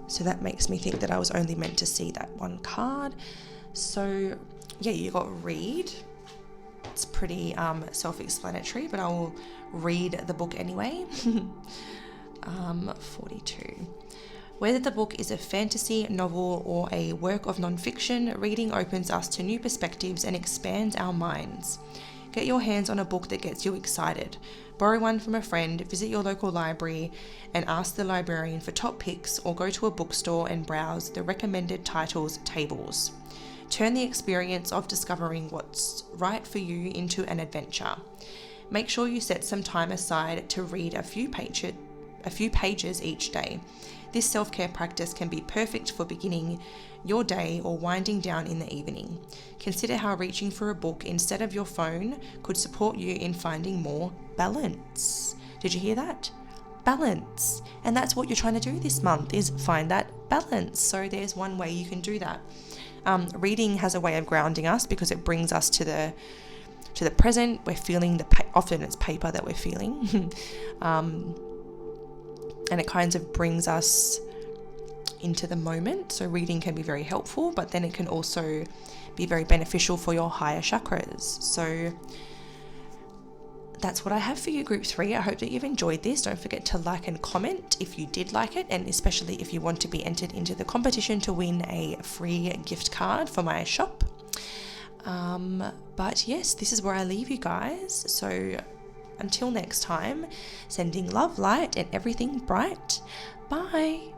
So that makes me think that I was only meant to see that one card. So yeah, you got read. It's pretty self-explanatory, but I will read the book anyway. 42. Whether the book is a fantasy, novel, or a work of non-fiction, reading opens us to new perspectives and expands our minds. Get your hands on a book that gets you excited. Borrow one from a friend, visit your local library and ask the librarian for top picks, or go to a bookstore and browse the recommended titles tables. Turn the experience of discovering what's right for you into an adventure. Make sure you set some time aside to read a few pages each day. This self-care practice can be perfect for beginning your day or winding down in the evening. Consider how reaching for a book instead of your phone could support you in finding more balance. Did you hear that? Balance. And that's what you're trying to do this month, is find that balance. So there's one way you can do that. Reading has a way of grounding us because it brings us to the present. We're feeling often it's paper that we're feeling. And it kind of brings us into the moment. So reading can be very helpful, but then it can also be very beneficial for your higher chakras. So that's what I have for you, Group 3. I hope that you've enjoyed this. Don't forget to like and comment if you did like it, and especially if you want to be entered into the competition to win a free gift card for my shop. But yes, this is where I leave you guys. So until next time, sending love, light, and everything bright. Bye.